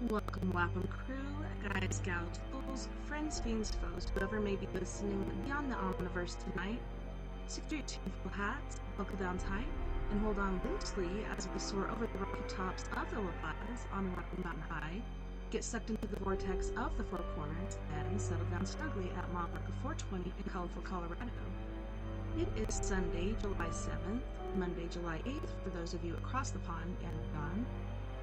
Welcome, Wapham crew, guys, gals, fools, friends, fiends, foes, whoever may be listening beyond the Omniverse tonight. Secure your tuneful hats, buckle down tight, and hold on loosely as we soar over the rocky tops of the La Paz on Rocky Mountain High, get sucked into the vortex of the Four Corners, and settle down snugly at mile marker 420 in colorful Colorado. It is Sunday, July 7th, Monday, July 8th for those of you across the pond and beyond.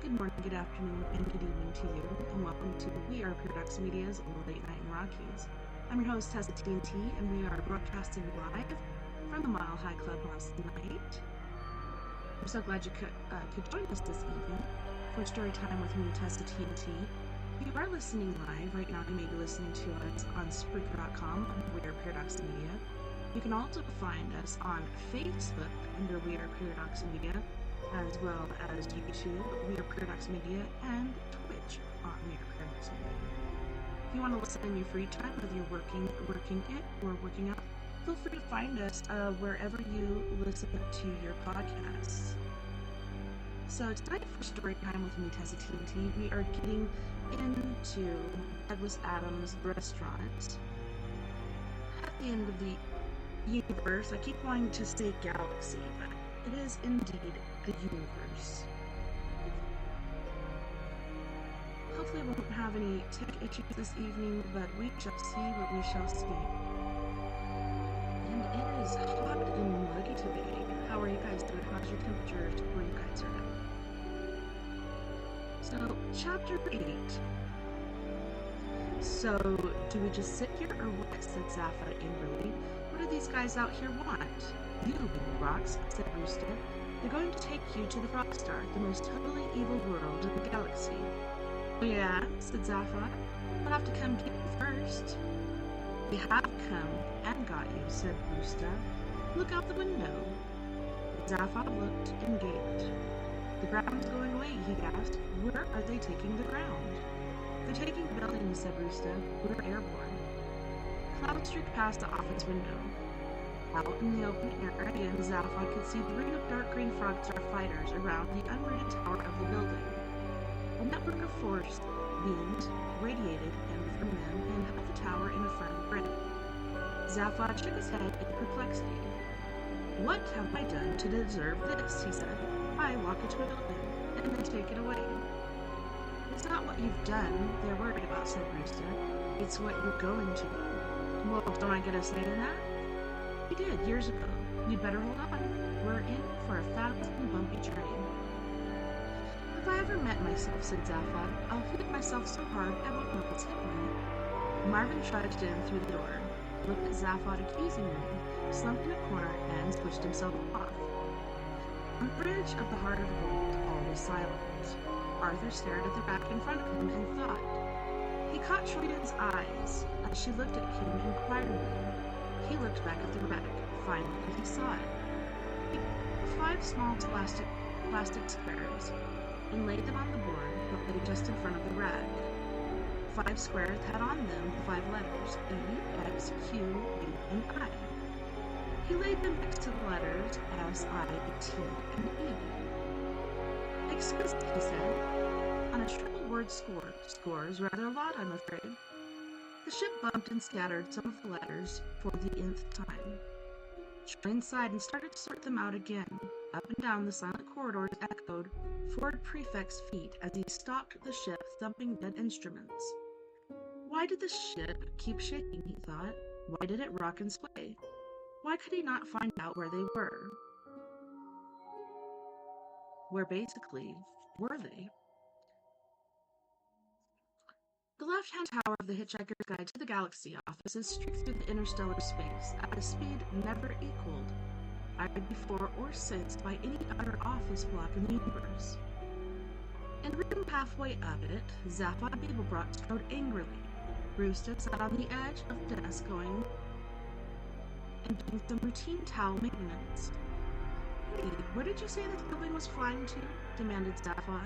Good morning, good afternoon, and good evening to you, and welcome to We Are Paradox Media's Late Night in Rockies. I'm your host, TessaTNT, and we are broadcasting live from the Mile High Clubhouse tonight. I'm so glad you could join us this evening for story time with me, TessaTNT. If you are listening live right now, you may be listening to us on Spreaker.com under We Are Paradox Media. You can also find us on Facebook under We Are Paradox Media, as well as YouTube, We Are Paradox Media, and Twitch on We Are Paradox Media. If you want to listen in your free time, whether you're working it, or working out, feel free to find us wherever you listen to your podcasts. So tonight for story time with me, TessaTNT, we are getting into Douglas Adams' restaurant. At the end of the universe, I keep wanting to say galaxy, but it is indeed the universe. Hopefully we won't have any tech issues this evening, but we shall see what we shall see. And it is hot and muggy today. How are you guys doing? How's your temperature where you guys are at? So, chapter 8. So, do we just sit here or what? Said Zappa angrily. What do these guys out here want? You, Big Rocks, said Rooster. They're going to take you to the Frog Star, the most totally evil world in the galaxy. Oh yeah, said Zappa. We'll have to come get you first. We have come and got you, said Rooster. Look out the window. Zappa looked and gaped. The ground's going away, he gasped. Where are they taking the ground? They're taking the building, said Rooster. We're airborne. Cloud streaked past the office window. Out in the open air again, Zappa could see the ring of dark green Frog Star fighters around the unrated tower of the building. A network of force beams radiated in from them and held the tower in a firm grip. Zappa shook his head in perplexity. What have I done to deserve this? He said. I walk into a building, and they take it away. It's not what you've done they're worried about, said Rooster. It's what you're going to do. Well, don't I get a say in that? We did, years ago. You'd better hold on. We're in for a fast and bumpy train. If I ever met myself, said Zappa, I'll hit myself so hard I won't know what's hit me. Marvin trudged in through the door, looked at Zappa accusingly, slumped in a corner, and switched himself off. On the bridge of the Heart of Gold, all was silent. Arthur stared at the rack in front of him and thought. He caught Shrida's eyes as she looked at him inquiringly. He looked back at the rack. Finally, he saw it. He took 5 small plastic squares and laid them on the board that lay just in front of the rack. 5 squares had on them the 5 letters E, X, Q, U, and I. He laid them next to the letters S, I, T, and E. Exquisite, he said. On a triple word score. Scores rather a lot, I'm afraid. The ship bumped and scattered some of the letters for the nth time. She went inside and started to sort them out again. Up and down the silent corridors echoed Ford Prefect's feet as he stalked the ship, thumping dead instruments. Why did the ship keep shaking, he thought. Why did it rock and sway? Why could he not find out where they were? Where basically were they? The left-hand tower of the Hitchhiker's Guide to the Galaxy offices streaked through the interstellar space at a speed never equaled, either before or since, by any other office block in the universe. In the room halfway up it, Zappa Beeblebrock strode angrily. Rooster sat on the edge of the desk going and doing some routine towel maintenance. Hey, where did you say this building was flying to? Demanded Zappa.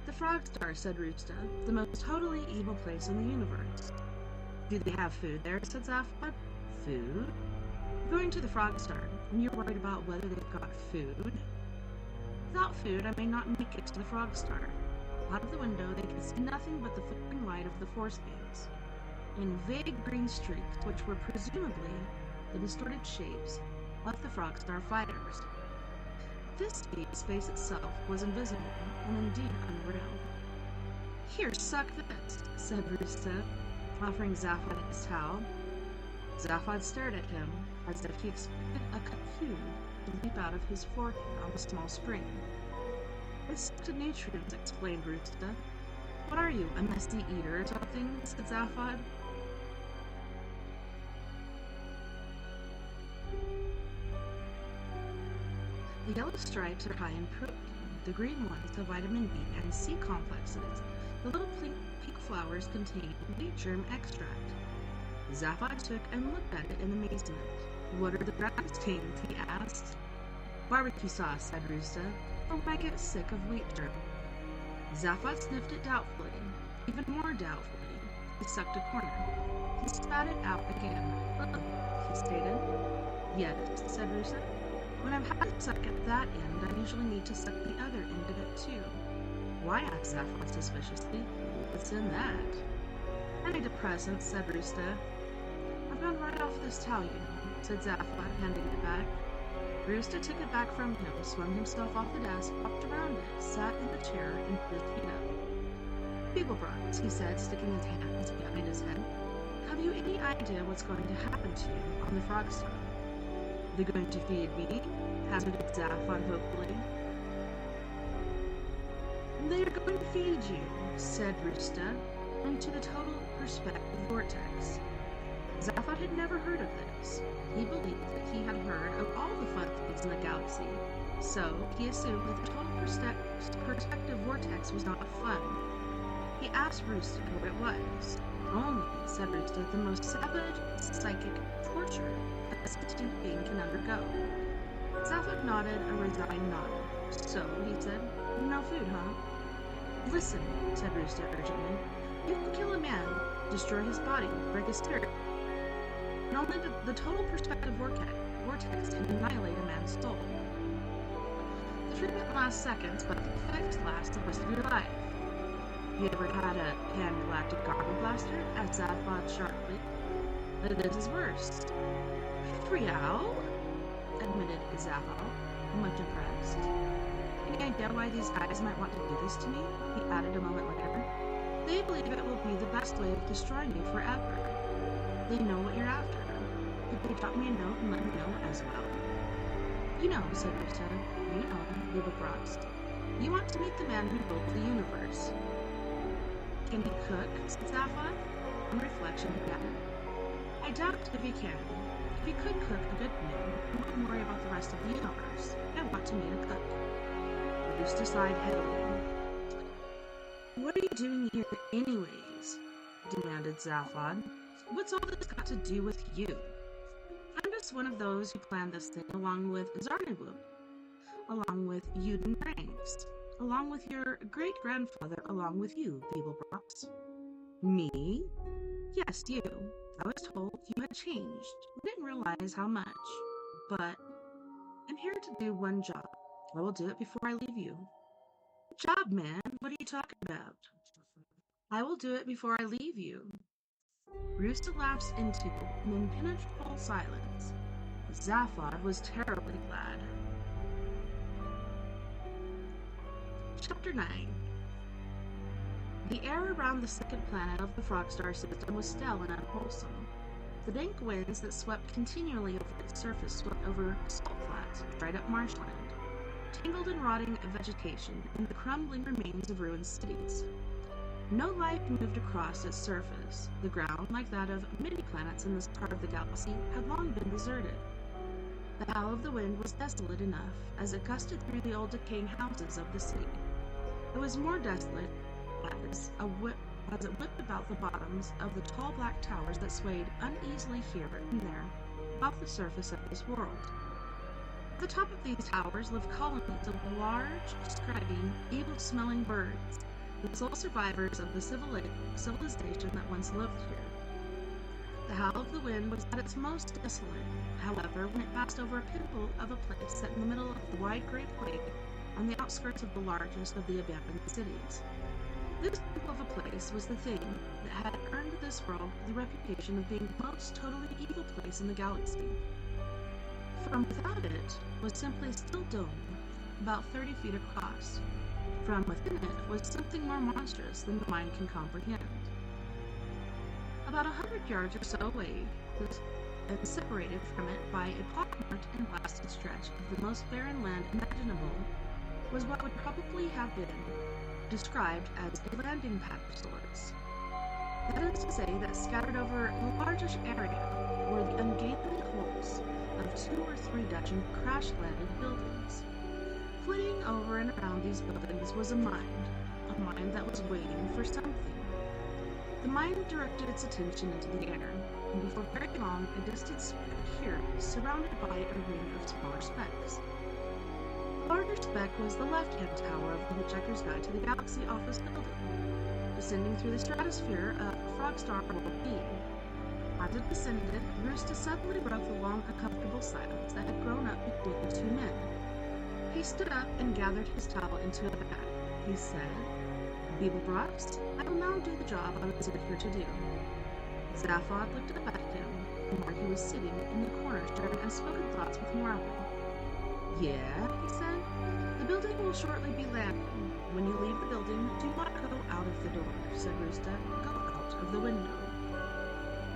The Frog Star, said Rooster, the most totally evil place in the universe. Do they have food there? Said Zappa. Food? You're going to the Frog Star, and you're worried about whether they've got food? Without food, I may not make it to the Frog Star. Out of the window, they could see nothing but the flickering light of the force beams. In vague green streaks, which were presumably the distorted shapes of the Frogstar fighters. This space itself was invisible and indeed unreal. "Here, suck this," said Rusta, offering Zaphod his towel. Zaphod stared at him as if he expected a cocoon to leap out of his forehead on a small spring. "It's sucked nutrients," explained Rusta. "What are you, a messy eater or something?" said Zaphod. The yellow stripes are high in protein. The green ones have vitamin B and C complexes. The little pink flowers contain wheat germ extract. Zaphod took and looked at it in amazement. "What are the brown stains?" he asked. "Barbecue sauce," said Rusta. "Or would I get sick of wheat germ?" Zaphod sniffed it doubtfully. Even more doubtfully, he sucked a corner. He spat it out again. "Ugh," he stated. "Yes," said Rusta. "When I've had a suck at that end, I usually need to suck the other end of it too." "Why?" asked Zaphod suspiciously. "What's in that?" "Antidepressants," said Rusta. "I've gone right off this towel, you know," said Zaphod, handing it back. Rusta took it back from him, swung himself off the desk, walked around it, sat in the chair, and put his feet up. "Beeblebrox," he said, sticking his hands behind his head. "Have you any idea what's going to happen to you on the Frogstar?" "They're going to feed me?" hazarded Zaphod hopefully. "They're going to feed you," said Rusta, into the total perspective vortex. Zaphod had never heard of this. He believed that he had heard of all the fun things in the galaxy, so he assumed that the total perspective vortex was not fun. He asked Rusta what it was. "Only," said Rusta, "the most savage psychic torture a sentient being can undergo." Zaphod nodded a resigned nod. "So," he said, "no food, huh?" "Listen," said Rusta urgently. "You can kill a man, destroy his body, break his spirit. And only the total perspective vortex can annihilate a man's soul. The treatment lasts seconds, but the effects last the rest of your life." "You ever had a pan-galactic gargle blaster?" asked Zaphod sharply. "This is worse." "Real?" admitted Zaphod, much impressed. "Any idea why these guys might want to do this to me?" he added a moment later. "They believe it will be the best way of destroying you forever. They know what you're after. Could they drop me a note and let me know as well?" "You know," said Rusta. "You know, Beeblebrox. You want to meet the man who built the universe." "Can he cook?" said Zaphod. On reflection, he added, "I doubt if he can. If he could cook a good meal, he wouldn't worry about the rest of the universe. I want to meet a cook." Rusta sighed heavily. "What are you doing here anyways?" demanded Zaphod. "What's all this got to do with you?" "I'm just one of those who planned this thing along with Zarnagloop, along with Yuden Ranks, along with your great-grandfather, along with you, Beeblebrox." "Me?" "Yes, you. I was told you had changed. I didn't realize how much. But I'm here to do one job. I will do it before I leave you." "Job, man? What are you talking about?" "I will do it before I leave you." Rusta lapsed into an impenetrable silence. Zaphod was terribly glad. Chapter 9. The air around the second planet of the Frogstar system was stale and unwholesome. The dank winds that swept continually over its surface swept over salt flats, dried up marshland, tangled and rotting vegetation, and the crumbling remains of ruined cities. No life moved across its surface. The ground, like that of many planets in this part of the galaxy, had long been deserted. The howl of the wind was desolate enough as it gusted through the old decaying houses of the city. It was more desolate as it whipped about the bottoms of the tall black towers that swayed uneasily here and there above the surface of this world. At the top of these towers lived colonies of large, scraggy, evil-smelling birds, the sole survivors of the civilization that once lived here. The howl of the wind was at its most desolate, however, when it passed over a pinnacle of a place set in the middle of the wide Great Plain on the outskirts of the largest of the abandoned cities. This type of a place was the thing that had earned this world the reputation of being the most totally evil place in the galaxy. From without it was simply a steel dome, about 30 feet across. From within it was something more monstrous than the mind can comprehend. About 100 yards or so away, and separated from it by a pockmarked and blasted stretch of the most barren land imaginable, was what would probably have been described as a landing pad of sorts. That is to say that scattered over a largish area were the ungainly hulks of 2 or 3 dozen crash-landed buildings. Flitting over and around these buildings was a mind that was waiting for something. The mind directed its attention into the air, and before very long a distant speck appeared, surrounded by a ring of smaller specks. The larger speck was the left-hand tower of the Hitchhiker's Guide to the Galaxy office building, descending through the stratosphere of Frogstar World B. As it descended, Rooster suddenly broke the long, uncomfortable silence that had grown up between the two men. He stood up and gathered his towel into a bag. He said, "Beeblebrox, I will now do the job I was here to do." Zaphod looked up at him, from where he was sitting in the corner sharing unspoken thoughts with Marvin. "Yeah," he said, "the building will shortly be landing. When you leave the building, do not go out of the door," said Rooster. "Go out of the window."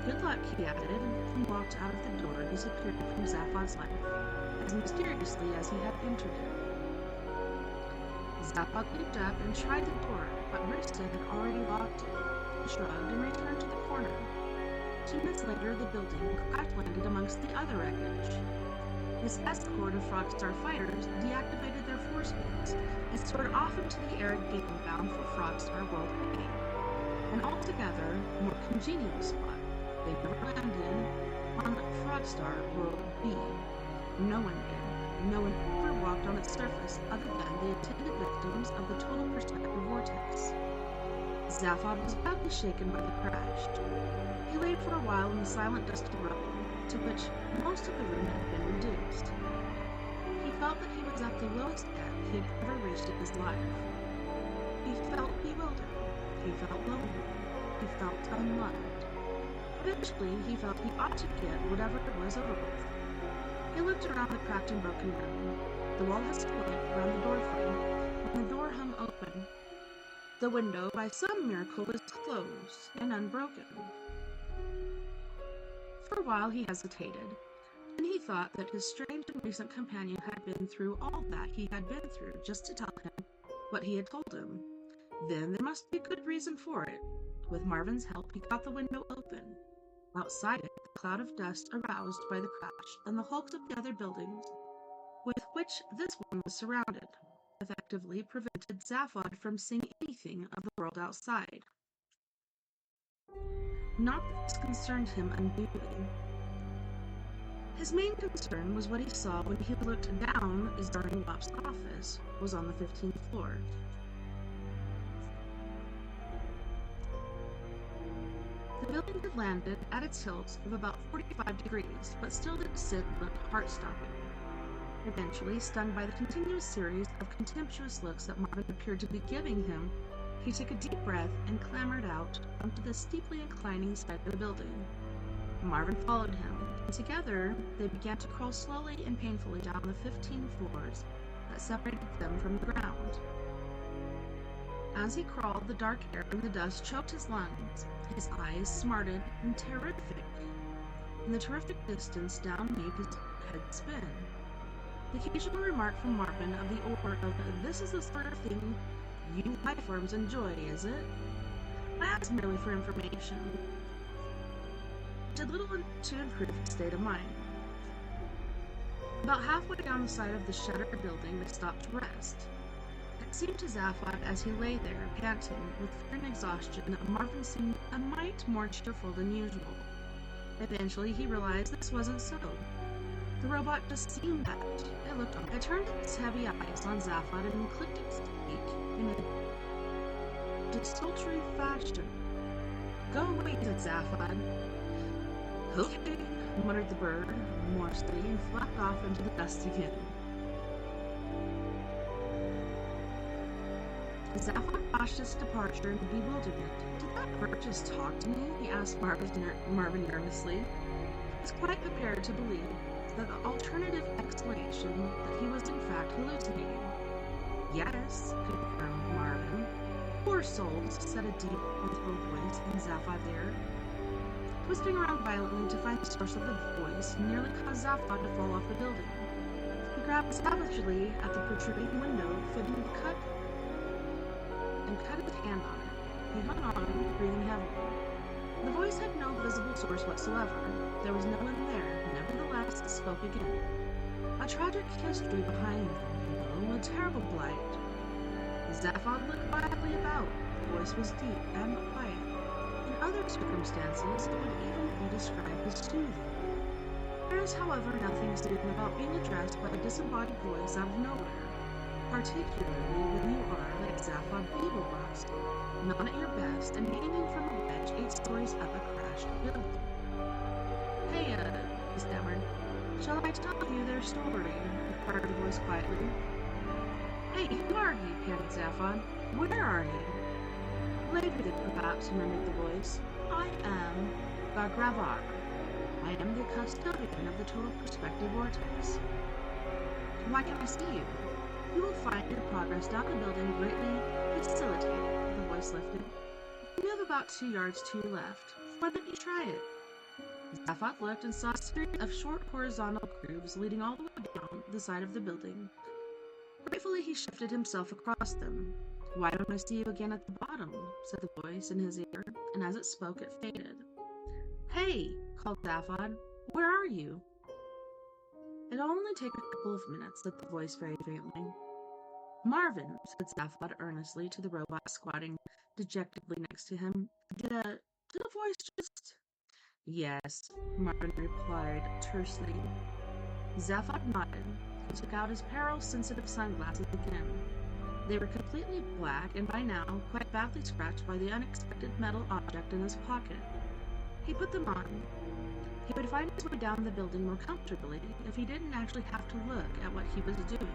"Good luck," he added, and walked out of the door, disappearing from Zaphod's life, as mysteriously as he had entered it. Zaphod leaped up and tried the door, but Rooster had already locked it. He shrugged and returned to the corner. 2 minutes later, the building crash-landed amongst the other wreckage. His escort of Frogstar fighters deactivated their force fields and soared off into the air again, bound for Frogstar World A, an altogether more congenial spot. They never landed on Frogstar World B. No one did. No one ever walked on its surface other than the intended victims of the total perspective vortex. Zaphod was badly shaken by the crash. He lay for a while in the silent dusty rubble, to which most of the room had been reduced. He felt that he was at the lowest ebb he had ever reached in his life. He felt bewildered. He felt lonely. He felt unloved. Eventually, he felt he ought to get whatever it was over with. He looked around the cracked and broken room. The wall had split around the doorframe, and the door hung open. The window, by some miracle, was closed and unbroken. For a while he hesitated. Then he thought that his strange and recent companion had been through all that he had been through just to tell him what he had told him. Then there must be a good reason for it. With Marvin's help, he got the window open. Outside it, the cloud of dust aroused by the crash and the hulks of the other buildings, with which this one was surrounded, effectively prevented Zaphod from seeing anything of the world outside. Not that this concerned him unduly. His main concern was what he saw when he looked down as Darning Lop's office was on the 15th floor. The building had landed at its tilt of about 45 degrees, but still the descent looked heart-stopping. Eventually, stunned by the continuous series of contemptuous looks that Marvin appeared to be giving him, he took a deep breath and clambered out onto the steeply inclining side of the building. Marvin followed him, and together they began to crawl slowly and painfully down the 15 floors that separated them from the ground. As he crawled, the dark air and the dust choked his lungs. His eyes smarted and terrific. In the terrific distance down made his head spin. The occasional remark from Marvin of the order of, "This is the sort of thing you life forms enjoy, is it?" That's merely for information. Did little to improve his state of mind. About halfway down the side of the shuttered building, they stopped to rest. It seemed to Zaphod as he lay there, panting, with fear and exhaustion, that Marvin seemed a mite more cheerful than usual. Eventually, he realized this wasn't so. The robot just seemed that. It turned its heavy eyes on Zaphod and clicked its beak in a desultory fashion. "Go away," said Zaphod. "Okay," muttered the bird, morsely, and flapped off into the dust again. Zaphod watched his departure in bewilderment. Did that bird just talk to me? He asked Marvin nervously. He was quite prepared to believe that the alternative explanation that he was in fact hallucinating. Yes, confirmed Marvin. Poor souls, said a deep, wistful voice in Zaphod's ear. Twisting around violently to find the source of the voice nearly caused Zaphod to fall off the building. He grabbed savagely at the protruding window, fitting the cut his hand on it. He hung on, breathing heavily. The voice had no visible source whatsoever. There was no one there. Nevertheless, it spoke again. A tragic history behind them, a terrible blight. Zaphod looked wildly about. The voice was deep and quiet. In other circumstances, it would even be described as soothing. There is, however, nothing soothing about being addressed by a disembodied voice out of nowhere, particularly when you are, like Zaphod Beeblebrox, not at your best and hanging from a ledge 8 stories up a crashed building. Hey, he stammered. Shall I tell you their story? Inquired the voice quietly. Hey, who are you? Panted Zaphod. Where are you? Later then, perhaps, murmured the voice. I am Gravar. I am the custodian of the total perspective vortex. Why can I see you? You will find your progress down the building greatly facilitated, the voice lifted. You have about 2 yards to your left. Why don't you try it? Zaphod looked and saw a series of short horizontal grooves leading all the way down the side of the building. Gratefully, he shifted himself across them. Why don't I see you again at the bottom? Said the voice in his ear, and as it spoke, it faded. Hey, called Zaphod. Where are you? It'll only take a couple of minutes, said the voice very faintly. Marvin, said Zaphod earnestly to the robot squatting dejectedly next to him. Did a voice just... Yes, Marvin replied tersely. Zaphod nodded. He took out his peril-sensitive sunglasses again. They were completely black and by now quite badly scratched by the unexpected metal object in his pocket. He put them on. He would find his way down the building more comfortably if he didn't actually have to look at what he was doing.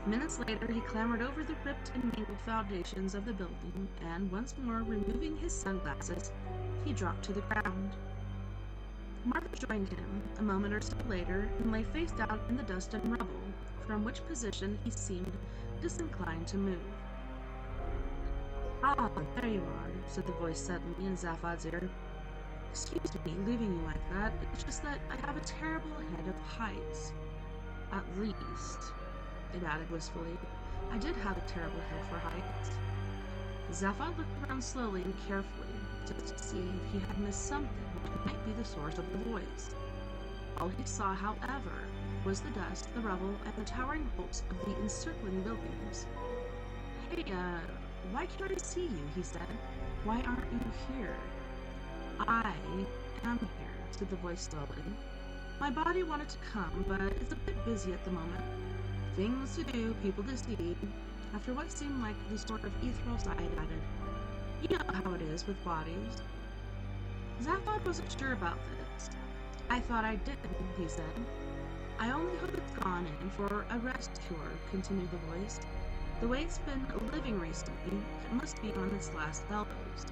Minutes later, he clambered over the ripped and mangled foundations of the building, and once more removing his sunglasses, he dropped to the ground. Marvin joined him a moment or so later and lay face down in the dust and rubble, from which position he seemed disinclined to move. Ah, there you are, said the voice suddenly in Zaphod's ear. Excuse me, leaving you like that. It's just that I have a terrible head of heights. At least, it added wistfully, I did have a terrible head for heights. Zaphod looked around slowly and carefully, just to see if he had missed something which might be the source of the voice. All he saw, however, was the dust, the rubble, and the towering hulks of the encircling buildings. Hey, why can't I see you? He said. Why aren't you here? I am here, said the voice slowly. My body wanted to come, but it's a bit busy at the moment. Things to do, people to see. After what seemed like the sort of ethereal sigh, I added, You know how it is with bodies. Zaphod wasn't sure about this. I thought I did, he said. I only hope it's gone in for a rest cure, continued the voice. The way it's been living recently, it must be on its last elbows.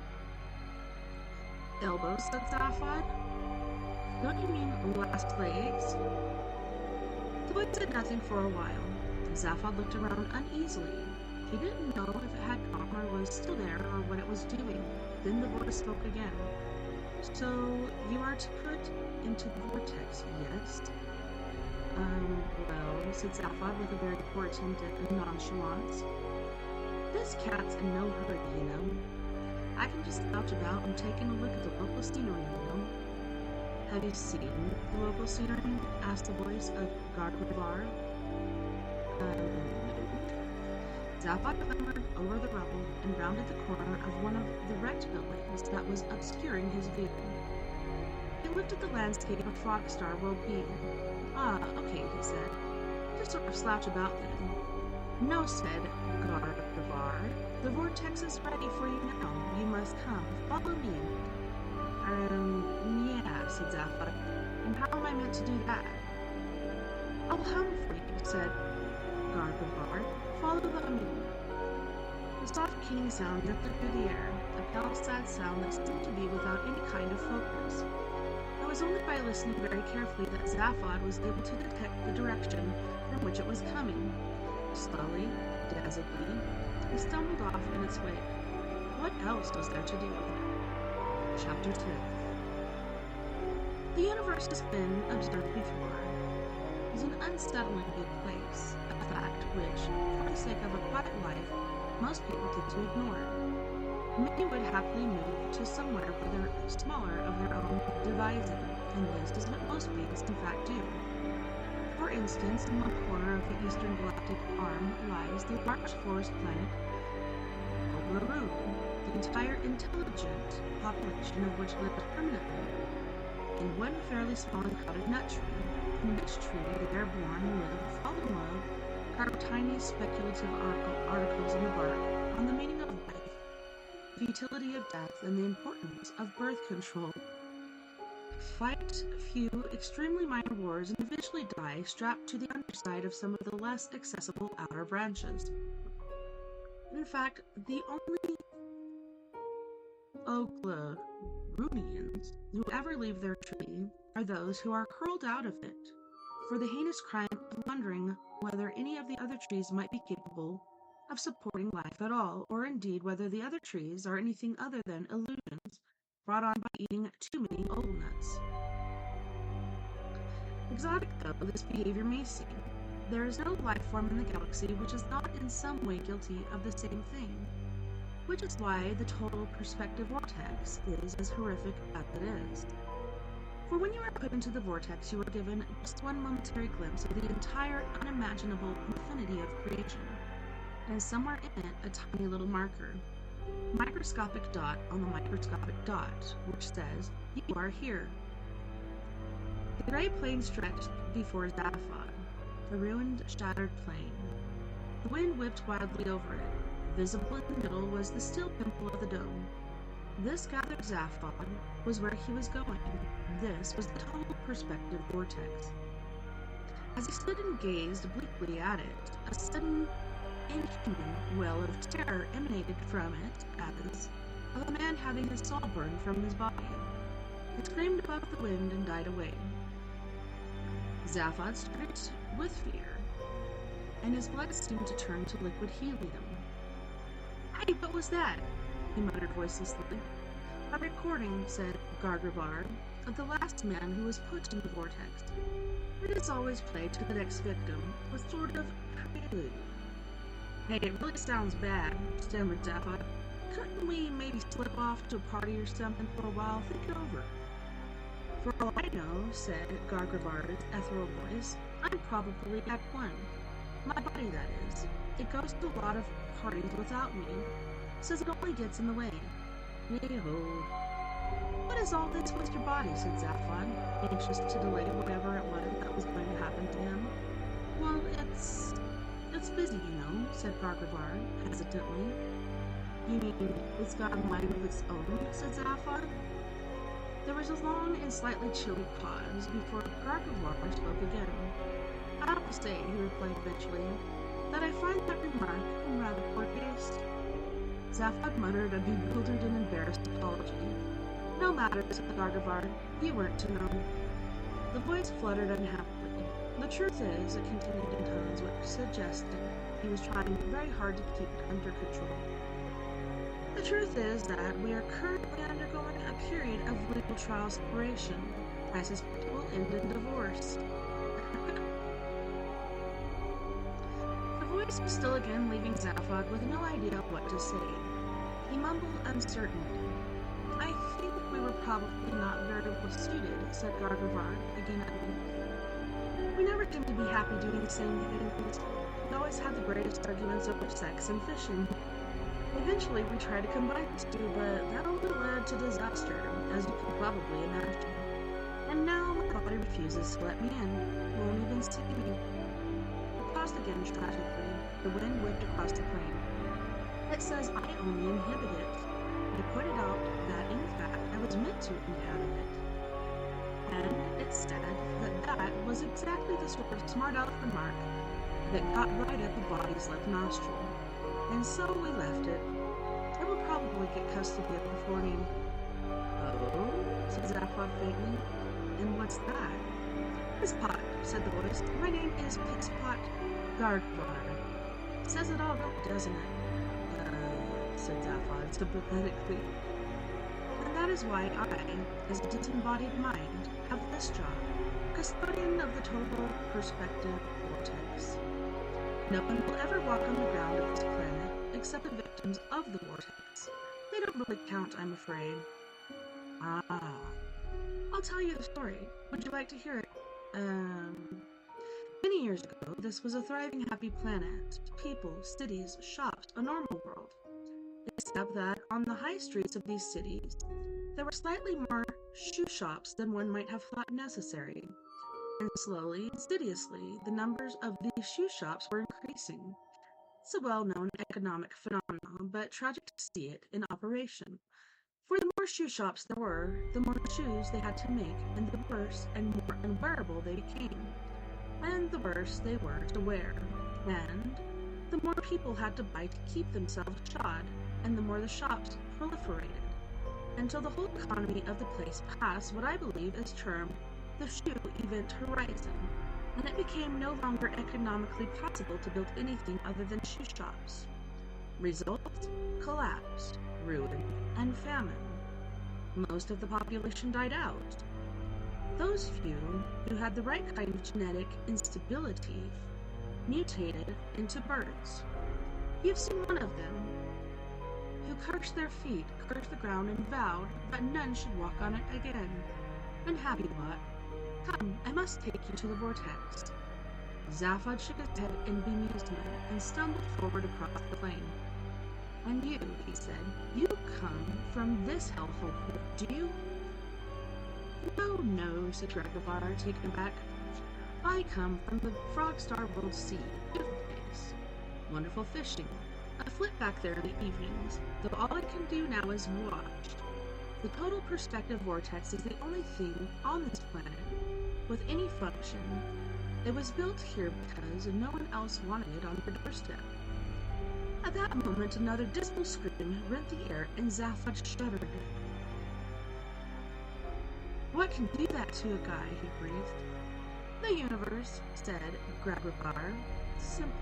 Elbows, said Zaphod. Don't you mean last legs? The voice said nothing for a while. Zaphod looked around uneasily. He didn't know if it had gone or was still there or what it was doing. Then the voice spoke again. So, you are to put into the vortex, yes? Well, said Zaphod with a very poor attempt at nonchalance. This cat's in no hurry, you know. I can just slouch about and taking a look at the local scenery, you know. Have you seen the local scenery? Asked the voice of Gardevoir. Zaphod clambered over the rubble and rounded the corner of one of the wrecked buildings that was obscuring his view. He looked at the landscape of Frogstar well-being. Ah, okay, he said. Just sort of slouch about then. No, said Gardevoir. The vortex is ready for you now. You must come. Follow me. Yeah, said Zaphod. And how am I meant to do that? I'll hum for you, said Gardevoir. Follow the humming. The soft keening sound drifted through the air, a pale, sad sound that seemed to be without any kind of focus. It was only by listening very carefully that Zaphod was able to detect the direction from which it was coming. Slowly, dazedly, he stumbled off in its wake. What else was there to do? Chapter 10. The universe has been observed before. It is an unsettling big place, a fact which, for the sake of a quiet life, most people tend to ignore. Many would happily move to somewhere where they're smaller of their own devising, and this is what most beings in fact do. For instance, in one corner of the eastern galactic arm lies the large forest planet Oblaru, the entire intelligent population of which lives permanently in one fairly small and crowded nut tree, in which tree the airborne live, fall in love, carve tiny speculative articles in the bark on the meaning of life, the futility of death, and the importance of birth control. Fight a few extremely minor wars and eventually die strapped to the underside of some of the less accessible outer branches. In fact, the only Oglarunians who ever leave their tree are those who are hurled out of it, for the heinous crime of wondering whether any of the other trees might be capable of supporting life at all, or indeed whether the other trees are anything other than illusions brought on by eating too many old nuts. Exotic though this behavior may seem, there is no life form in the galaxy which is not in some way guilty of the same thing, which is why the total perspective vortex is as horrific as it is. For when you are put into the vortex, you are given just one momentary glimpse of the entire unimaginable infinity of creation, and somewhere in it a tiny little marker, microscopic dot on the microscopic dot, which says, "You are here." The gray plain stretched before Zaphod, a ruined, shattered plain. The wind whipped wildly over it. Visible in the middle was the still pimple of the dome. This, gathered Zaphod, was where he was going. This was the total perspective vortex. As he stood and gazed obliquely at it, a sudden, inhuman wail of terror emanated from it as of a man having his soul burned from his body. It screamed above the wind and died away. Zaphod started with fear, and his blood seemed to turn to liquid helium. "Hey, what was that?" he muttered voicelessly. "A recording," said Gargavar, "of the last man who was put in the vortex. It is always played to the next victim, a sort of prelude." "Hey, it really sounds bad," stammered Zaphod. "Couldn't we maybe slip off to a party or something for a while? Think it over." "For all I know," said Gargavar's ethereal voice, "I'm probably at one. My body, that is. It goes to a lot of parties without me. Says it only gets in the way. Yay, hold." "What is all this with your body?" said Zaphod, anxious to delay whatever it was that was going to happen to him. "Well, it's busy, you know," said Gargavar, hesitantly. "You mean it's got a mind of its own?" said Zaphod. There was a long and slightly chilly pause before Gargavar spoke again. "I have to say," he replied eventually, "that I find that remark in rather poor taste." Zaphod muttered a bewildered and embarrassed apology. "No matter," said Gargavar. "You weren't to know." The voice fluttered unhappily. "The truth is," it continued in tones which suggested he was trying very hard to keep it under control. "The truth is that we are currently undergoing a period of legal trial separation. I suspect it will end in divorce." The voice was still again leaving Zaphod with no idea what to say. He mumbled uncertainly. "I think we were probably not very well suited," said Gargavar again at length. "We never seemed to be happy doing the same things. We always had the greatest arguments over sex and fishing. Eventually we tried to combine the two, but that only led to disaster, as you can probably imagine. And now my body refuses to let me in, won't even see me." He paused again tragically. The wind whipped across the plain. "It says I only inhibit it. I pointed out that, in fact, I was meant to inhabit it. And it said that was exactly the sort of smart aleck remark that got right at the body's left nostril. And and so we left it. I will probably get custody of the forming. Oh, said Zaphod faintly. And what's that? Pisspot, said the voice. My name is Pisspot Gardvar. Says it all, doesn't it? Said Zaphod sympathetically. And that is why I, as a disembodied mind, have this job, custodian of the total perspective vortex. No one will ever walk on the ground of this planet except the victims of the vortex. They don't really count, I'm afraid. Ah. I'll tell you the story. Would you like to hear it? Many years ago, this was a thriving, happy planet. People, cities, shops, a normal world. Except that on the high streets of these cities, there were slightly more shoe shops than one might have thought necessary. And slowly, insidiously, the numbers of these shoe shops were increasing. It's a well-known economic phenomenon, but tragic to see it in operation. For the more shoe shops there were, the more shoes they had to make, and the worse and more unwearable they became. And the worse they were to wear. And the more people had to buy to keep themselves shod, and the more the shops proliferated, until the whole economy of the place passed what I believe is termed the shoe event horizon, and it became no longer economically possible to build anything other than shoe shops. Result? Collapse, ruin, and famine. Most of the population died out. Those few who had the right kind of genetic instability mutated into birds. You've seen one of them, who cursed their feet, cursed the ground, and vowed that none should walk on it again. Unhappy lot. Come, I must take you to the vortex. Zaphod shook his head in bemusement and stumbled forward across the plain. And you, he said, you come from this hellhole, do you? No, said Gregor, taken aback. I come from the Frogstar World Sea. Beautiful place. Wonderful fishing. I flit back there in the evenings, though all I can do now is watch. The total perspective vortex is the only thing on this planet with any function. It was built here because no one else wanted it on their doorstep. At that moment, another dismal scream rent the air, and Zaphod shuddered. What can do that to a guy, he breathed. The universe, said Grabrabar, simply.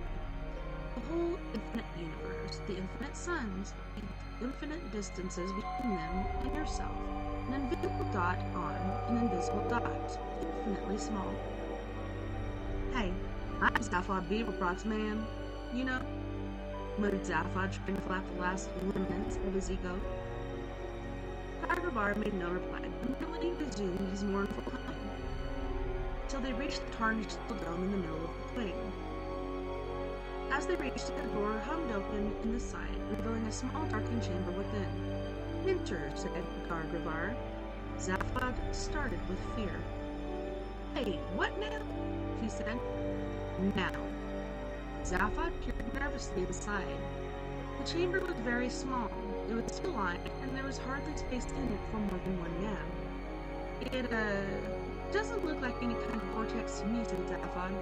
The whole infinite universe, the infinite suns, the infinite distances between them and yourself, an invisible dot on an invisible dot, infinitely small. Hey, I'm Zaphod Beaverbrock's man, you know, muttered Zaphod, trying to flap the last remnants of his ego. Grabrabar made no reply, but merely resumed his mournful humming, till they reached the tarnished dome in the middle of the plain. As they reached it, the door hummed open in the side, revealing a small darkened chamber within. Enter, said Gargravar. Zaphod started with fear. Hey, what now? He said. Now. Zaphod peered nervously inside. The chamber was very small. It was still lined, and there was hardly space in it for more than one man. It, doesn't look like any kind of vortex to me, said Zaphod.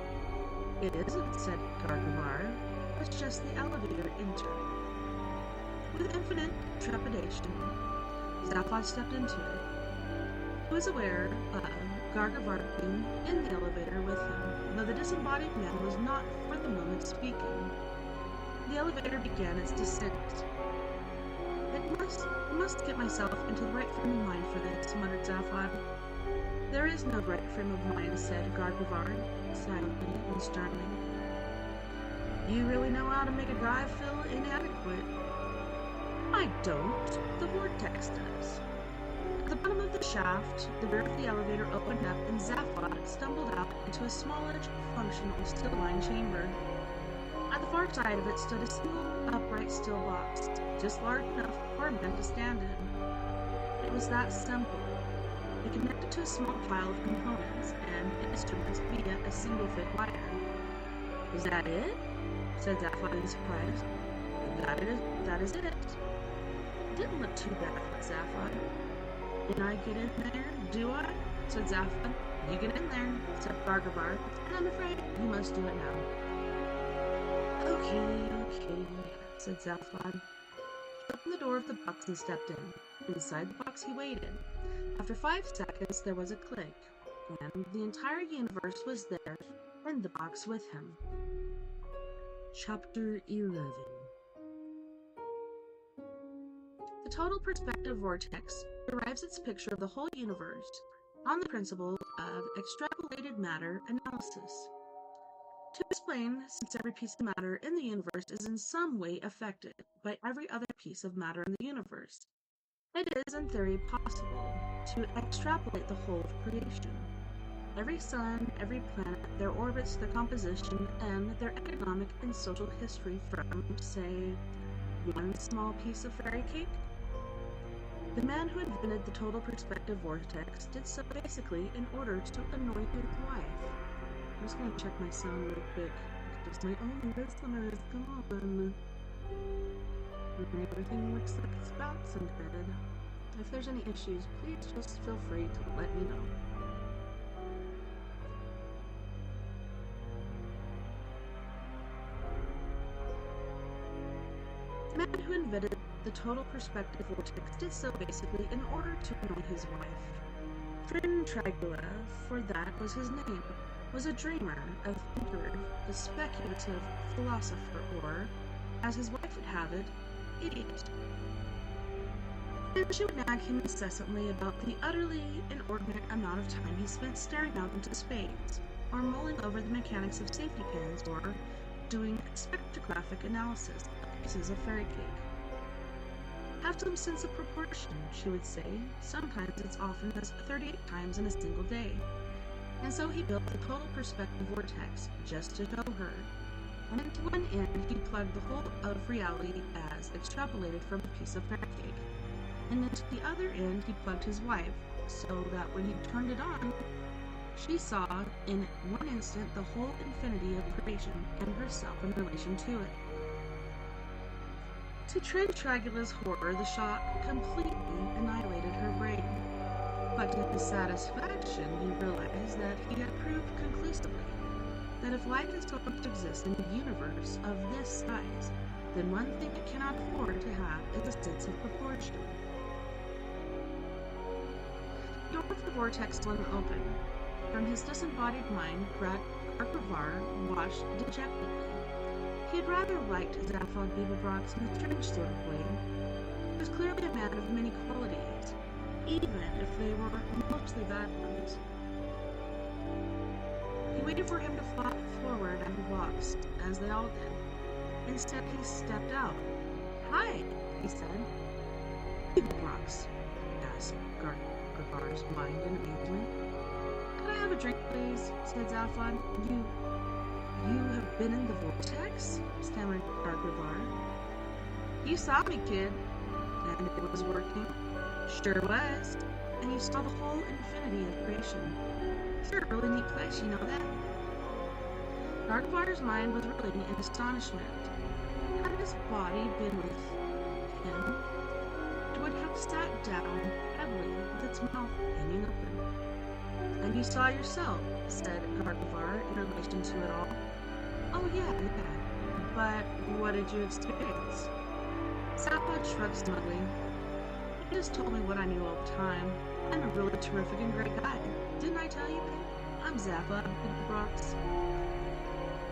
It isn't, said Gargamar. It's just the elevator entered. With infinite trepidation, Zaphod stepped into it. He was aware of Gargavar being in the elevator with him, though the disembodied man was not for the moment speaking. The elevator began its descent. I must get myself into the right frame of mind for this, muttered Zaphod. There is no right frame of mind, said Gargavar, silently and sternly. You really know how to make a drive feel inadequate. I don't. The vortex does. At the bottom of the shaft, the rear of the elevator opened up, and Zaphod stumbled out into a smallish, functional, still-lined chamber. At the far side of it stood a single, upright steel box, just large enough for a man to stand in. It was that simple. It connected to a small pile of components and instruments via a single-fit wire. Is that it? Said Zaphod in surprise. That is it. It didn't look too bad, Zaphod. Can I get in there, do I? Said Zaphod. You get in there, said Gargavar, and I'm afraid you must do it now. Okay. said Zaphod. He opened the door of the box and stepped in. Inside the box he waited. After 5 seconds there was a click, and the entire universe was there in the box with him. Chapter 11. The total perspective vortex derives its picture of the whole universe on the principle of extrapolated matter analysis. To explain, since every piece of matter in the universe is in some way affected by every other piece of matter in the universe, it is, in theory, possible to extrapolate the whole of creation. Every sun, every planet, their orbits, their composition, and their economic and social history from, say, one small piece of fairy cake. The man who invented the total perspective vortex did so basically in order to annoy his wife. I'm just going to check my sound real quick, because my only listener is gone. Everything looks like it's bouncing good. If there's any issues, please just feel free to let me know. The man who invented the total perspective vortex did so basically in order to annoy his wife. Trin-Tragula, for that was his name, was a dreamer, a thinker, a speculative philosopher, or, as his wife would have it, idiot. And she would nag him incessantly about the utterly inordinate amount of time he spent staring out into space, or mulling over the mechanics of safety pins, or doing spectrographic analysis of pieces of fairy cake. Have some sense of proportion, she would say. Sometimes it's often as 38 times in a single day. And so he built the total perspective vortex, just to show her. And into one end he plugged the whole of reality as extrapolated from a piece of fairy cake. And into the other end he plugged his wife, so that when he turned it on, she saw in one instant the whole infinity of creation and herself in relation to it. To Trin-Tragula's horror, the shock completely annihilated her brain. But to his satisfaction, he realized that he had proved conclusively that if life is going to exist in a universe of this size, then one thing it cannot afford to have is a sense of proportion. The door of the vortex swung open. From his disembodied mind, Gargavar watched dejectedly. He had rather liked Zaphod Beaverbrox in a strange sort of way. He was clearly a man of many qualities, even if they were mostly bad ones. He waited for him to flop forward and walks, as they all did. Instead, he stepped out. "Hi," he said. "Beaverbrox," asked Gargavar's mind in amazement. "Could I have a drink, please?" said Zaphod. You have been in the vortex?" stammered Gargavar. "You saw me, kid." "And it was working?" "Sure was. And you saw the whole infinity of creation. It's a really neat place, you know that?" Gargavar's mind was reeling in astonishment. Had his body been with him, it would have sat down heavily with its mouth hanging open. "And you saw yourself," said Gargavar in relation to it all. "Oh, yeah. But what did you experience?" Zaphod shrugged smugly. "He just told me what I knew all the time. I'm a really terrific and great guy. Didn't I tell you? I'm Zaphod Beaverbrox."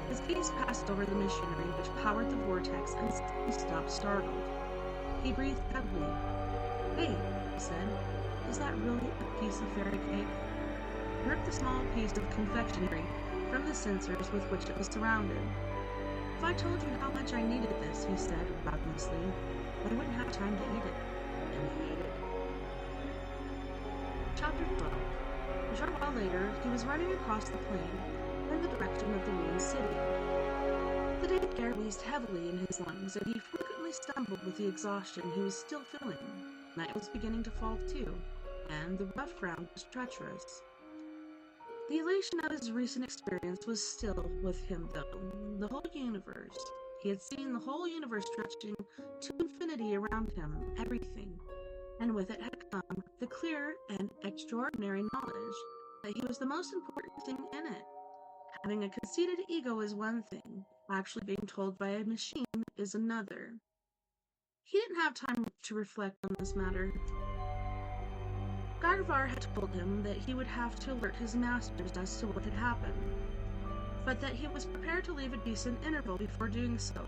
His gaze passed over the machinery which powered the vortex and he stopped startled. He breathed heavily. "Hey," he said, "is that really a piece of fairy cake?" He ripped the small piece of confectionery from the sensors with which it was surrounded. "If I told you how much I needed this," he said ravenously, "I wouldn't have time to eat it." And he ate it. Chapter 12. A short while later, he was running across the plain in the direction of the ruined city. The dank air wheezed heavily in his lungs, and he frequently stumbled with the exhaustion he was still feeling. Night was beginning to fall too, and the rough ground was treacherous. The elation of his recent experience was still with him, though. The whole universe. He had seen the whole universe stretching to infinity around him, everything. And with it had come the clear and extraordinary knowledge that he was the most important thing in it. Having a conceited ego is one thing, actually being told by a machine is another. He didn't have time to reflect on this matter. Garvar had told him that he would have to alert his masters as to what had happened, but that he was prepared to leave a decent interval before doing so.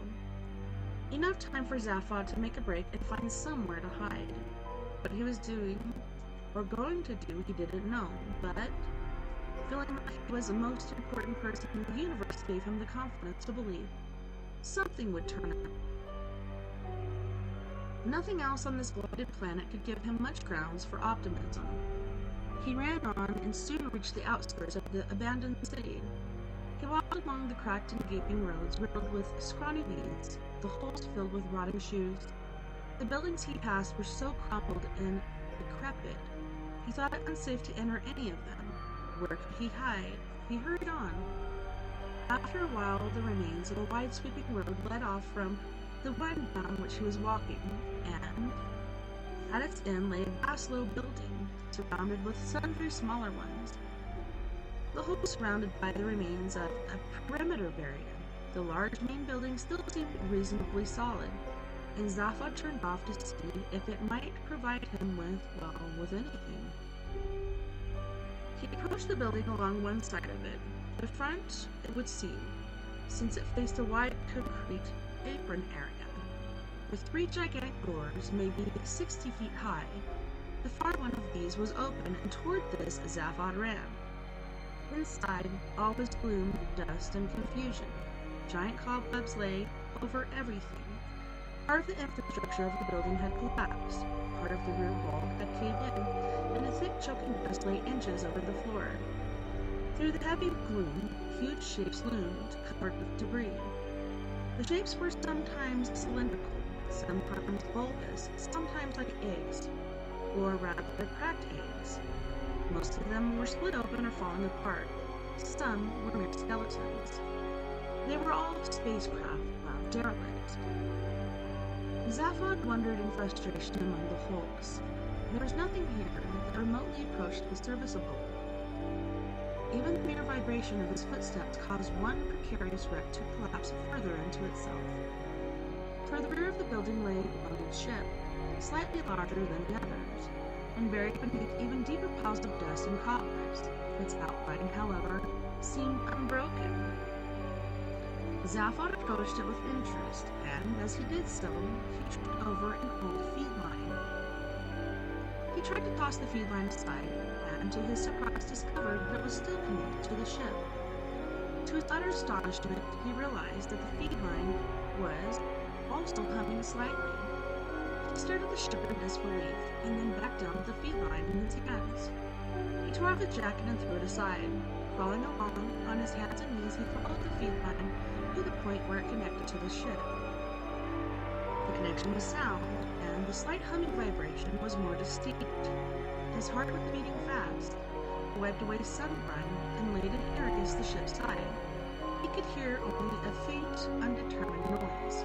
Enough time for Zaphod to make a break and find somewhere to hide. What he was doing, or going to do, he didn't know, but feeling like he was the most important person in the universe gave him the confidence to believe something would turn up. Nothing else on this blighted planet could give him much grounds for optimism. He ran on and soon reached the outskirts of the abandoned city. He walked along the cracked and gaping roads riddled with scrawny weeds, the holes filled with rotting shoes. The buildings he passed were so crumpled and decrepit, he thought it unsafe to enter any of them. Where could he hide? He hurried on. After a while, the remains of a wide sweeping road led off from the one down which he was walking, and at its end lay a vast low building, surrounded with sundry smaller ones. The whole surrounded by the remains of a perimeter barrier. The large main building still seemed reasonably solid, and Zaphod turned off to see if it might provide him with anything. He approached the building along one side of it. The front, it would seem, since it faced a wide concrete apron area, with 3 gigantic doors, maybe 60 feet high. The far one of these was open, and toward this Zaphod ran. Inside, all was gloom, dust, and confusion. Giant cobwebs lay over everything. Part of the infrastructure of the building had collapsed. Part of the rear wall had caved in, and a thick choking dust lay inches over the floor. Through the heavy gloom, huge shapes loomed, covered with debris. The shapes were sometimes cylindrical, sometimes bulbous, sometimes like eggs, or rather cracked eggs. Most of them were split open or falling apart. Some were mere skeletons. They were all spacecraft, derelict. Zaphod wondered in frustration among the hulks. There was nothing here that remotely approached the serviceable. Even the mere vibration of his footsteps caused one precarious wreck to collapse further into itself. Toward the rear of the building lay a loaded ship, slightly larger than the others, and buried beneath even deeper piles of dust and cobwebs. Its outline, however, seemed unbroken. Zaphod approached it with interest, and as he did so, he tripped over an old feed line. He tried to toss the feed line aside, and to his surprise discovered that it was still connected to the ship. To his utter astonishment, he realized that the feed line was also humming slightly. He stared at the ship in disbelief, and then back down to the feed line in his hands. He tore off his jacket and threw it aside. Crawling along on his hands and knees, he followed the feed line to the point where it connected to the ship. The connection was sound, and the slight humming vibration was more distinct. His heart was beating fast. He wiped away sun grime and laid an ear against the ship's side. He could hear only a faint, undetermined noise.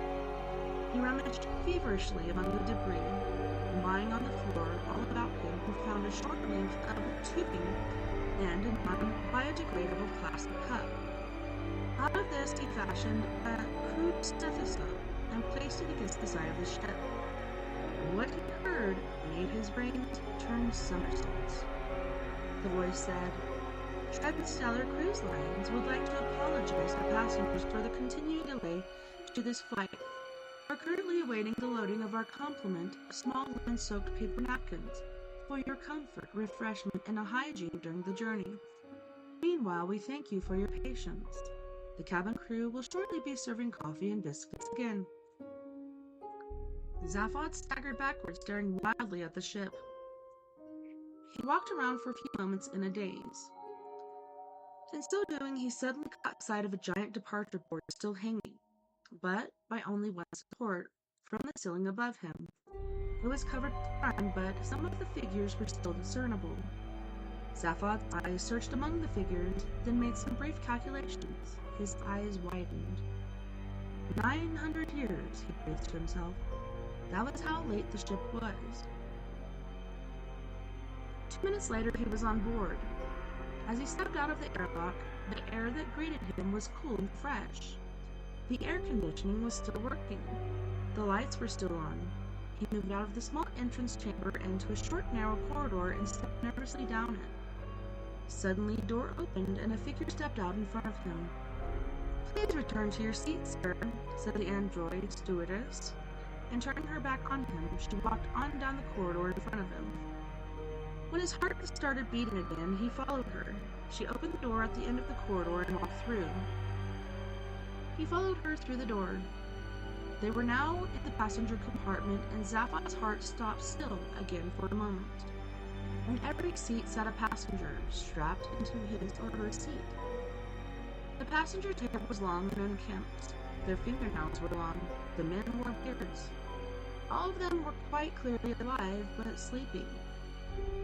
He rummaged feverishly among the debris, and lying on the floor all about him, he found a short length of tubing and a non-biodegradable plastic cup. Out of this, he fashioned a crude stethoscope and placed it against the side of the ship. What he heard made his brains turn somersaults. The voice said, "Transstellar Cruise Lines would like to apologize to passengers for the continued delay to this flight. We're currently awaiting the loading of our complement of small lemon-soaked paper napkins for your comfort, refreshment, and hygiene during the journey. Meanwhile, we thank you for your patience. The cabin crew will shortly be serving coffee and biscuits again." Zaphod staggered backwards, staring wildly at the ship. He walked around for a few moments in a daze. In so doing, he suddenly caught sight of a giant departure board still hanging, but by only one support, from the ceiling above him. It was covered with grime, but some of the figures were still discernible. Zaphod's eyes searched among the figures, then made some brief calculations. His eyes widened. 900 years, he breathed to himself. That was how late the ship was. 2 minutes later, he was on board. As he stepped out of the airlock, The air that greeted him was cool and fresh. The air conditioning was still working. The lights were still on. He moved out of the small entrance chamber into a short, narrow corridor and stepped nervously down it. Suddenly, the door opened and a figure stepped out in front of him. "Please return to your seat, sir," said the android stewardess, and turning her back on him, she walked on down the corridor in front of him. When his heart started beating again, he followed her. She opened the door at the end of the corridor and walked through. He followed her through the door. They were now in the passenger compartment, and Zaphod's heart stopped still again for a moment. In every seat sat a passenger, strapped into his or her seat. The passenger table was long and unkempt. Their fingernails were long. The men wore beards. All of them were quite clearly alive, but sleeping.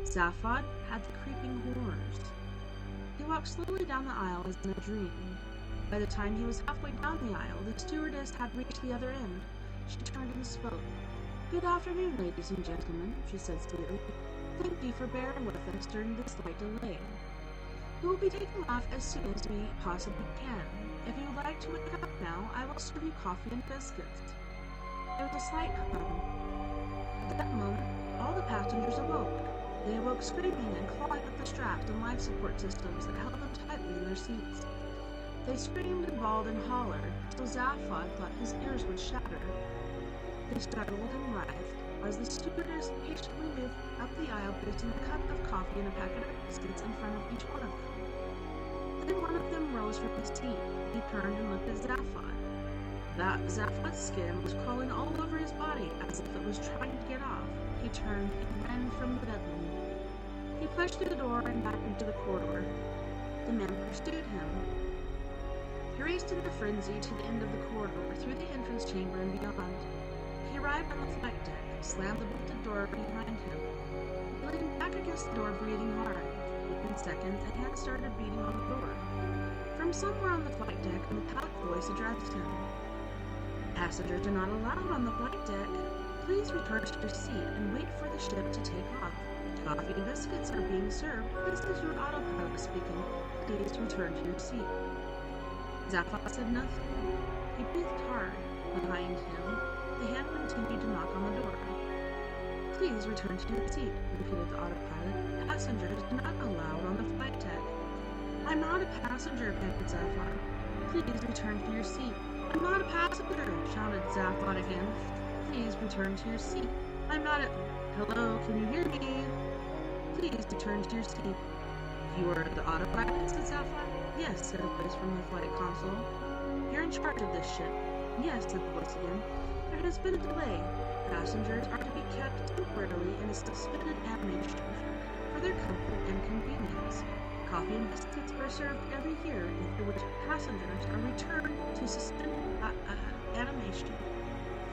Zaphod had the creeping horrors. He walked slowly down the aisle as in a dream. By the time he was halfway down the aisle, the stewardess had reached the other end. She turned and spoke. "Good afternoon, ladies and gentlemen," she said sweetly. "Thank you for bearing with us during this slight delay. We will be taking off as soon as we possibly can. If you would like to wake up now, I will serve you coffee and biscuits." There was a slight hum. At that moment, all the passengers awoke. They awoke screaming and clawing at the straps and life support systems that held them tightly in their seats. They screamed and bawled and hollered, till Zaphod thought his ears would shatter. They struggled and writhed as the stewardess patiently moved up the aisle, placing a cup of coffee and a packet of biscuits in front of each one of them. Then one of them rose from his seat. He turned and looked at Zaphod. Zaphod's skin was crawling all over his body as if it was trying to get off. He turned and ran from the bedroom. He pushed through the door and back into the corridor. The men pursued him. He raced in a frenzy to the end of the corridor, through the entrance chamber and beyond. He arrived on the flight deck, slammed the bolted door behind him. He leaned back against the door, breathing hard. Within seconds, a hand started beating on the door. From somewhere on the flight deck, a metallic voice addressed him. "Passengers are not allowed on the flight deck. Please return to your seat and wait for the ship to take off. Coffee and biscuits are being served. This is your autopilot speaking. Please return to your seat." Zaphod said nothing. He breathed hard. Behind him, the hand continued to knock on the door. "Please return to your seat," repeated the autopilot. "Passengers are not allowed on the flight deck." "I'm not a passenger," panted Zaphod. "Please return to your seat." "I'm not a passenger," shouted Zaphod again. "Please return to your seat." "I'm not a... Hello, can you hear me?" "Please return to your seat." "You are the autopilot," said Zaphod. "Yes," said a voice from the flight console. "You're in charge of this ship." "Yes," said the voice again. "There has been a delay. Passengers are to be kept temporarily in a suspended animation for their comfort and convenience. Coffee and biscuits are served every year, after which passengers are returned to suspended animation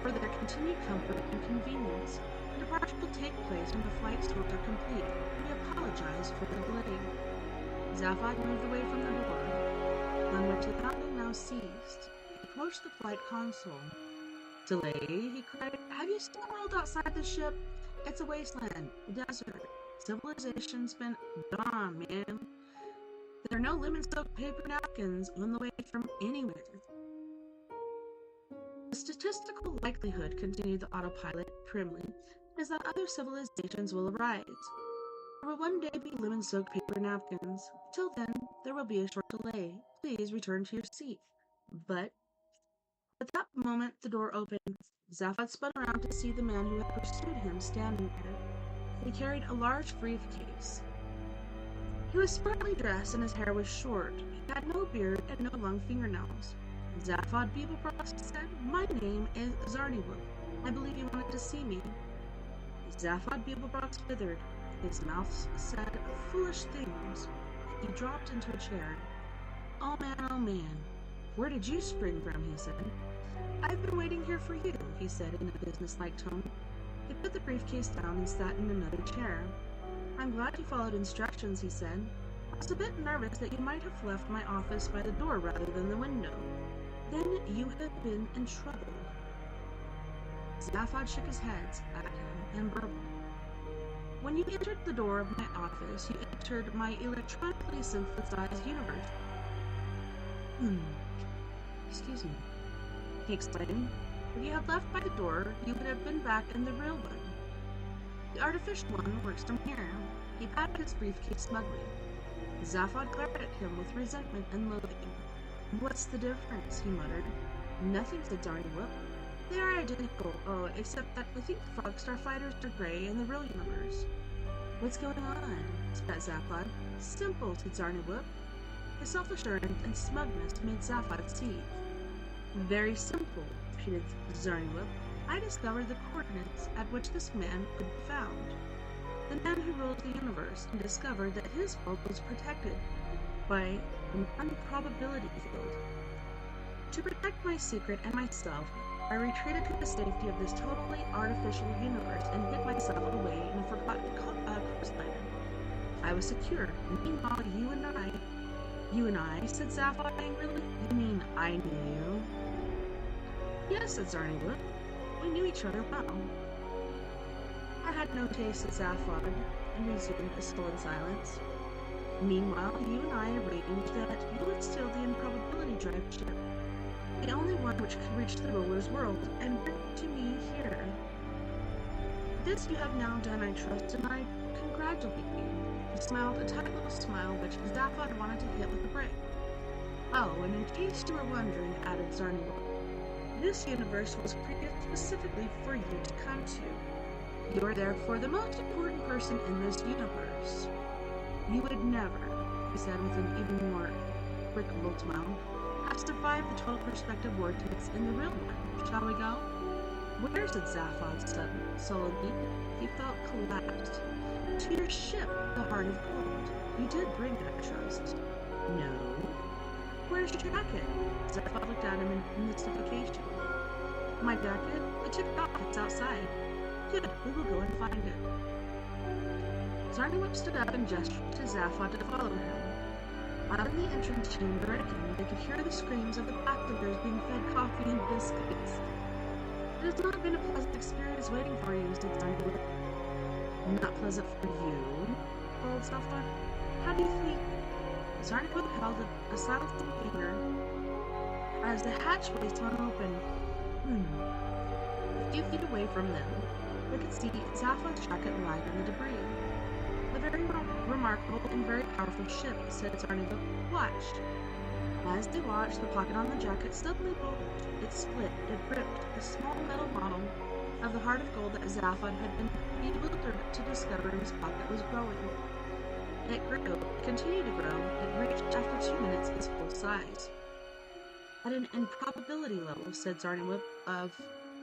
for their continued comfort and convenience. Departure will take place when the flight stores are complete. We apologize for the delay." Zaphod moved away from the door, on which the pounding now ceased. He approached the flight console. "Delay?" he cried. "Have you seen the world outside the ship? It's a wasteland, a desert. Civilization's been gone, man. There are no lemon-soaked paper napkins on the way from anywhere." "The statistical likelihood," continued the autopilot primly, "is that other civilizations will arise. There will one day be lemon-soaked paper napkins. Till then, there will be a short delay. Please return to your seat." But at that moment, the door opened. Zaphod spun around to see the man who had pursued him standing there. He carried a large briefcase. He was smartly dressed and his hair was short. He had no beard and no long fingernails. "Zaphod Beeblebrox," said, "my name is Zarneywood. I believe you wanted to see me." Zaphod Beeblebrox withered. His mouth said foolish things. He dropped into a chair. Oh man, where did you spring from?" he said. "I've been waiting here for you," he said in a businesslike tone. He put the briefcase down and sat in another chair. "I'm glad you followed instructions," he said. "I was a bit nervous that you might have left my office by the door rather than the window. Then you have been in trouble." Zaphod shook his head at him and burbled. "When you entered the door of my office, you entered my electronically synthesized universe. Hmm. Excuse me, he exclaimed. If you had left by the door, you would have been back in the real one. The artificial one works from here. He patted his briefcase smugly. Zaphod glared at him with resentment and loathing. What's the difference? He muttered. Nothing, said Zarnywhoop. They are identical, except that I think the Frog Starfighters are gray in the real universe. What's going on? Spat Zaphod. Simple, said Zarnywhoop. His self-assurance and smugness made Zaphod seethe. Very simple, repeated Zarnywhoop. I discovered the coordinates at which this man could be found. The man who ruled the universe and discovered that his world was protected by an improbability field. To protect my secret and myself, I retreated to the safety of this totally artificial universe and hid myself away in a forgotten coastline. I was secure. Meanwhile, you and I, said Zaphod angrily. You mean I knew you? Yes, said Zarnywhoop. We knew each other well. I had no taste, said Zaphod, and resumed a sullen silence. Meanwhile, you and I arranged that you would steal the improbability drive ship, the only one which could reach the ruler's world, and bring it to me here. This you have now done, I trust, and I congratulate you. He smiled a tight little smile which Zaphod wanted to hit with a brick. Oh, and in case you were wondering, added Zarnywhoop, this universe was created specifically for you to come to. You are therefore the most important person in this universe. You would never, he said with an even more prickable smile, have survived the total perspective vortex in the real one. Shall we go? Where, said Zaphod sullenly. He felt collapsed. To your ship, the Heart of Gold. You did bring it, I trust. No. Where's your jacket? Zaphod looked at him in mystification. My jacket? I took it off. It's outside. Good, we will go and find it. Zarnywhoop stood up and gestured to Zaphod to follow him. Out in the entrance chamber again, they could hear the screams of the passengers being fed coffee and biscuits. It has not been a pleasant experience waiting for you, said Zarnywhoop. Not pleasant for you? Called Zaphod. How do you think? Zarnywhoop held a silencing finger as the hatchway swung open. A few feet away from them, they could see Zaphod's jacket lying in the debris. A very remarkable and very powerful ship, said Zarnywhoop. Watch. As they watched, the pocket on the jacket suddenly bulged. It split. It ripped. The small metal model of the Heart of Gold that Zaphod had been bewildered to discover in his pocket was growing. It grew. It continued to grow. It reached, after 2 minutes, its full size. At an improbability level, said Zarnywhoop, of,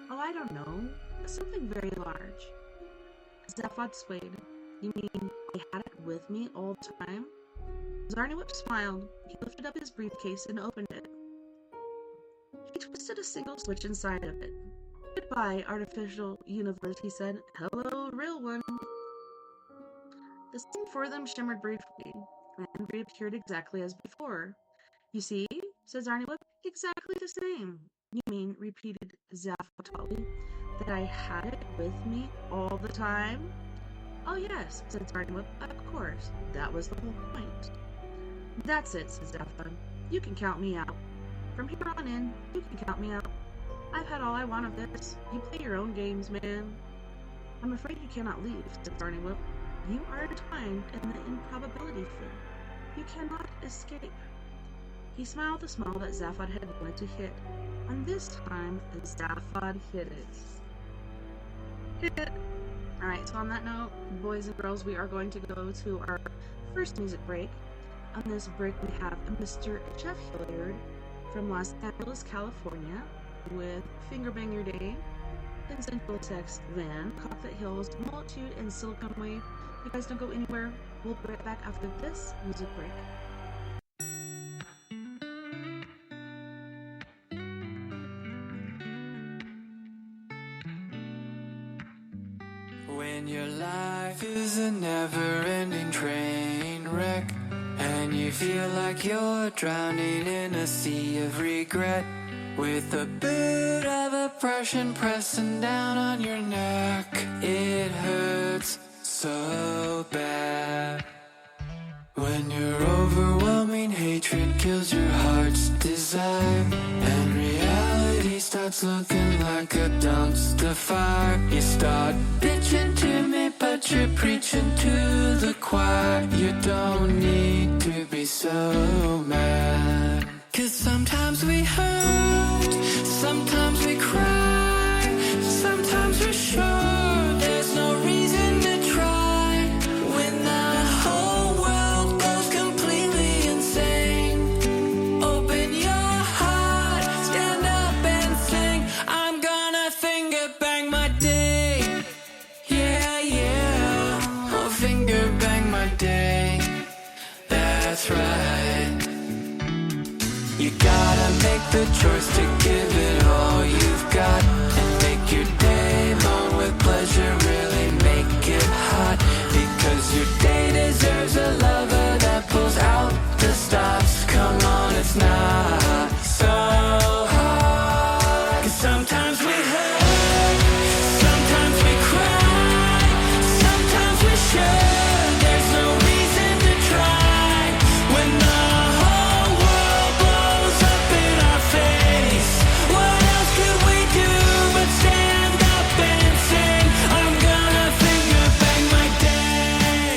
I don't know, something very large. Zaphod swayed. You mean I had it with me all the time? Zarnywhoop smiled. He lifted up his briefcase and opened it. He twisted a single switch inside of it. Goodbye, artificial universe, he said. Hello, real one. The scene for them shimmered briefly, and reappeared exactly as before. You see, said Zarnywhoop, exactly the same. You mean, repeated Zaphod tautly, that I had it with me all the time? Oh yes, said Zarnywhoop, of course. That was the whole point. That's it, said Zaphod. You can count me out. From here on in, you can count me out. I've had all I want of this. You play your own games, man. I'm afraid you cannot leave, said Zarnywhoop. You are entwined in the improbability field. You cannot escape. He smiled the smile that Zaphod had wanted to hit, and this time Zaphod hit it. Hit it! Alright, so on that note, boys and girls, we are going to go to our first music break. On this break, we have Mr. Jeff Hilliard from Los Angeles, California, with Finger Bang Your Day, and Central Tex Van, Cockpit Hills, Multitude, and Silicon Wave. You guys don't go anywhere. We'll be right back after this music break. When your life is a never-ending train wreck, and you feel like you're drowning in a sea of regret, with a bit of oppression pressing down on your neck, it hurts so bad. When your overwhelming hatred kills your heart still, starts looking like a dumpster fire. You start bitching to me, but you're preaching to the choir. You don't need to be so mad. 'Cause sometimes we hurt, sometimes we cry, sometimes we're sure there's no reason to try. When the whole world goes completely insane, open your heart, stand up and sing. I'm gonna finger bang my day. Yeah, yeah, I'll finger bang my day. That's right. You gotta make the choice to give it all you've got, and make your day moan with pleasure, really make it hot. Because your day deserves a lover that pulls out the stops. Come on, it's not so hard. 'Cause sometimes we hurt, sometimes we cry, sometimes we're sure there's no reason to try. When the whole world blows up in our face, what else could we do but stand up and sing? I'm gonna finger bang my day.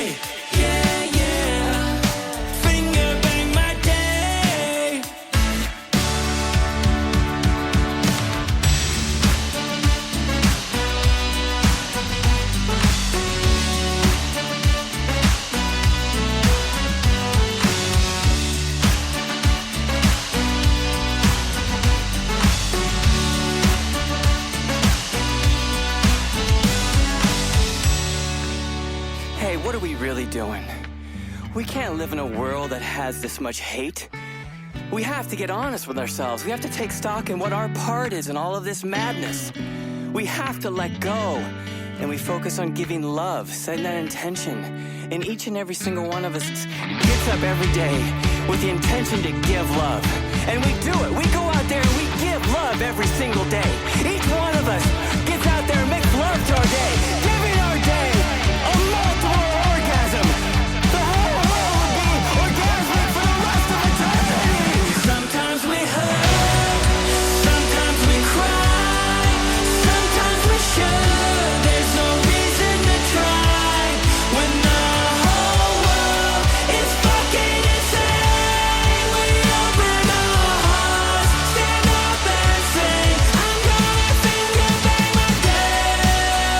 Yeah, yeah, finger bang my day. Hey, what are we really doing? We can't live in a world that has this much hate. We have to get honest with ourselves. We have to take stock in what our part is in all of this madness. We have to let go, and we focus on giving love, setting that intention. And each and every single one of us gets up every day with the intention to give love. And we do it. We go out there and we give love every single day. Each one of us gets out there and makes love to our day, giving our day a multiple orgasm. The whole world will be orgasmic for the rest of eternity. Sometimes we hurt, sometimes we cry, sometimes we're sure there's no reason to try. When the whole world is fucking insane, we open our hearts, stand up and sing. I'm gonna finger bang my day.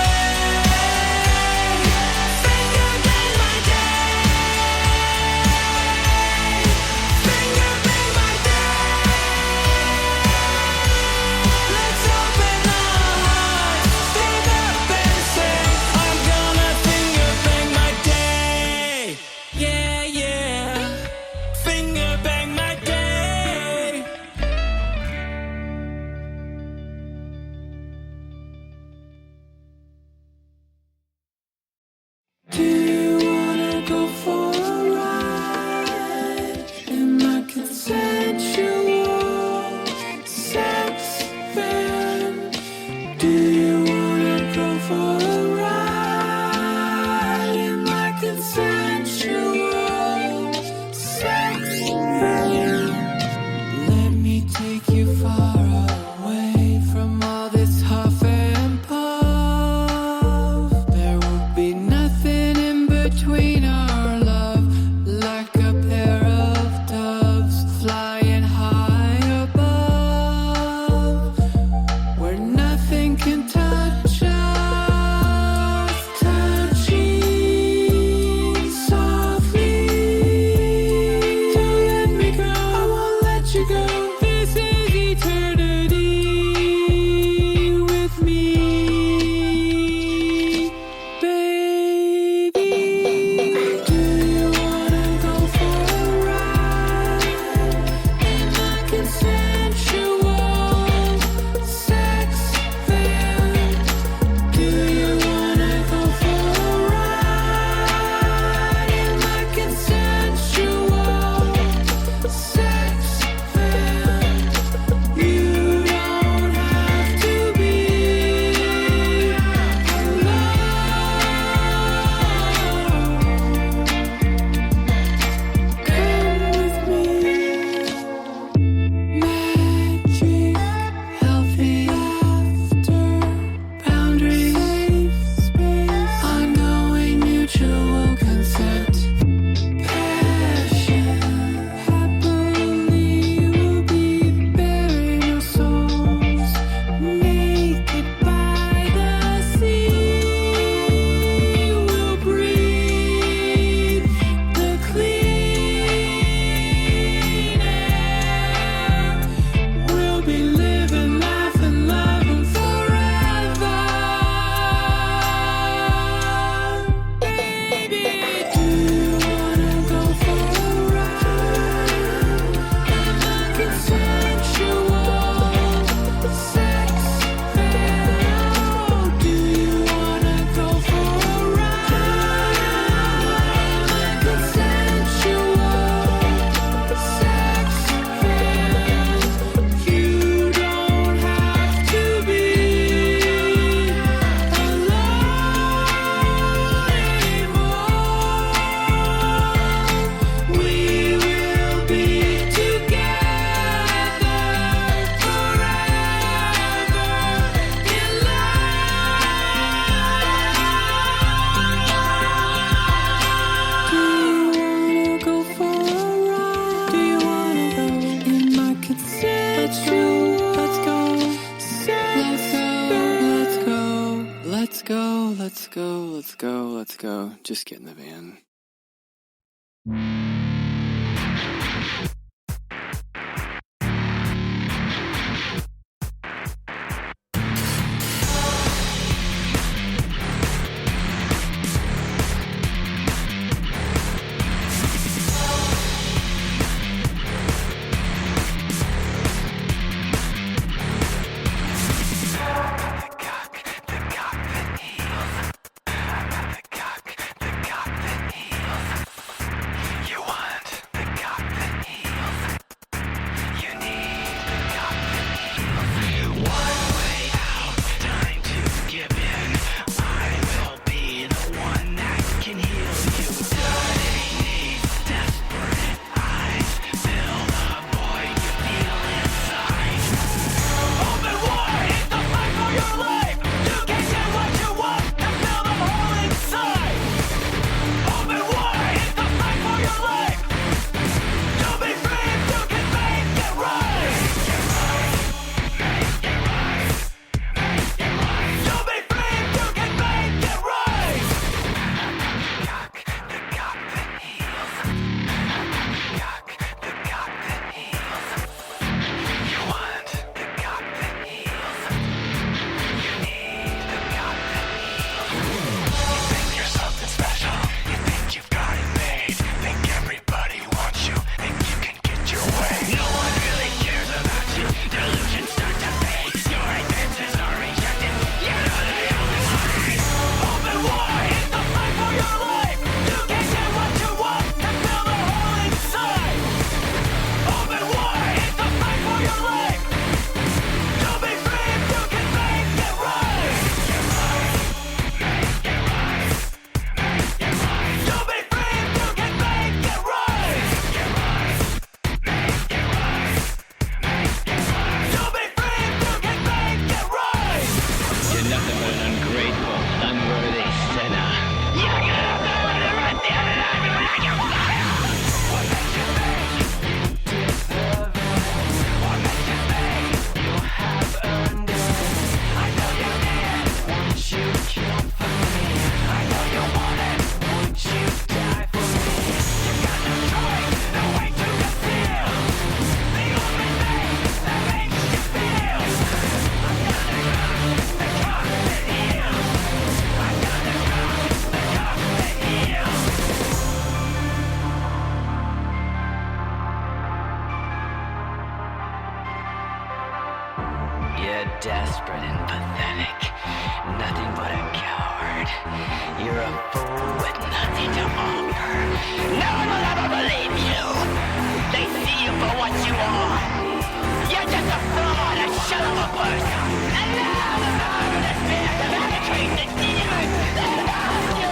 go, let's go, let's go, let's go. Just get in the van. Desperate and pathetic. Nothing but a coward. You're a fool with nothing to offer. No one will ever believe you. They see you for what you are. You're just a fraud, a shell of a person. And now the marvelous spirit of penetrate the demons that haunt you.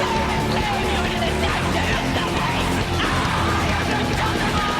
They enslave you into the depths of your suffering. I am the son of God.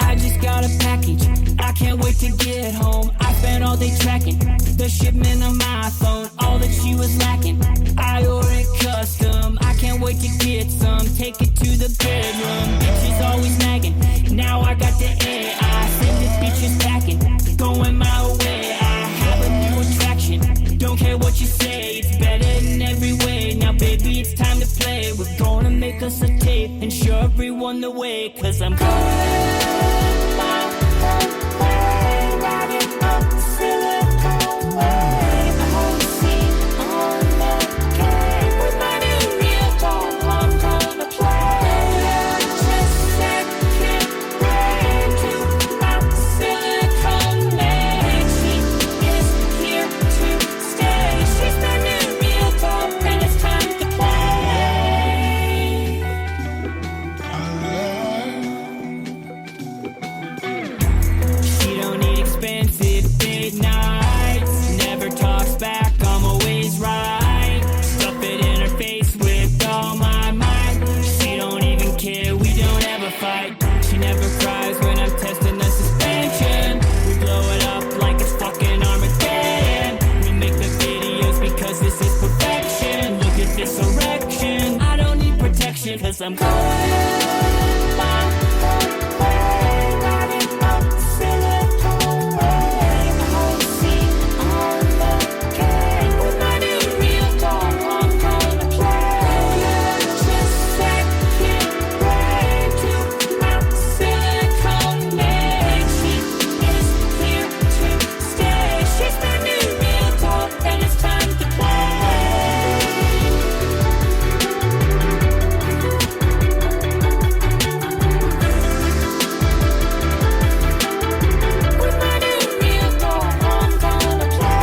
I just got a package, I can't wait to get home. I spent all day tracking the shipment on my phone, all that she was lacking. I ordered custom, I can't wait to get some. Take it to the bedroom, bitch is always nagging. Now I got the air, I send this bitch is packing, going my way. I have a new attraction, don't care what you say, it's better in every way. Now baby, it's time to play. We're gonna make us a tape and show everyone the way. Cause I'm going my own way, riding up the Silicon Way. I wanna see on the game with my new real dog. I'm gonna play. Just second grade to my Silicon Way. She is here to stay. She's my new real dog, and it's time to play. She don't need expensive date nights. Never talks back, I'm always right. Stuff it in her face with all my might. She don't even care, we don't ever fight. She never cries when I'm testing the suspension. We blow it up like it's fucking Armageddon. We make the videos because this is perfection. Look at this erection, I don't need protection. Cause I'm going my own way, riding up the Silicon Way. I wanna see on the game with my new real dog. I'm gonna play. Just second grade to my Silicon Way. She is here to stay. She's my new real dog, and it's time to play. With my new real dog, I'm gonna play.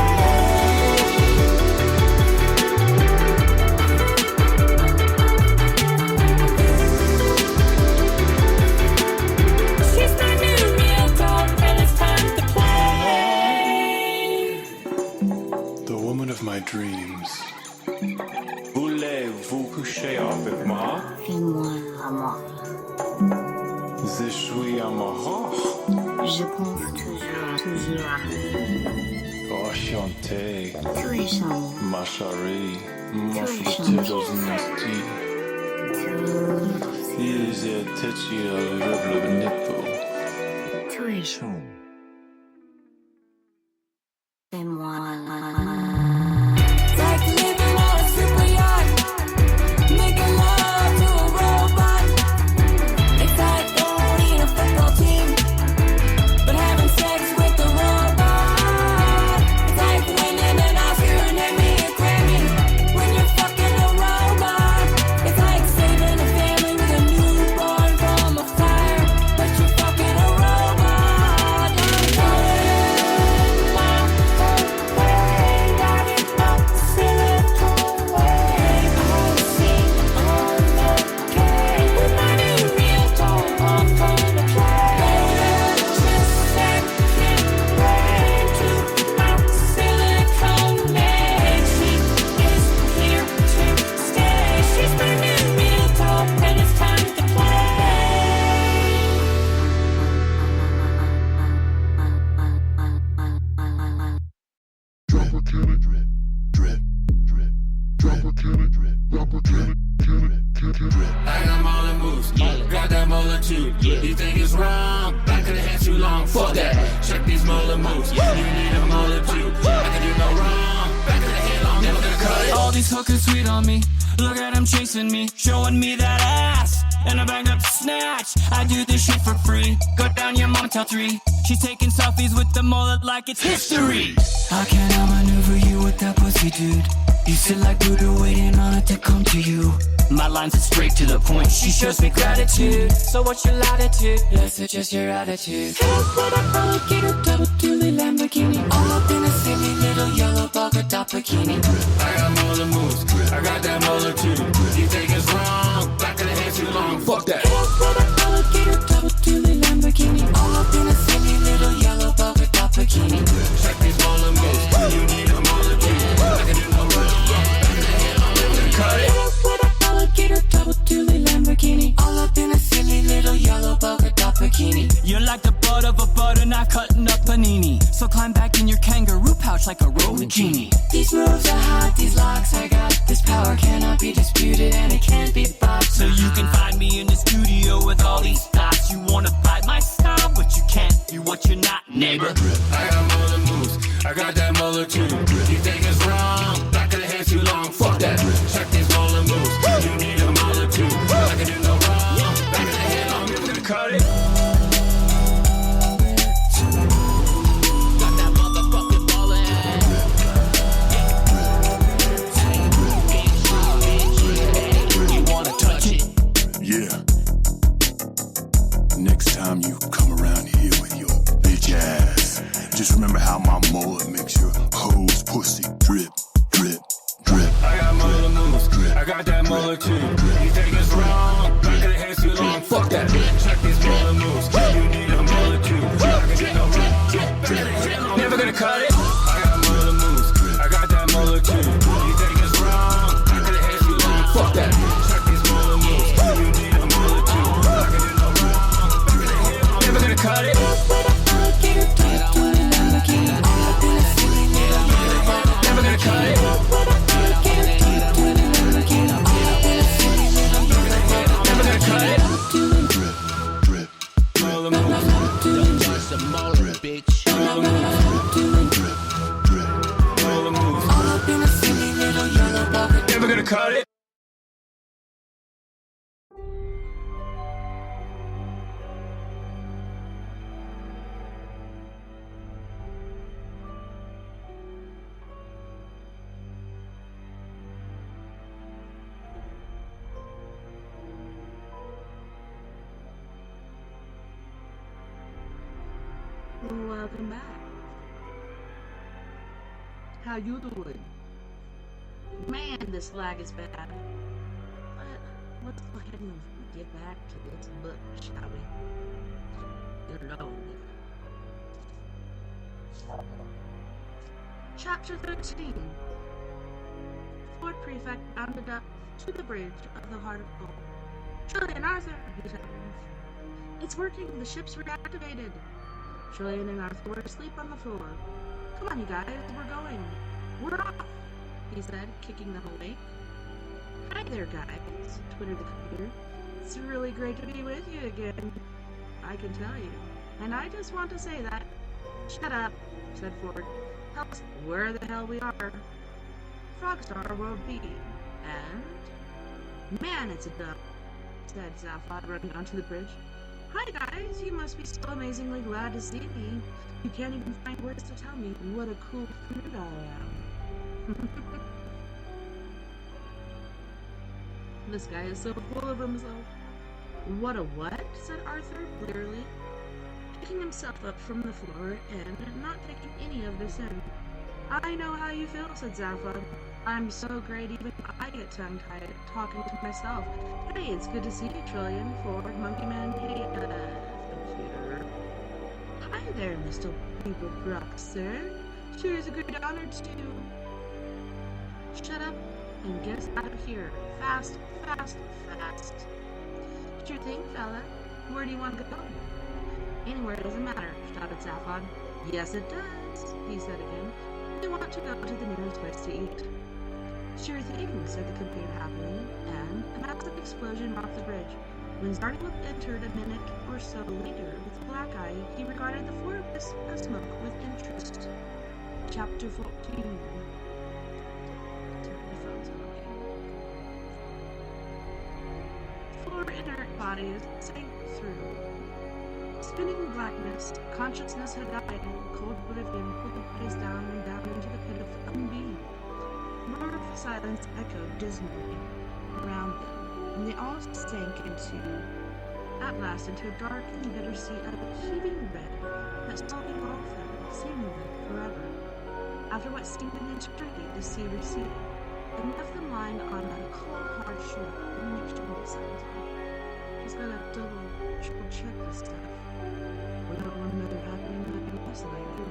She's my new real dog, and it's time to play. The woman of my dreams. Voulez-vous coucher avec moi? Fais-moi l'amour. Je suis amoureux. Je pense toujours à Enchanté, tu es charmant. ma chérie. Mon Tu es futur charmant. nasty. Tu Ils étaient le bonito. es chaud. Fais-moi l'amour. Like living on a super yacht, making love to a robot. It's like owning a football team, but having sex with a robot. It's like winning an Oscar and Emmy and Grammy when you're fucking a robot. It's like saving a family with a newborn from a fire, but you're fucking a robot. I'm going my own way, riding up the Silicon Way. I wanna see on the game with my new real dog. I'm gonna play. Just second grade to my Silicon Way. She is here to stay. She's my new real dog, and it's time to I got all the moves, got that molar too. You think it's wrong? Back of the head too long. Fuck that. Check these molar moves. You need a molar too. I can do no wrong. Back of the head long, never gonna cut it. All these hookers sweet on me. Look at them chasing me, showing me that ass. And I banged up snatch. I do this shit for free. Go down your mama till 3. She's taking selfies with the mullet like it's history. How can I maneuver you with that pussy, dude? You sit like Buddha waiting on it to come to you. My lines are straight to the point. She shows me gratitude. So what's your latitude? Let's adjust your attitude. Head with a alligator, double dually Lamborghini. All up in a silly little yellow polka dot bikini. I got molar moves, I got that molar too. You think it's wrong? Back of the head too long. Fuck that. Head with a alligator, double dually Lamborghini. All up in a silly little yellow polka dot bikini. Check these molar moves. You need a molar too. I can do no wrong. Back of the head long, never gonna cut it. Head with a alligator, double dually Lamborghini. All up in a silly little yellow polka dot bikini. You're like the butt of a butter knife cutting up panini. So climb back in your kangaroo pouch like a rolling genie. These moves are hot, these locks I got. This power cannot be disputed and it can't be bought. So you can find me in the studio with all these thoughts. You wanna buy my style, but you can't be what you're not, neighbor. I got molar moves, I got that molar too. You think it's wrong? Back of the head too long. Fuck that. Check these molar moves. a mole or two. You think it's wrong? Back of the head's too long. Fuck that. Check these roller moves. You need a mole or two. I can get no wrong. Never gonna cut it. I got mole moves. I got that mole or two. You think it's wrong? Back of the head's too long. Fuck that. Check these roller moves. You need a mole or two. I can get no wrong. Never gonna cut it. Never gonna cut it. Never gonna cut it. Roller moves. Don't touch the molar, bitch. Roller moves. Never gonna cut it. Welcome back. How you doing? Man, this lag is bad. But let's go ahead and get back to this book, shall we? Get along. Chapter 13. Fort Prefect bounded up to the bridge of the Heart of Gold. Trillian, Arthur, he shouted. It's working. The ship's reactivated. Trillian and Arthur were asleep on the floor. Come on, you guys, we're going. We're off, he said, kicking them awake. Hi there, guys, twittered the computer. It's really great to be with you again. I can tell you. And I just want to say that. Shut up, said Ford. Tell us where the hell we are. Frogstar World B. And? Man, it's a dump, said Zaphod, running onto the bridge. Hi guys, you must be so amazingly glad to see me. You can't even find words to tell me what a cool fruit I am. This guy is so full of himself. What a what? Said Arthur, blearily, picking himself up from the floor and not taking any of this in. I know how you feel, said Zaphod. I'm so great even I get tongue-tied talking to myself. Hey, it's good to see you, Trillian, Ford, Monkey Man, hey, computer. Hi there, Mr. People Brock, sir. Sure is a great honor to... Shut up and get us out of here. Fast, fast, fast. Sure thing, fella. Where do you want to go? Anywhere doesn't matter, shouted Zaphod. Yes, it does, he said again. We want to go to the nearest place to eat. Sure thing, said the computer happily, and a massive explosion off the bridge. When Zarniwoop entered a minute or so later with a black eye, he regarded the four wisps of smoke with interest. Chapter 14. Four inert bodies sank through. Spinning blackness, consciousness had died, cold oblivion pulled bodies down and down into the pit of unbeing. A roar of silence echoed dismally around them, and they all sank at last into a dark and bitter sea of heaving red that saw engulf them, seemingly forever. After what seemed an eternity, the sea receded, and left them lying on a cold, hard shore in mixture with sounds. He's got to triple check this stuff. We don't want another happening like last night, do we?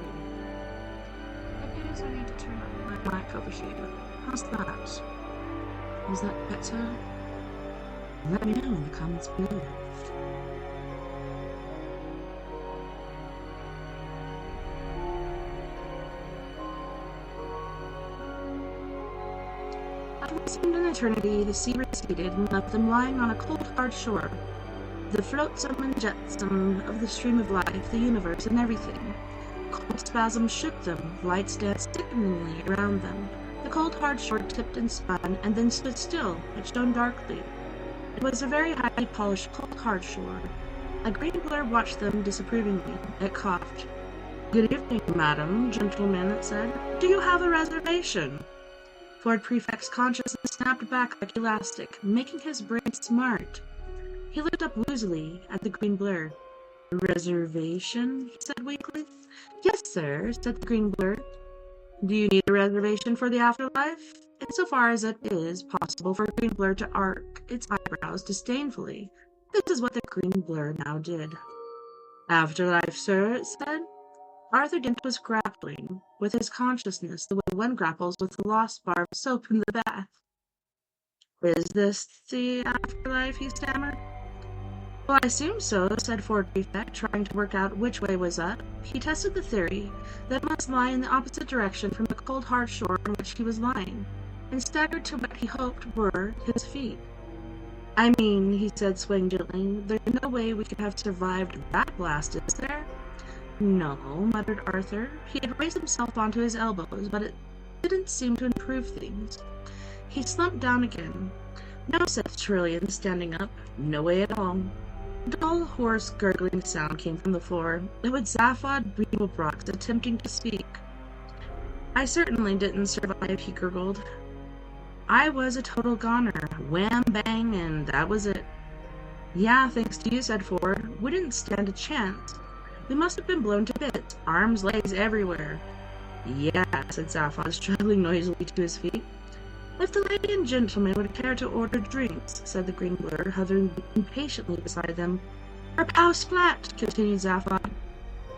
I guess I need to turn on my mic over here. How's that? Was that better? Let me know in the comments below. After what seemed an eternity, the sea receded and left them lying on a cold, hard shore. The flotsam and jetsam of the stream of life, the universe, and everything. Cold spasms shook them, lights danced sickeningly around them. The cold, hard shore tipped and spun, and then stood still. It shone darkly. It was a very highly polished, cold, hard shore. A green blur watched them disapprovingly. It coughed. Good evening, madam, gentlemen, it said. Do you have a reservation? Ford Prefect's consciousness snapped back like elastic, making his brain smart. He looked up woozily at the green blur. Reservation? He said weakly. Yes, sir, said the green blur. Do you need a reservation for the afterlife? insofar as it is possible for a green blur to arc its eyebrows disdainfully. This is what the green blur now did. Afterlife, sir, it said. Arthur Dent was grappling with his consciousness the way one grapples with the lost bar of soap in the bath. Is this the afterlife? He stammered. Well, I assume so, said Ford Prefect, trying to work out which way was up. He tested the theory that it must lie in the opposite direction from the cold, hard shore on which he was lying, and staggered to what he hoped were his feet. I mean, he said, swaying gently, there's no way we could have survived that blast, is there? No, muttered Arthur. He had raised himself onto his elbows, but it didn't seem to improve things. He slumped down again. No, said Trillian, standing up. No way at all. A dull, hoarse, gurgling sound came from the floor. It was Zaphod Beeblebrox attempting to speak. I certainly didn't survive, he gurgled. I was a total goner. Wham, bang, and that was it. Yeah, thanks to you, said Ford. We didn't stand a chance. We must have been blown to bits. Arms, legs, everywhere. Yeah, said Zaphod, struggling noisily to his feet. If the lady and gentleman would care to order drinks, said the green blur, hovering impatiently beside them. Our pow splat, continued Zaphod,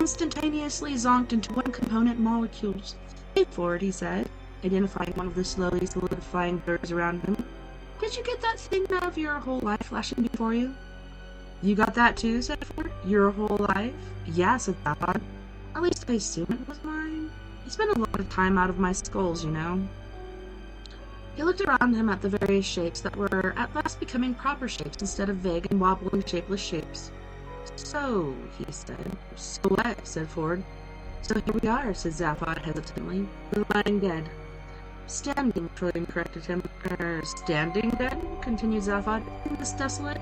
instantaneously zonked into one-component molecules. Hey, Ford, he said, identifying one of the slowly solidifying blurs around him. Did you get that thing of your whole life flashing before you? You got that too, said Ford. Your whole life? Yeah, said Zaphod. At least I assume it was mine. I spent a lot of time out of my skulls, you know. He looked around him at the various shapes that were at last becoming proper shapes instead of vague and wobbling shapeless shapes. So, he said. So what? Said Ford. So here we are, said Zaphod hesitantly. We're lying dead. Standing, Trillian corrected him. Standing dead? Continued Zaphod. In this desolate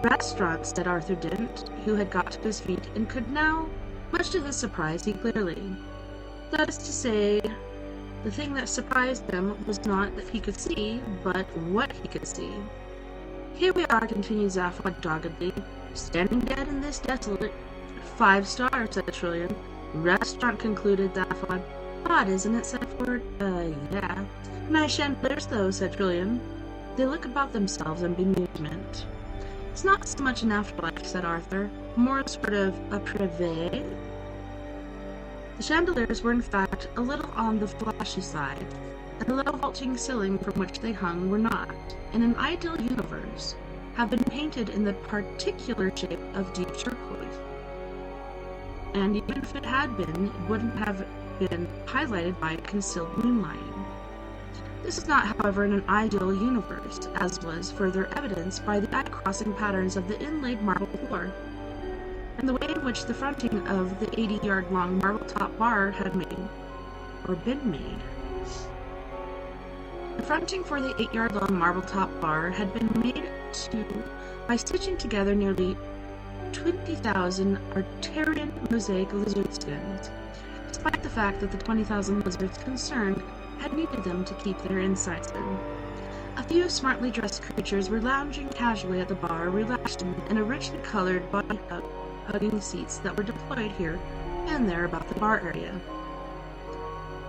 restaurant, said Arthur Dent, who had got to his feet and could now, much to his surprise, see clearly. That is to say, the thing that surprised him was not that he could see, but what he could see. Here we are, continued Zaphod doggedly, standing dead in this desolate 5 stars, said Trillian. Restaurant, concluded Zaphod. Odd, isn't it, said Ford. Yeah. Nice chandeliers, though, said Trillian. They look about themselves in bemusement. It's not so much an afterlife, said Arthur. More sort of a privé. The chandeliers were in fact a little on the flashy side, and the low vaulting ceiling from which they hung were not, in an ideal universe, have been painted in the particular shape of deep turquoise. And even if it had been, it wouldn't have been highlighted by concealed moonlighting. This is not, however, in an ideal universe, as was further evidenced by the eye-crossing patterns of the inlaid marble floor, and the way in which the fronting of the 80-yard-long marble-top bar had been made. The fronting for the 8-yard-long marble-top bar had been made by stitching together nearly 20,000 Arterian mosaic lizard skins, despite the fact that the 20,000 lizards concerned had needed them to keep their insides in. A few smartly dressed creatures were lounging casually at the bar, relaxed in a richly colored body-hugging seats that were deployed here and there about the bar area.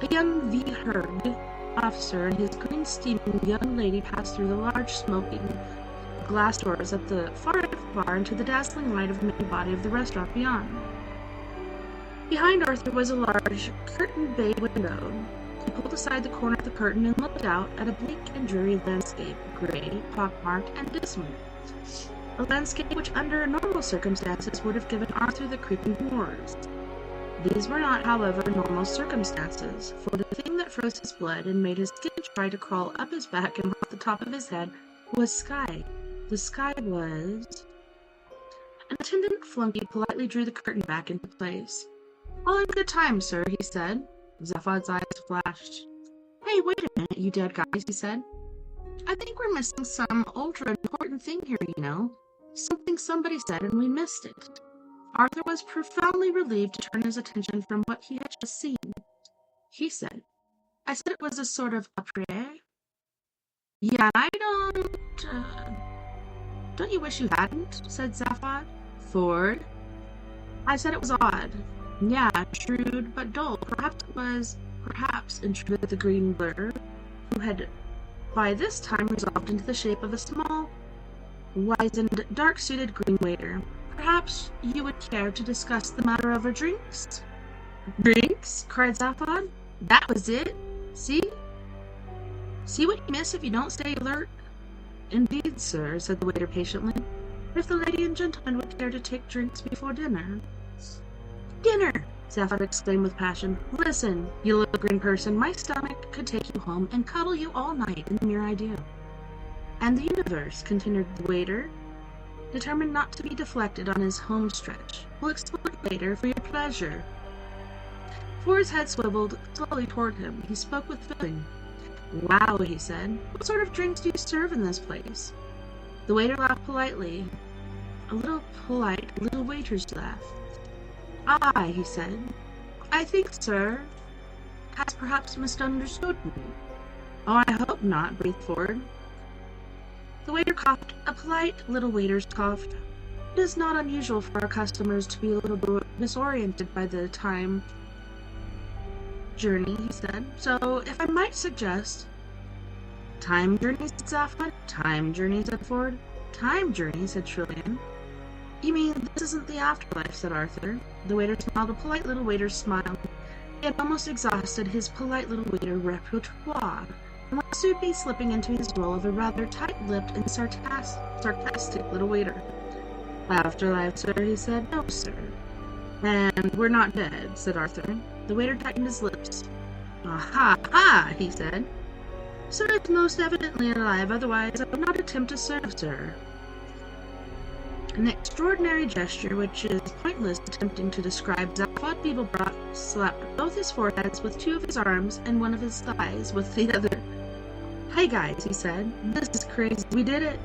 A young V-herd officer and his green-steaming young lady passed through the large smoking glass doors at the far end of the bar into the dazzling light of the main body of the restaurant beyond. Behind Arthur was a large, curtained bay window. He pulled aside the corner of the curtain and looked out at a bleak and dreary landscape, gray, pockmarked, and dismal. A landscape which, under normal circumstances, would have given Arthur the creeping horrors. These were not, however, normal circumstances, for the thing that froze his blood and made his skin try to crawl up his back and off the top of his head was sky. The sky was... An attendant flunky politely drew the curtain back into place. "All in good time, sir," he said. Zaphod's eyes flashed. "Hey, wait a minute, you dead guys," he said. "I think we're missing some ultra-important thing here, you know. Something somebody said and we missed it." Arthur was profoundly relieved to turn his attention from what he had just seen. He said, "I said it was a sort of après." "Yeah, I don't you wish you hadn't?" said Zaphod. "Ford?" "I said it was odd. Yeah, shrewd, but dull. Perhaps, intruded the green blur, who had by this time resolved into the shape of a small, wizened, dark-suited green waiter. Perhaps you would care to discuss the matter over drinks? Drinks? Cried Zaphod. That was it? See? See what you miss if you don't stay alert? Indeed, sir, said the waiter patiently. If the lady and gentleman would care to take drinks before dinner. Dinner! Zaphod exclaimed with passion. Listen, you little green person, my stomach could take you home and cuddle you all night in the mere idea. And the universe, continued the waiter, determined not to be deflected on his home stretch, will explode later for your pleasure. Ford's head swiveled slowly toward him. He spoke with feeling. Wow, he said. What sort of drinks do you serve in this place? The waiter laughed politely. A little polite little waiter's laugh. Ah, he said. I think, sir, has perhaps misunderstood me. Oh, I hope not, breathed Ford. The waiter coughed, a polite little waiter's cough. It is not unusual for our customers to be a little disoriented by the time journey, he said. So, if I might suggest... Time journey, said Zaphod. Time journey, said Ford. Time journey, said Trillian. You mean this isn't the afterlife, said Arthur. The waiter smiled a polite little waiter's smile. He had almost exhausted his polite little waiter repertoire, and was soon slipping into his role of a rather tight-lipped and sarcastic little waiter. Afterlife, sir, he said. No, sir. And we're not dead, said Arthur. The waiter tightened his lips. Aha, ha, he said. Sir is most evidently alive, otherwise I would not attempt to serve, sir. An extraordinary gesture, which is pointless attempting to describe, Zaphod Beeblebrock slapped both his foreheads with two of his arms and one of his thighs with the other. Hey guys, he said, this is crazy. We did it.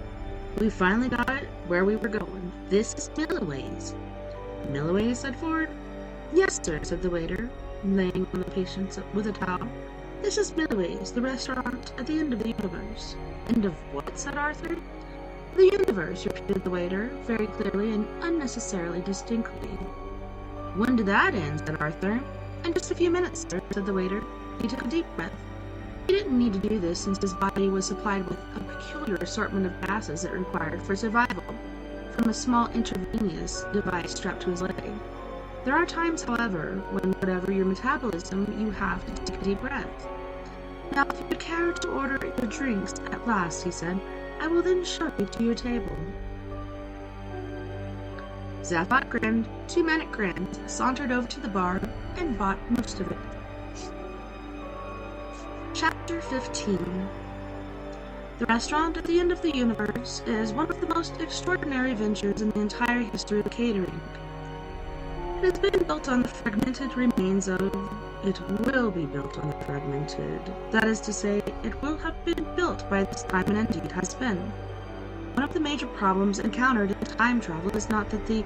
We finally got it where we were going. This is Milliways. Milliways, said Ford. Yes, sir, said the waiter, laying on the patient with a towel. This is Milliways, the restaurant at the end of the universe. End of what? Said Arthur. The universe, repeated the waiter, very clearly and unnecessarily distinctly. When did that end? Said Arthur. In just a few minutes, sir, said the waiter. He took a deep breath. He didn't need to do this since his body was supplied with a peculiar assortment of gases it required for survival, from a small intravenous device strapped to his leg. There are times, however, when whatever your metabolism, you have to take a deep breath. Now, if you would care to order your drinks at last, he said, I will then show you to your table. Zaphod grinned, 2 men at grins, sauntered over to the bar, and bought most of it. Chapter 15. The restaurant at the end of the universe is one of the most extraordinary ventures in the entire history of catering. It has been built on the fragmented remains of... It will be built on the fragmented. That is to say, it will have been built by this time and indeed has been. One of the major problems encountered in time travel is not that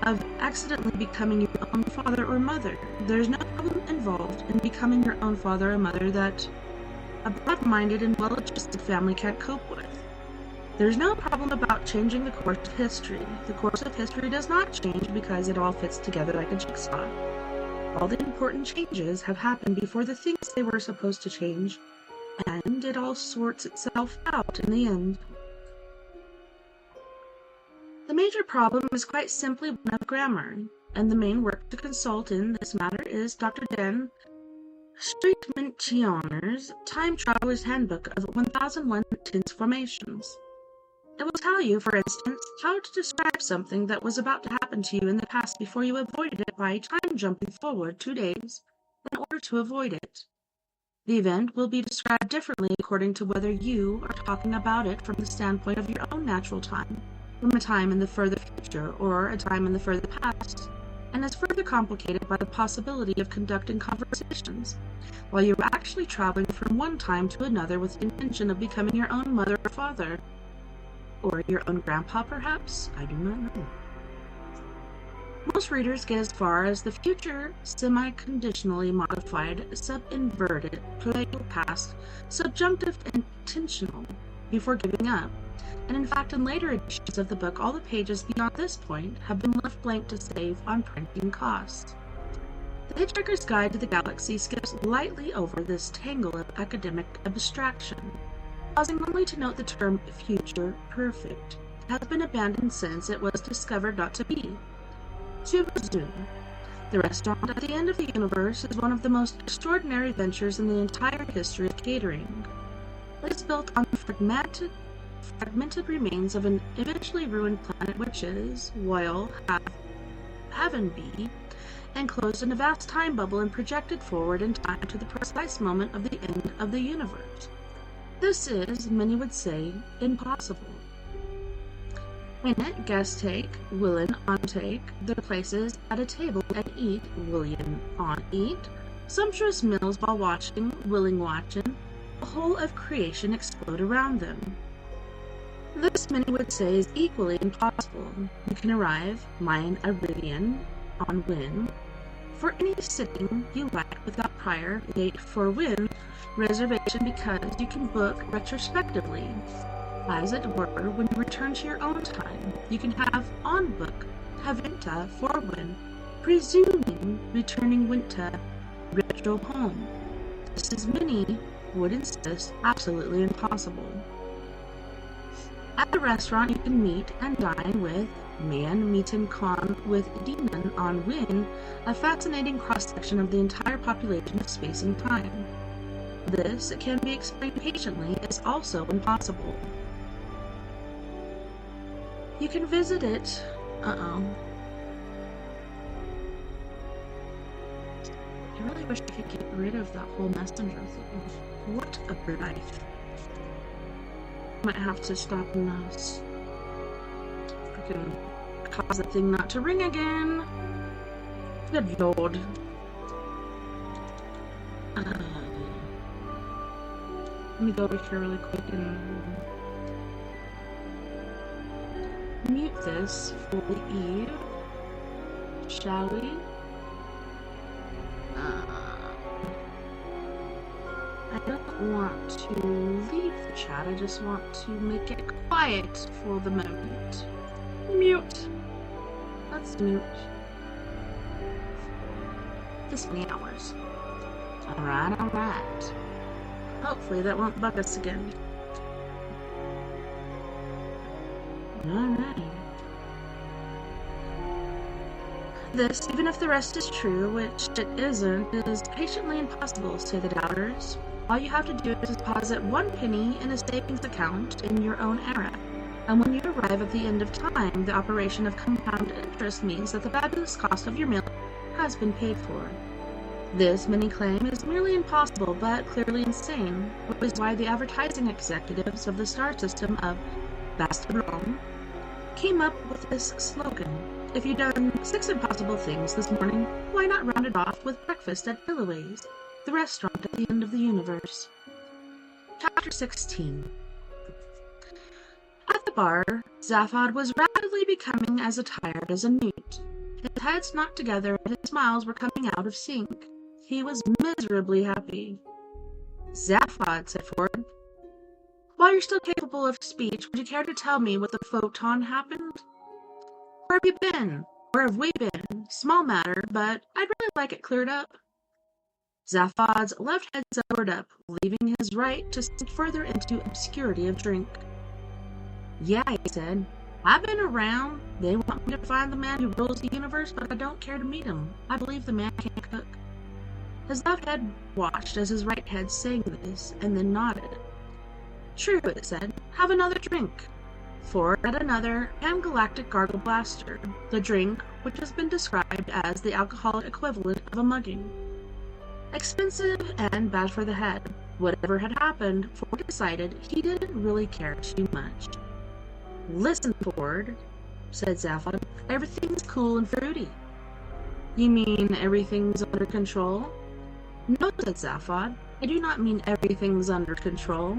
of accidentally becoming your own father or mother. There is no problem involved in becoming your own father or mother that a broad-minded and well-adjusted family can't cope with. There is no problem about changing the course of history. The course of history does not change because it all fits together like a jigsaw. All the important changes have happened before the things they were supposed to change, and it all sorts itself out in the end. The major problem is quite simply one of grammar, and the main work to consult in this matter is Dr. Dan Streetmantioner's Time Traveler's Handbook of 1001 Tense Formations. It will tell you, for instance, how to describe something that was about to happen to you in the past before you avoided it by time jumping forward 2 days in order to avoid it. The event will be described differently according to whether you are talking about it from the standpoint of your own natural time, from a time in the further future, or a time in the further past, and is further complicated by the possibility of conducting conversations, while you are actually traveling from one time to another with the intention of becoming your own mother or father. Or your own grandpa, perhaps? I do not know. Most readers get as far as the future semi-conditionally modified, sub-inverted, playful past, subjunctive intentional, before giving up. And in fact, in later editions of the book, all the pages beyond this point have been left blank to save on printing costs. The Hitchhiker's Guide to the Galaxy skips lightly over this tangle of academic abstraction, pausing only to note the term future perfect has been abandoned since it was discovered not to be. To resume, the restaurant at the end of the universe is one of the most extraordinary ventures in the entire history of catering. It is built on the fragmented remains of an eventually ruined planet which is, while heaven be, enclosed in a vast time bubble and projected forward in time to the precise moment of the end of the universe. This is, many would say, impossible. In it, guests take, willin' on take, their places at a table and eat, willin' on eat, sumptuous meals while watching, willing watching, the whole of creation explode around them. This, many would say, is equally impossible. You can arrive, mine Iridian, on win, for any sitting you like without prior date for win reservation because you can book retrospectively. As it were, when you return to your own time, you can have on book Havinta for win, presuming returning winter retro home. This is many would insist absolutely impossible. At the restaurant, you can meet and dine with man meetin' con with demon on win, a fascinating cross-section of the entire population of space and time. This, it can be explained patiently, is also impossible. You can visit it. I really wish I could get rid of that whole messenger thing. What a life. Might have to stop and freaking cause the thing not to ring again. Good lord. Let me go over here really quick and mute this for the Eve, shall we? I don't want to leave the chat, I just want to make it quiet for the moment. Mute. Let's mute. This many hours. Alright, alright. Hopefully that won't bug us again. Alright. This, even if the rest is true, which it isn't, is patiently impossible, say the doubters. All you have to do is deposit 1 penny in a savings account in your own era. And when you arrive at the end of time, the operation of compound interest means that the fabulous cost of your meal has been paid for. This, many claim, is merely impossible, but clearly insane, which is why the advertising executives of the star system of Bastard came up with this slogan. If you've done 6 impossible things this morning, why not round it off with breakfast at Billoway's, the restaurant at the end of the universe? Chapter 16. At the bar, Zaphod was rapidly becoming as attired as a newt. His heads knocked together and his smiles were coming out of sync. He was miserably happy. Zaphod, said Ford, while you're still capable of speech, would you care to tell me what the photon happened? Where have you been? Where have we been? Small matter, but I'd really like it cleared up. Zaphod's left head sobered up, leaving his right to sink further into obscurity of drink. Yeah, he said. I've been around. They want me to find the man who rules the universe, but I don't care to meet him. I believe the man can't cook. His left head watched as his right head sang this, and then nodded. True, it said. Have another drink. Ford had another Pan-Galactic Gargle Blaster, the drink which has been described as the alcoholic equivalent of a mugging. Expensive and bad for the head. Whatever had happened, Ford decided he didn't really care too much. Listen, Ford, said Zaphod, everything's cool and fruity. You mean everything's under control? No, said Zaphod, I do not mean everything's under control.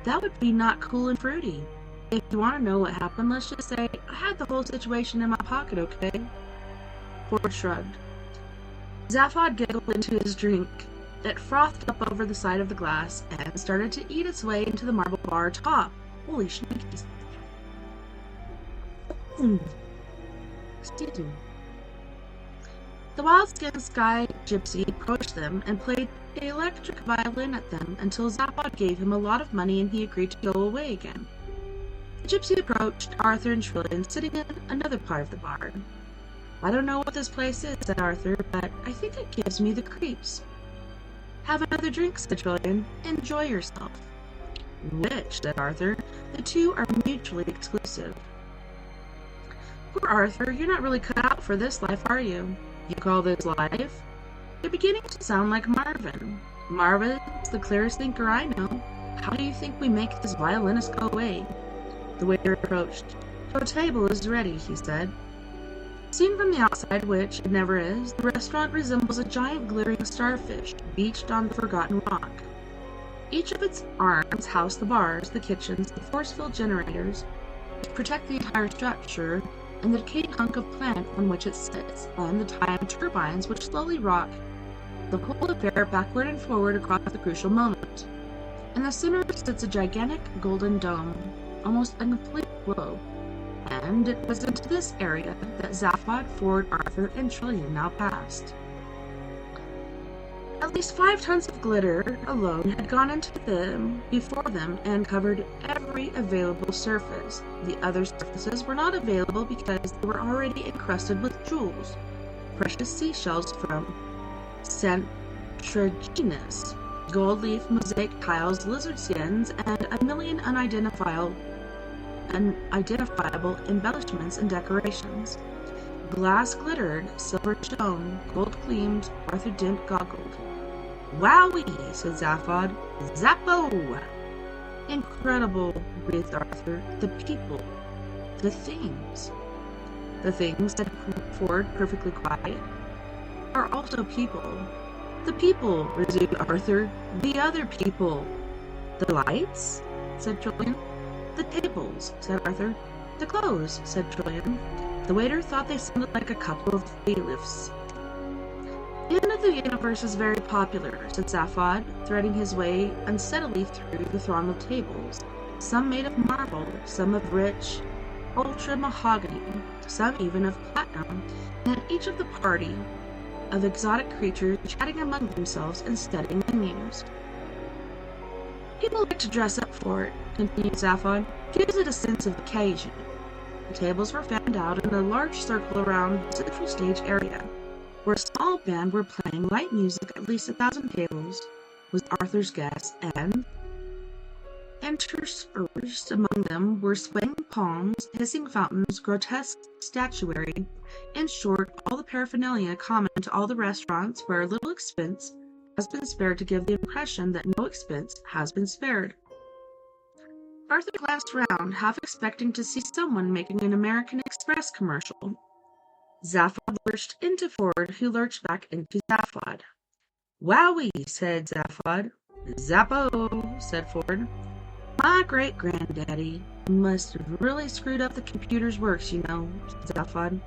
That would be not cool and fruity. If you want to know what happened, let's just say I had the whole situation in my pocket, okay? Ford shrugged. Zaphod giggled into his drink. It frothed up over the side of the glass and started to eat its way into the marble bar top. Holy shnikes. Excuse me. The wild-skinned sky gypsy approached them and played an electric violin at them until Zaphod gave him a lot of money and he agreed to go away again. The gypsy approached Arthur and Trillian sitting in another part of the bar. "I don't know what this place is," said Arthur, "but I think it gives me the creeps." "Have another drink," said Trillian. "Enjoy yourself." "Which?" said Arthur. "The two are mutually exclusive." "Poor Arthur, you're not really cut out for this life, are you?" "You call this life?" "You're beginning to sound like Marvin." "Marvin's the clearest thinker I know. How do you think we make this violinist go away?" The waiter approached. "Your table is ready," he said. Seen from the outside, which it never is, the restaurant resembles a giant glittering starfish beached on the forgotten rock. Each of its arms house the bars, the kitchens, the force-field generators which protect the entire structure, and the decayed hunk of plant on which it sits, and the time turbines which slowly rock the whole affair backward and forward across the crucial moment. In the center sits a gigantic golden dome, almost a complete globe. And it was into this area that Zaphod, Ford, Arthur, and Trillian now passed. At least 5 tons of glitter alone had gone into them before them and covered every available surface. The other surfaces were not available because they were already encrusted with jewels, precious seashells from Centrogenus, gold leaf mosaic tiles, lizard skins, and a million unidentifiable embellishments and decorations. Glass glittered, silver shone, gold gleamed, Arthur Dent goggled. "Wowee," said Zaphod. "Zappo!" "Incredible," breathed Arthur. "The people. The things." "The things," said Ford, perfectly quiet, "are also people." "The people," resumed Arthur. "The other people." "The lights?" said Trillian. "The tables," said Arthur. "The clothes," said Trillian. The waiter thought they sounded like a couple of bailiffs. "The end of the universe is very popular," said Zaphod, threading his way unsteadily through the throng of tables, some made of marble, some of rich, ultra mahogany, some even of platinum, and each of the party of exotic creatures chatting among themselves and studying menus. "People like to dress up for it," continued Zaphod. "Gives it a sense of occasion." The tables were fanned out in a large circle around the central stage area, where a small band were playing light music. At least 1,000 tables was Arthur's guess, and interspersed among them were swaying palms, hissing fountains, grotesque statuary, in short, all the paraphernalia common to all the restaurants where little expense has been spared to give the impression that no expense has been spared. Arthur glanced round, half expecting to see someone making an American Express commercial. Zaphod lurched into Ford, who lurched back into Zaphod. "Wowee," said Zaphod. "Zappo," said Ford. "My great-granddaddy must have really screwed up the computer's works, you know," said Zaphod.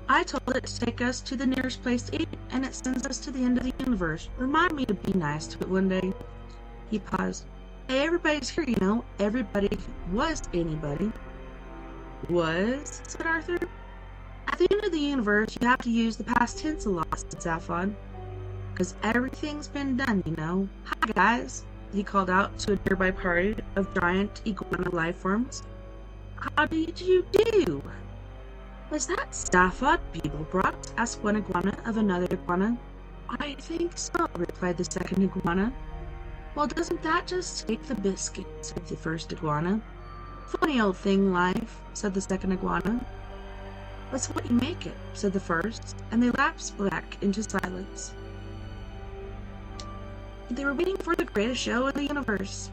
"I told it to take us to the nearest place to eat, and it sends us to the end of the universe. Remind me to be nice to it one day." He paused. "Hey, everybody's here, you know. Everybody was anybody." "Was?" said Arthur. "At the end of the universe, you have to use the past tense a lot," said Zaphod. "Because everything's been done, you know. Hi, guys," he called out to a nearby party of giant iguana life forms. "How did you do?" "Was that Zaphod Beeblebrox?" asked one iguana of another iguana. "I think so," replied the second iguana. "Well, doesn't that just take the biscuit?" said the first iguana. "Funny old thing, life," said the second iguana. "That's what you make it," said the first, and they lapsed back into silence. They were waiting for the greatest show in the universe.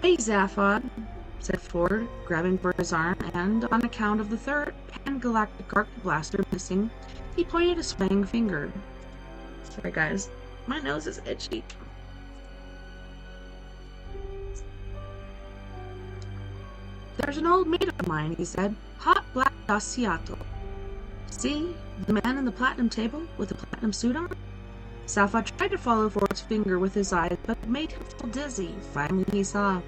"Hey, Zaphod," said Ford, grabbing for his arm, and, on account of the third pan-galactic arc blaster missing, he pointed a swaying finger. Sorry, guys. My nose is itchy. "There's an old mate of mine," he said. "Hot black Daciato. See, the man in the platinum table with the platinum suit on?" Zaphod tried to follow Ford's finger with his eyes, but it made him feel dizzy. Finally he saw.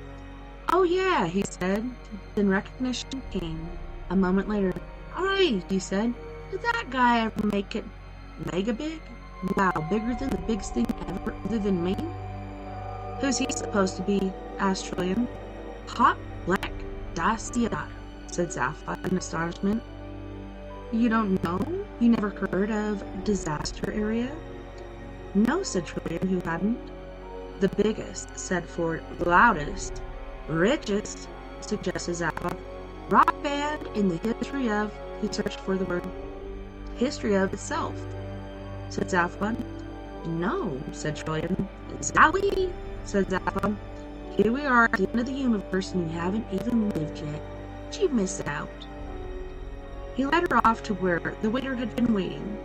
"Oh yeah," he said. Then recognition came. A moment later. "Hi," he said. Did that guy ever make it mega big? Wow, bigger than the biggest thing ever other than me? Who's he supposed to be? Asked Trillian. Hot Black Daciata, said Zappa in astonishment. You don't know? You never heard of Disaster Area? No, said Trillian, who hadn't. The biggest, said Ford. Loudest. Richest, suggested Zappa. Rock band in the history of... He searched for the word. History of itself, said Zappa. No, said Trillian. Zowie, said Zappa. Here we are at the end of the universe and you haven't even lived yet. But you missed out. He led her off to where the waiter had been waiting.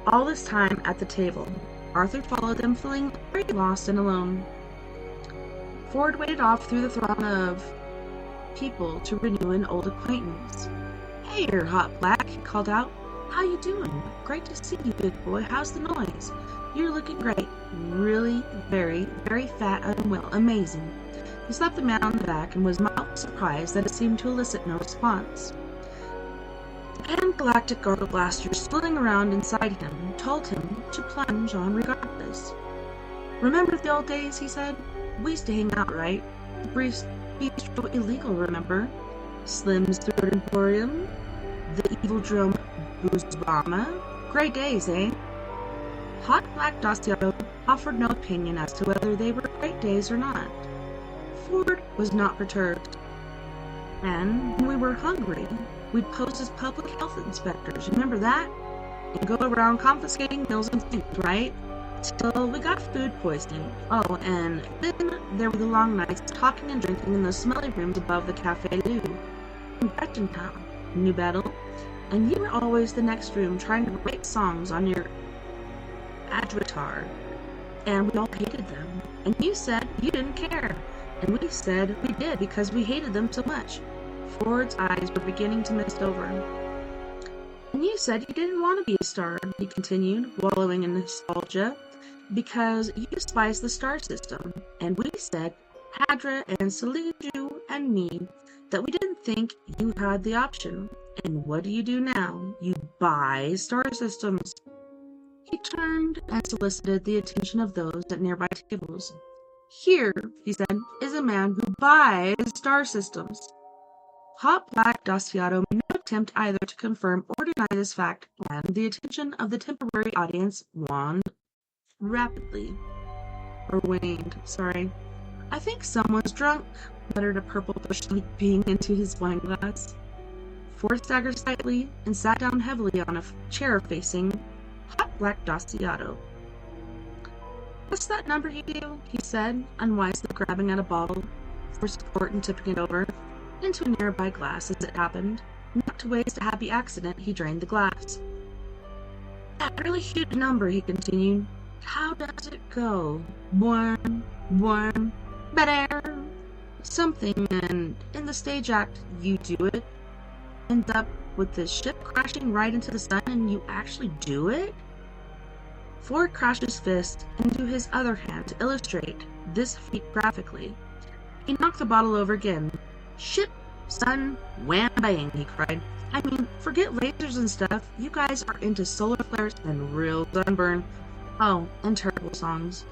All this time at the table, Arthur followed them, feeling very lost and alone. Ford waded off through the throng of people to renew an old acquaintance. Hey there, Hot Black, he called out. How you doing? Great to see you, big boy. How's the noise? You're looking great. Really, very, very fat and well. Amazing. He slapped the man on the back and was mildly surprised that it seemed to elicit no response. The pan-galactic gargle blaster swirling around inside him told him to plunge on regardless. Remember the old days, he said. We used to hang out, right? The brief bistro illegal, remember? Slim's Third Emporium? The Evil Drum Boozbama? Great days, eh? Hot Black Daciato offered no opinion as to whether they were great days or not. Ford was not perturbed. And when we were hungry, we'd pose as public health inspectors, remember that? And go around confiscating meals and things, right? Till we got food poisoning. Oh, and then there were the long nights talking and drinking in those smelly rooms above the Café Lou in Bretontown, New Battle. And you were always the next room trying to write songs on your adjutar. And we all hated them. And you said you didn't care. And we said we did because we hated them so much. Ford's eyes were beginning to mist over. And you said you didn't want to be a star, he continued, wallowing in nostalgia, because you despised the star system. And we said, Hadra and Saliju and me, that we didn't think you had the option. And what do you do now? You buy star systems. He turned and solicited the attention of those at nearby tables. Here, he said, is a man who buys star systems. Hot Black Daciato made no attempt either to confirm or deny this fact, and the attention of the temporary audience waned rapidly. Or waned, sorry. I think someone's drunk, muttered a purple bush-like being into his wine glass. Ford staggered slightly and sat down heavily on a chair facing Hot Black Daciato. What's that number you do? He said, unwisely grabbing at a bottle for support and tipping it over into a nearby glass as it happened. Not to waste a happy accident, he drained the glass. That really huge number, he continued. How does it go? One, better. Something, and in the stage act, you do it. End up with the ship crashing right into the sun, and you actually do it? Ford crashed his fist into his other hand to illustrate this feat graphically. He knocked the bottle over again. Ship, sun, wham bang, he cried. I mean, forget lasers and stuff. You guys are into solar flares and real sunburn. Oh, and terrible songs.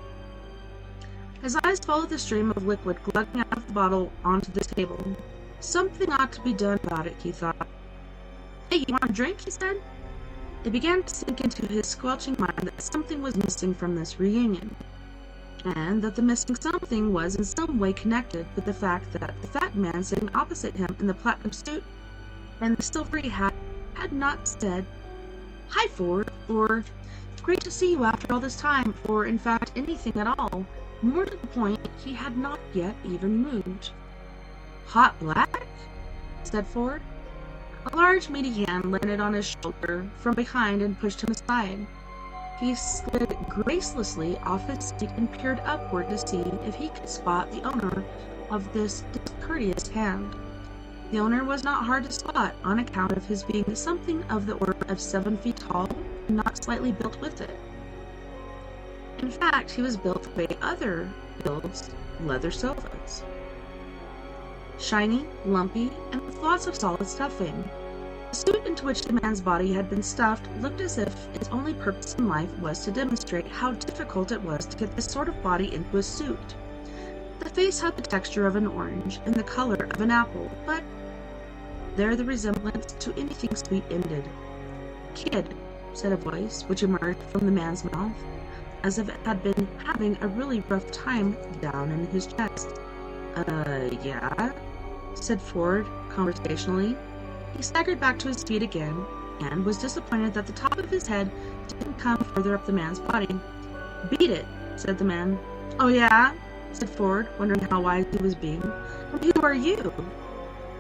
His eyes followed the stream of liquid glugging out of the bottle onto the table. Something ought to be done about it, he thought. Hey, you want a drink? He said. It began to sink into his squelching mind that something was missing from this reunion, and that the missing something was in some way connected with the fact that the fat man sitting opposite him in the platinum suit and the silvery hat had not said, Hi, Ford, or Great to see you after all this time, or in fact anything at all. More to the point, he had not yet even moved. Hot Black? Said Ford. A large, meaty hand landed on his shoulder from behind and pushed him aside. He slid gracelessly off his seat and peered upward to see if he could spot the owner of this discourteous hand. The owner was not hard to spot on account of his being something of the order of 7 feet tall and not slightly built with it. In fact, he was built the way other builds leather sofas. Shiny, lumpy, and with lots of solid stuffing. suit into which the man's body had been stuffed looked as if its only purpose in life was to demonstrate how difficult it was to get this sort of body into a suit. The face had the texture of an orange and the color of an apple, but there the resemblance to anything sweet ended. "Kid," said a voice, which emerged from the man's mouth, as if it had been having a really rough time down in his chest. Yeah?" said Ford conversationally. He staggered back to his feet again, and was disappointed that the top of his head didn't come further up the man's body. "Beat it," said the man. "Oh yeah?" said Ford, wondering how wise he was being. "And who are you?"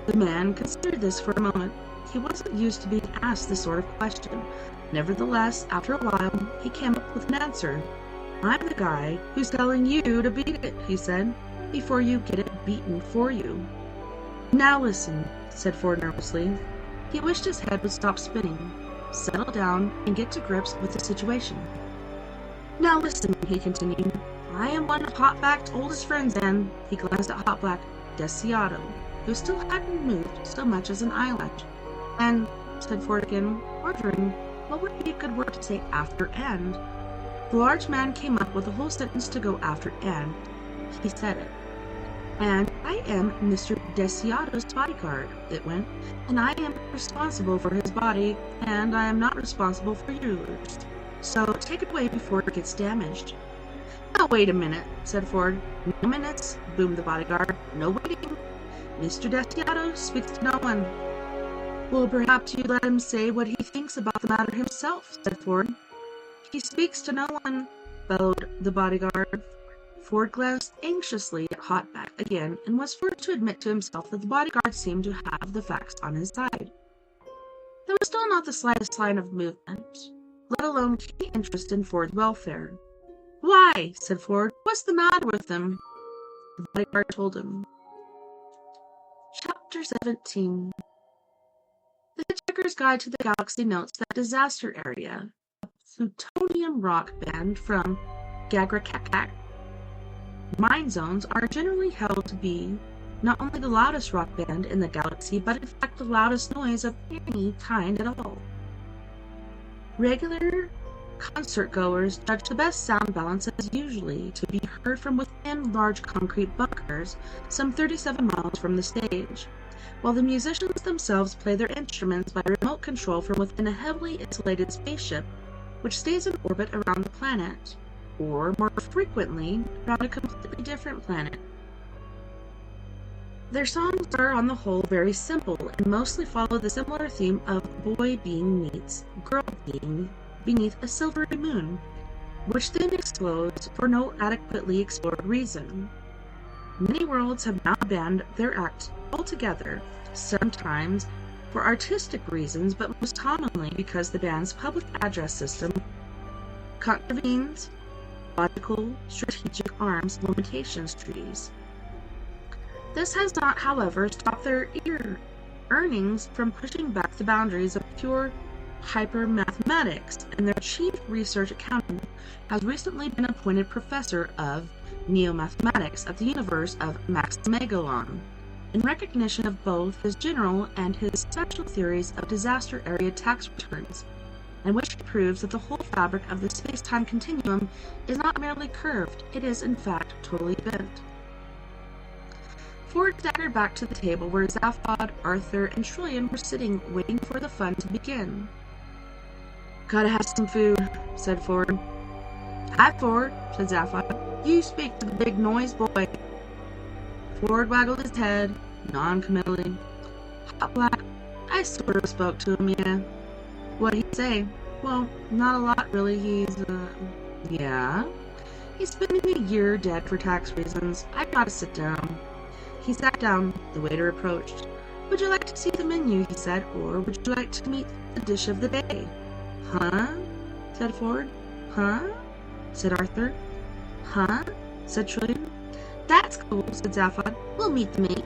The man considered this for a moment. He wasn't used to being asked this sort of question. Nevertheless, after a while, he came up with an answer. "I'm the guy who's telling you to beat it," he said, "before you get it beaten for you." "Now listen," said Ford nervously. He wished his head would stop spinning, settle down, and get to grips with the situation. "Now listen," he continued. "I am one of Hotback's oldest friends, and," he glanced at Hotback, Desiato, who still hadn't moved so much as an eyelash. "And," said Ford again, wondering what would be a good word to say after "and." The large man came up with a whole sentence to go after "and." He said it. "And I am Mr. Desiato's bodyguard," it went, "and I am responsible for his body, and I am not responsible for yours. So take it away before it gets damaged." "Now wait a minute," said Ford. "No minutes," boomed the bodyguard. "No waiting. Mr. Desiato speaks to no one." "Well, perhaps you let him say what he thinks about the matter himself," said Ford. "He speaks to no one," bellowed the bodyguard. Ford glanced anxiously at Hotback again, and was forced to admit to himself that the bodyguard seemed to have the facts on his side. There was still not the slightest sign of movement, let alone keen interest in Ford's welfare. "Why?" said Ford. "What's the matter with them?" The bodyguard told him. Chapter 17. The Hitchhiker's Guide to the Galaxy notes that Disaster Area, a plutonium rock band from Gagrakakak, mine zones are generally held to be not only the loudest rock band in the galaxy, but in fact the loudest noise of any kind at all. Regular concert-goers judge the best sound balance as usually to be heard from within large concrete bunkers some 37 miles from the stage, while the musicians themselves play their instruments by remote control from within a heavily insulated spaceship which stays in orbit around the planet, or more frequently around a completely different planet. Their songs are on the whole very simple and mostly follow the similar theme of boy being meets girl being beneath a silvery moon, which then explodes for no adequately explored reason. Many worlds have now banned their act altogether, sometimes for artistic reasons, but most commonly because the band's public address system contravenes logical, strategic arms limitations treaties. This has not, however, stopped their earnings from pushing back the boundaries of pure hyper-mathematics, and their chief research accountant has recently been appointed professor of neo-mathematics at the University of Maximegalon, in recognition of both his general and his special theories of disaster area tax returns, and which proves that the whole fabric of the space-time continuum is not merely curved, it is in fact totally bent. Ford staggered back to the table where Zaphod, Arthur, and Trillian were sitting waiting for the fun to begin. "Gotta have some food," said Ford. "Hi, Ford," said Zaphod. "You speak to the big noise boy." Ford waggled his head, non-committally. "Hot Black, I sort of spoke to him, yeah." "What'd he say?" "Well, not a lot, really. Yeah? He's spending a year dead for tax reasons. I gotta sit down." He sat down. The waiter approached. "Would you like to see the menu?" he said, "or would you like to meet the dish of the day?" "Huh?" said Ford. "Huh?" said Arthur. "Huh?" said Trillian. "That's cool," said Zaphod. "We'll meet the meat."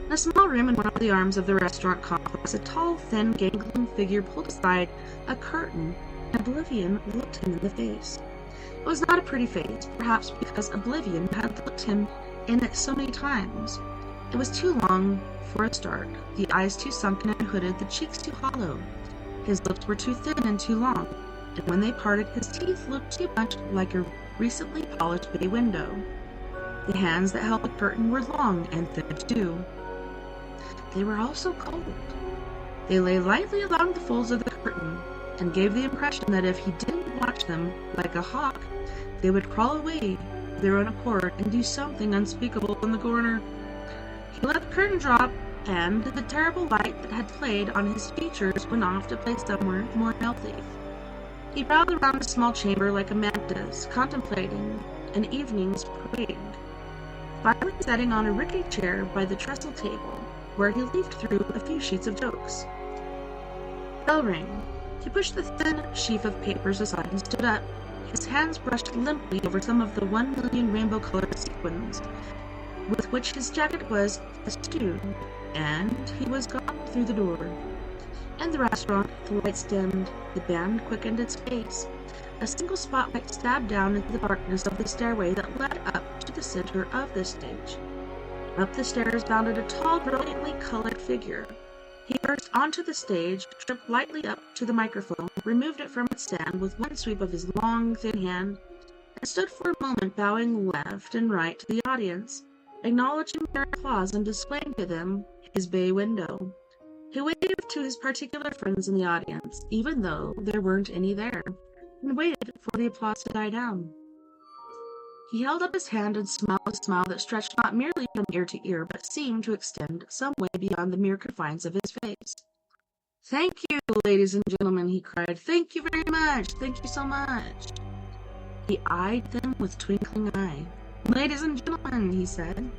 In a small room in one of the arms of the restaurant complex, a tall, thin, gangling figure pulled aside a curtain, and Oblivion looked him in the face. It was not a pretty face, perhaps because Oblivion had looked him in it so many times, It was too long for a start, the eyes too sunken and hooded, the cheeks too hollow. His lips were too thin and too long, and when they parted, his teeth looked too much like a recently polished bay window. The hands that held the curtain were long and thin too. They were also cold. They lay lightly along the folds of the curtain, and gave the impression that if he didn't watch them like a hawk, they would crawl away of their own accord and do something unspeakable in the corner. He let the curtain drop, and the terrible light that had played on his features went off to play somewhere more healthy. He prowled around the small chamber like a mantis, contemplating an evening's parade, finally sitting on a rickety chair by the trestle table, where he leafed through a few sheets of jokes. Bell rang. He pushed the thin sheaf of papers aside and stood up. His hands brushed limply over some of the 1,000,000 rainbow-colored sequins with which his jacket was festooned, and he was gone through the door. In the restaurant, the lights dimmed, the band quickened its pace. A single spotlight stabbed down into the darkness of the stairway that led up to the center of the stage. Up the stairs bounded a tall, brilliantly colored figure. He burst onto the stage, tripped lightly up to the microphone, removed it from its stand with one sweep of his long, thin hand, and stood for a moment bowing left and right to the audience, acknowledging their applause and displaying to them his bay window. He waved to his particular friends in the audience, even though there weren't any there, and waited for the applause to die down. He held up his hand and smiled a smile that stretched not merely from ear to ear, but seemed to extend some way beyond the mere confines of his face. "Thank you, ladies and gentlemen," he cried. "Thank you very much. Thank you so much." He eyed them with twinkling eye. "Ladies and gentlemen," he said,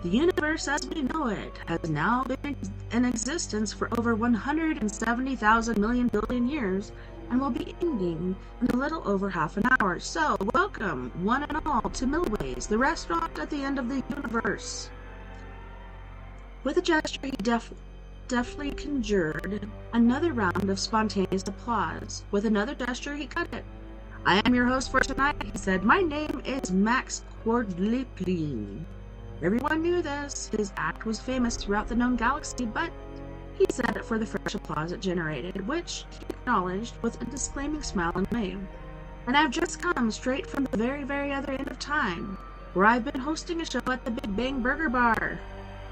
"the universe as we know it has now been in existence for over 170,000 million billion years, and will be ending in a little over half an hour. So, welcome, one and all, to Millways, the restaurant at the end of the universe." With a gesture, he deftly conjured another round of spontaneous applause. With another gesture, he cut it. "I am your host for tonight," he said. "My name is Max Quadlipling." Everyone knew this. His act was famous throughout the known galaxy, but he said it for the fresh applause it generated, which he acknowledged with a disclaiming smile and wave. "And I've just come straight from the very, very other end of time, where I've been hosting a show at the Big Bang Burger Bar,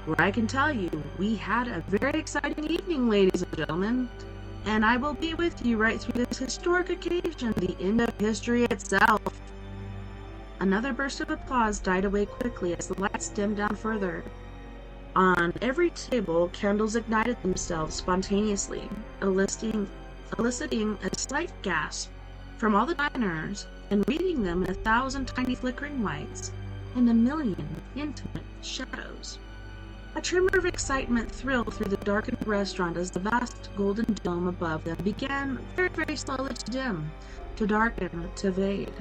where I can tell you we had a very exciting evening, ladies and gentlemen, and I will be with you right through this historic occasion, the end of history itself." Another burst of applause died away quickly as the lights dimmed down further. On every table, candles ignited themselves spontaneously, eliciting a slight gasp from all the diners, and wreathing them in 1,000 tiny flickering lights and 1,000,000 intimate shadows. A tremor of excitement thrilled through the darkened restaurant as the vast golden dome above them began very, very slowly to dim, to darken, to fade.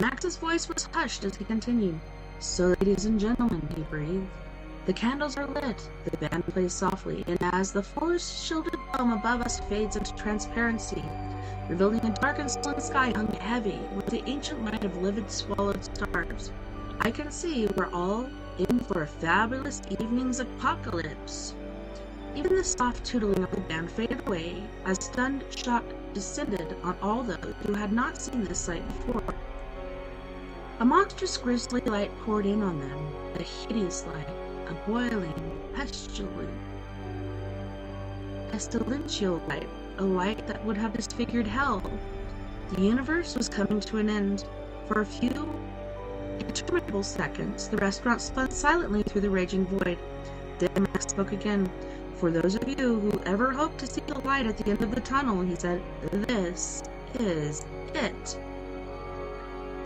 Max's voice was hushed as he continued. "So, ladies and gentlemen," he breathed, "the candles are lit, the band plays softly, and as the forest-shielded dome above us fades into transparency, revealing a dark and sullen sky hung heavy with the ancient light of livid swallowed stars, I can see we're all in for a fabulous evening's apocalypse." Even the soft tootling of the band faded away as stunned shock descended on all those who had not seen this sight before. A monstrous grisly light poured in on them, a hideous light, a boiling, pestilential light, a light that would have disfigured hell. The universe was coming to an end. For a few interminable seconds, the restaurant spun silently through the raging void. Then Max spoke again. "For those of you who ever hoped to see the light at the end of the tunnel," he said, "this is it."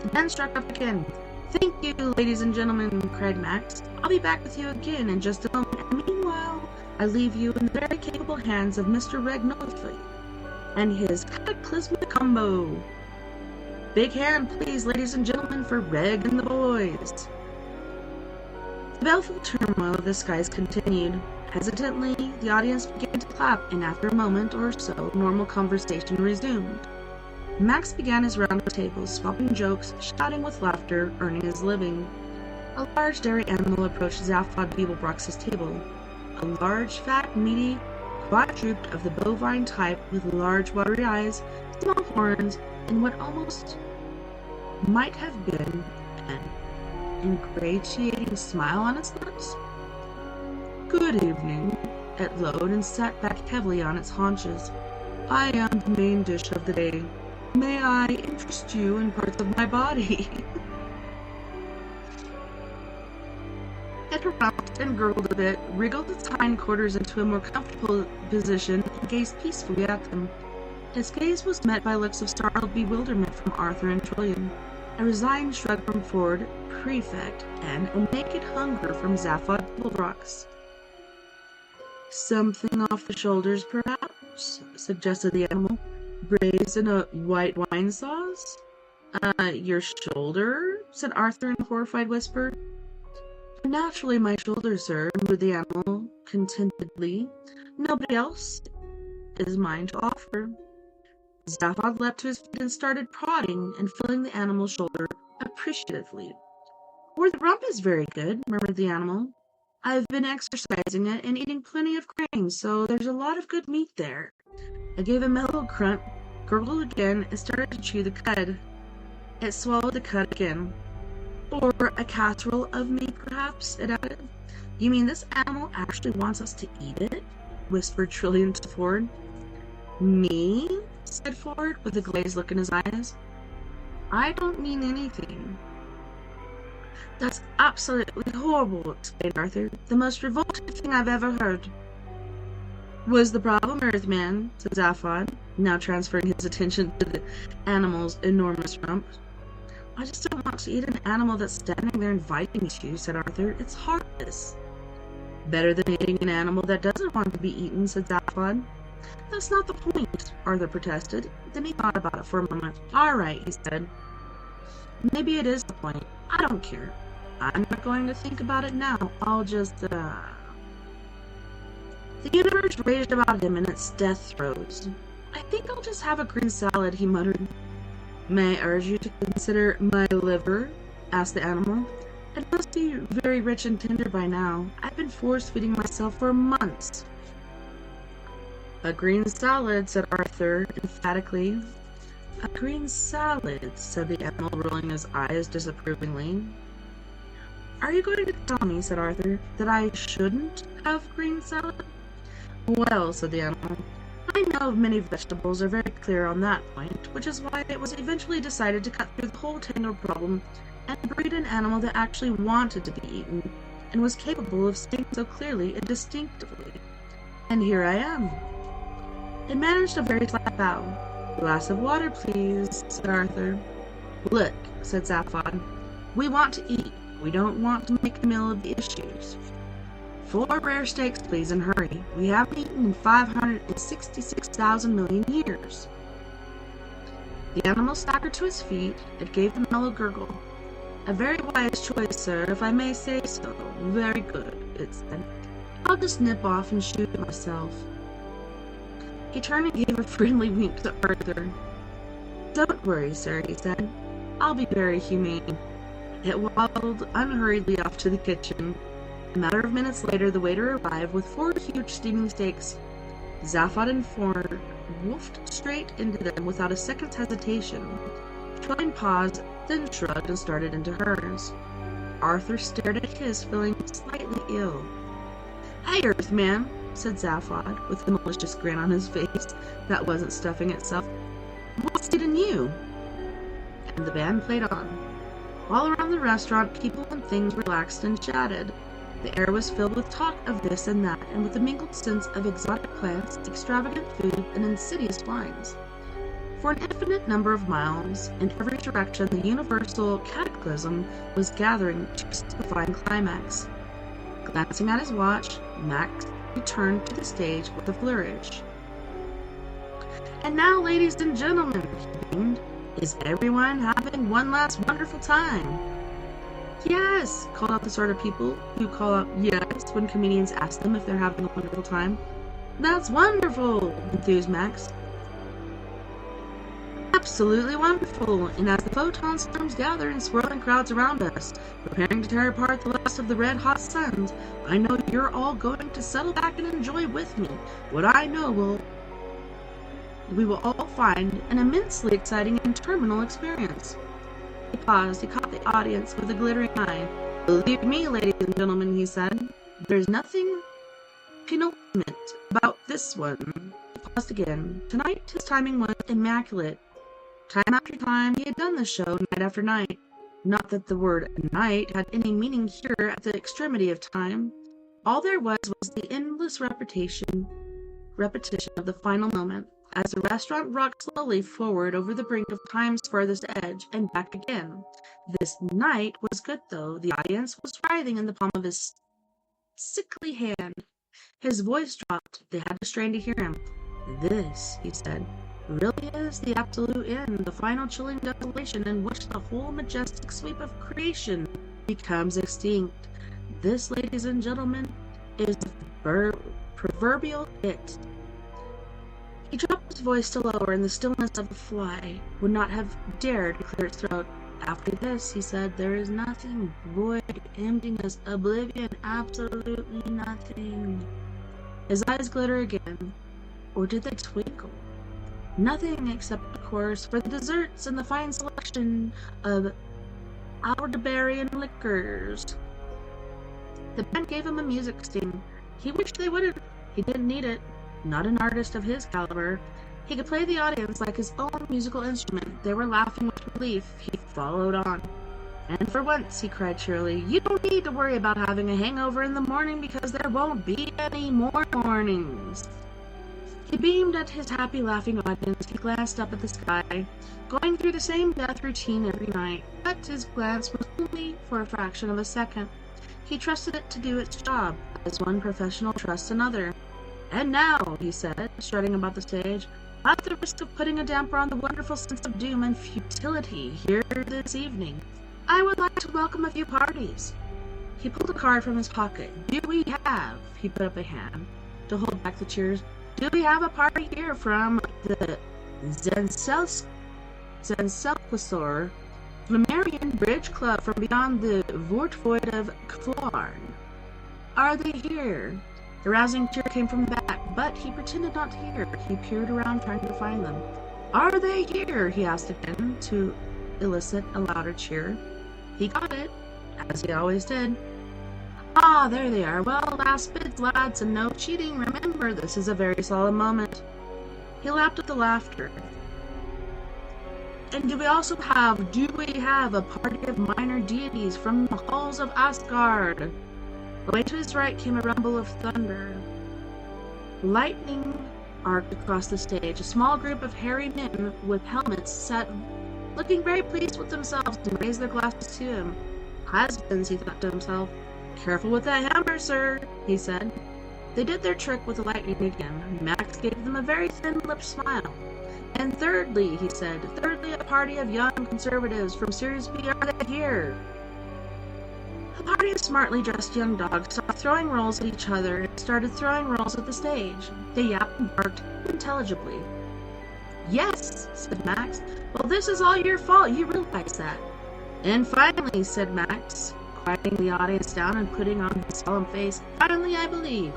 The band struck up again. "Thank you, ladies and gentlemen," cried Max. "I'll be back with you again in just a moment, and meanwhile, I leave you in the very capable hands of Mr. Ragnolfi and his cataclysmic combo. Big hand, please, ladies and gentlemen, for Reg and the boys." The baleful turmoil of the skies continued. Hesitantly, the audience began to clap, and after a moment or so, normal conversation resumed. Max began his round of tables, swapping jokes, shouting with laughter, earning his living. A large dairy animal approached Zaphod Beeblebrox's table. A large, fat, meaty quadruped of the bovine type with large, watery eyes, small horns, and what almost might have been an ingratiating smile on its lips. "Good evening." It lowed and sat back heavily on its haunches. "I am the main dish of the day. May I interest you in parts of my body?" It rocked and gurgled a bit, wriggled its hindquarters into a more comfortable position, and gazed peacefully at them. His gaze was met by looks of startled bewilderment from Arthur and Trillian, a resigned shrug from Ford, Prefect, and a naked hunger from Zaphod Beeblebrox. "Something off the shoulders, perhaps?" suggested the animal. "Braised in a white wine sauce?" Your shoulder?" said Arthur in a horrified whisper. "Naturally my shoulder, sir," murmured the animal contentedly. "Nobody else is mine to offer." Zaphod leapt to his feet and started prodding and filling the animal's shoulder appreciatively. "Or the rump is very good," murmured the animal. "I've been exercising it and eating plenty of grains, so there's a lot of good meat there." I gave a mellow grunt, gurgled again, and started to chew the cud. It swallowed the cud again. "Or a casserole of meat, perhaps?" it added. "You mean this animal actually wants us to eat it?" whispered Trillian to Ford. "Me?" said Ford, with a glazed look in his eyes. "I don't mean anything." "That's absolutely horrible," explained Arthur. "The most revolting thing I've ever heard." "Was the problem, Earthman?" said Zaphod, now transferring his attention to the animal's enormous rump. "I just don't want to eat an animal that's standing there inviting me to," said Arthur. "It's heartless." "Better than eating an animal that doesn't want to be eaten," said Zaphod. "That's not the point," Arthur protested. Then he thought about it for a moment. "All right," he said. "Maybe it is the point. I don't care. I'm not going to think about it now. I'll just, The universe raged about him in its death throes. "I think I'll just have a green salad," he muttered. "May I urge you to consider my liver?" asked the animal. "It must be very rich and tender by now. I've been force-feeding myself for months." "A green salad," said Arthur emphatically. "A green salad," said the animal, rolling his eyes disapprovingly. "Are you going to tell me," said Arthur, "that I shouldn't have green salad?" "Well," said the animal, "I know many vegetables are very clear on that point, which is why it was eventually decided to cut through the whole tangled problem and breed an animal that actually wanted to be eaten and was capable of saying so clearly and distinctively. And here I am." It managed a very slight bow. "Glass of water, please," said Arthur. "Look," said Zaphod, "we want to eat. We don't want to make a meal of the issues. 4 rare steaks, please, and hurry. We haven't eaten in 566,000 million years." The animal staggered to his feet. It gave a mellow gurgle. "A very wise choice, sir, if I may say so. Very good," it said. "I'll just nip off and shoot it myself." He turned and gave a friendly wink to Arthur. "Don't worry, sir," he said. "I'll be very humane." It waddled unhurriedly off to the kitchen. A matter of minutes later, the waiter arrived with 4 huge steaming steaks. Zaphod and Ford wolfed straight into them without a second's hesitation. Trillian paused, then shrugged and started into hers. Arthur stared at his, feeling slightly ill. "Hey, Earthman," said Zaphod, with a malicious grin on his face that wasn't stuffing itself. "What's eating you?" And the band played on. All around the restaurant, people and things relaxed and chatted. The air was filled with talk of this and that, and with a mingled sense of exotic plants, extravagant food, and insidious wines. For an infinite number of miles, in every direction, the universal cataclysm was gathering to its stupefying climax. Glancing at his watch, Max returned to the stage with a flourish. "And now, ladies and gentlemen," he beamed, "is everyone having one last wonderful time?" "Yes," called out the sort of people who call out yes when comedians ask them if they're having a wonderful time. "That's wonderful," enthused Max. Absolutely wonderful, and as the photon storms gather in swirling crowds around us, preparing to tear apart the last of the red-hot suns, I know you're all going to settle back and enjoy with me what I know we will all find an immensely exciting and terminal experience. He paused. He caught the audience with a glittering eye. Believe me, ladies and gentlemen, he said, there's nothing penultimate about this one. He paused again. Tonight, his timing was immaculate. Time after time, he had done this show night after night. Not that the word night had any meaning here at the extremity of time. All there was the endless repetition of the final moment, as the restaurant rocked slowly forward over the brink of time's furthest edge and back again. This night was good, though. The audience was writhing in the palm of his sickly hand. His voice dropped. They had to strain to hear him. This, he said, really is the absolute end, the final chilling desolation in which the whole majestic sweep of creation becomes extinct. This, ladies and gentlemen, is the proverbial it. He dropped his voice still lower, and the stillness of the fly would not have dared to clear its throat. After this, he said, there is nothing, void, emptiness, oblivion, absolutely nothing. His eyes glitter again, or did they twinkle? Nothing except, of course, for the desserts and the fine selection of Aldebaran liquors. The band gave him a music sting. He wished they wouldn't. He didn't need it. Not an artist of his caliber. He could play the audience like his own musical instrument. They were laughing with relief. He followed on. And for once, he cried cheerily, you don't need to worry about having a hangover in the morning because there won't be any more mornings. He beamed at his happy, laughing audience. He glanced up at the sky, going through the same death routine every night. But his glance was only for a fraction of a second. He trusted it to do its job, as one professional trusts another. And now, he said, strutting about the stage, at the risk of putting a damper on the wonderful sense of doom and futility here this evening, I would like to welcome a few parties. He pulled a card from his pocket. Do we have, he put up a hand to hold back the cheers, do we have a party here from the Zenselquisor Flammarion Bridge Club from beyond the Vortvoid of Kvarn? Are they here? The rousing cheer came from the back, but he pretended not to hear. He peered around trying to find them. Are they here? He asked again to elicit a louder cheer. He got it, as he always did. Ah, there they are. Well, last bids, lads, and no cheating. Remember, this is a very solemn moment. He laughed at the laughter. And do we have a party of minor deities from the halls of Asgard? Away to his right came a rumble of thunder. Lightning arced across the stage. A small group of hairy men with helmets sat looking very pleased with themselves and raised their glasses to him. Husbands, he thought to himself. Careful with that hammer, sir, he said. They did their trick with the lightning again. Max gave them a very thin-lipped smile. And thirdly, he said, a party of young conservatives from Series B, are they here? A party of smartly dressed young dogs stopped throwing rolls at each other and started throwing rolls at the stage. They yapped and barked intelligibly. Yes, said Max. Well, this is all your fault. You realize that. And finally, said Max, quieting the audience down and putting on his solemn face, finally, I believe,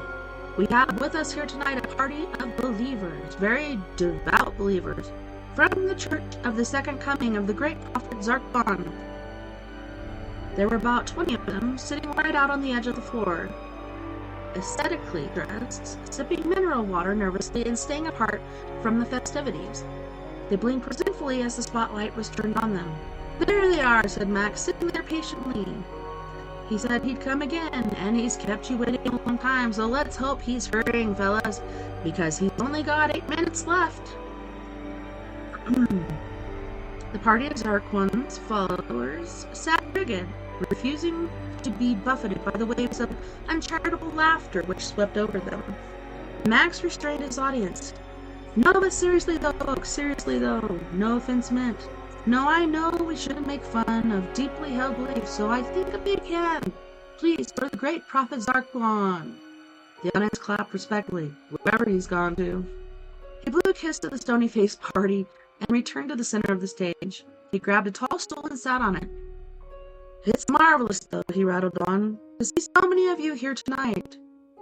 we have with us here tonight a party of believers, very devout believers, from the Church of the Second Coming of the great prophet Zarkon. There were about 20 of them, sitting right out on the edge of the floor, ascetically dressed, sipping mineral water nervously and staying apart from the festivities. They blinked resentfully as the spotlight was turned on them. There they are, said Max, sitting there patiently. He said he'd come again, and he's kept you waiting a long time, so let's hope he's hurrying, fellas, because he's only got 8 minutes left. The party of Zarquin's followers sat rigid, refusing to be buffeted by the waves of uncharitable laughter which swept over them. Max restrained his audience. No, but seriously though, no offense meant. No, I know we shouldn't make fun of deeply held beliefs, so I think a big hand, please, for the great prophet Zarquin. The audience clapped respectfully, wherever he's gone to. He blew a kiss to the stony-faced party and returned to the center of the stage. He grabbed a tall stool and sat on it. It's marvelous, though, he rattled on, to see so many of you here tonight.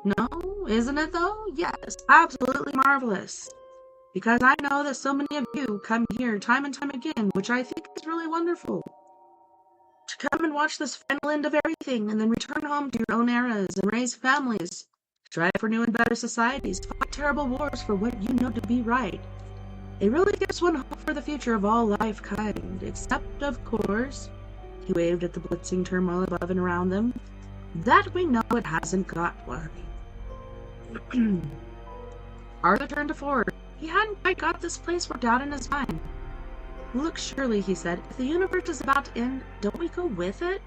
No, isn't it, though? Yes, absolutely marvelous. Because I know that so many of you come here time and time again, which I think is really wonderful. To come and watch this final end of everything, and then return home to your own eras and raise families, strive for new and better societies, fight terrible wars for what you know to be right. It really gives one hope for the future of all life kind, except, of course, he waved at the blitzing turmoil above and around them, that we know it hasn't got one. Arthur turned to Ford. He hadn't quite got this place worked out in his mind. Look, surely, he said, if the universe is about to end, don't we go with it?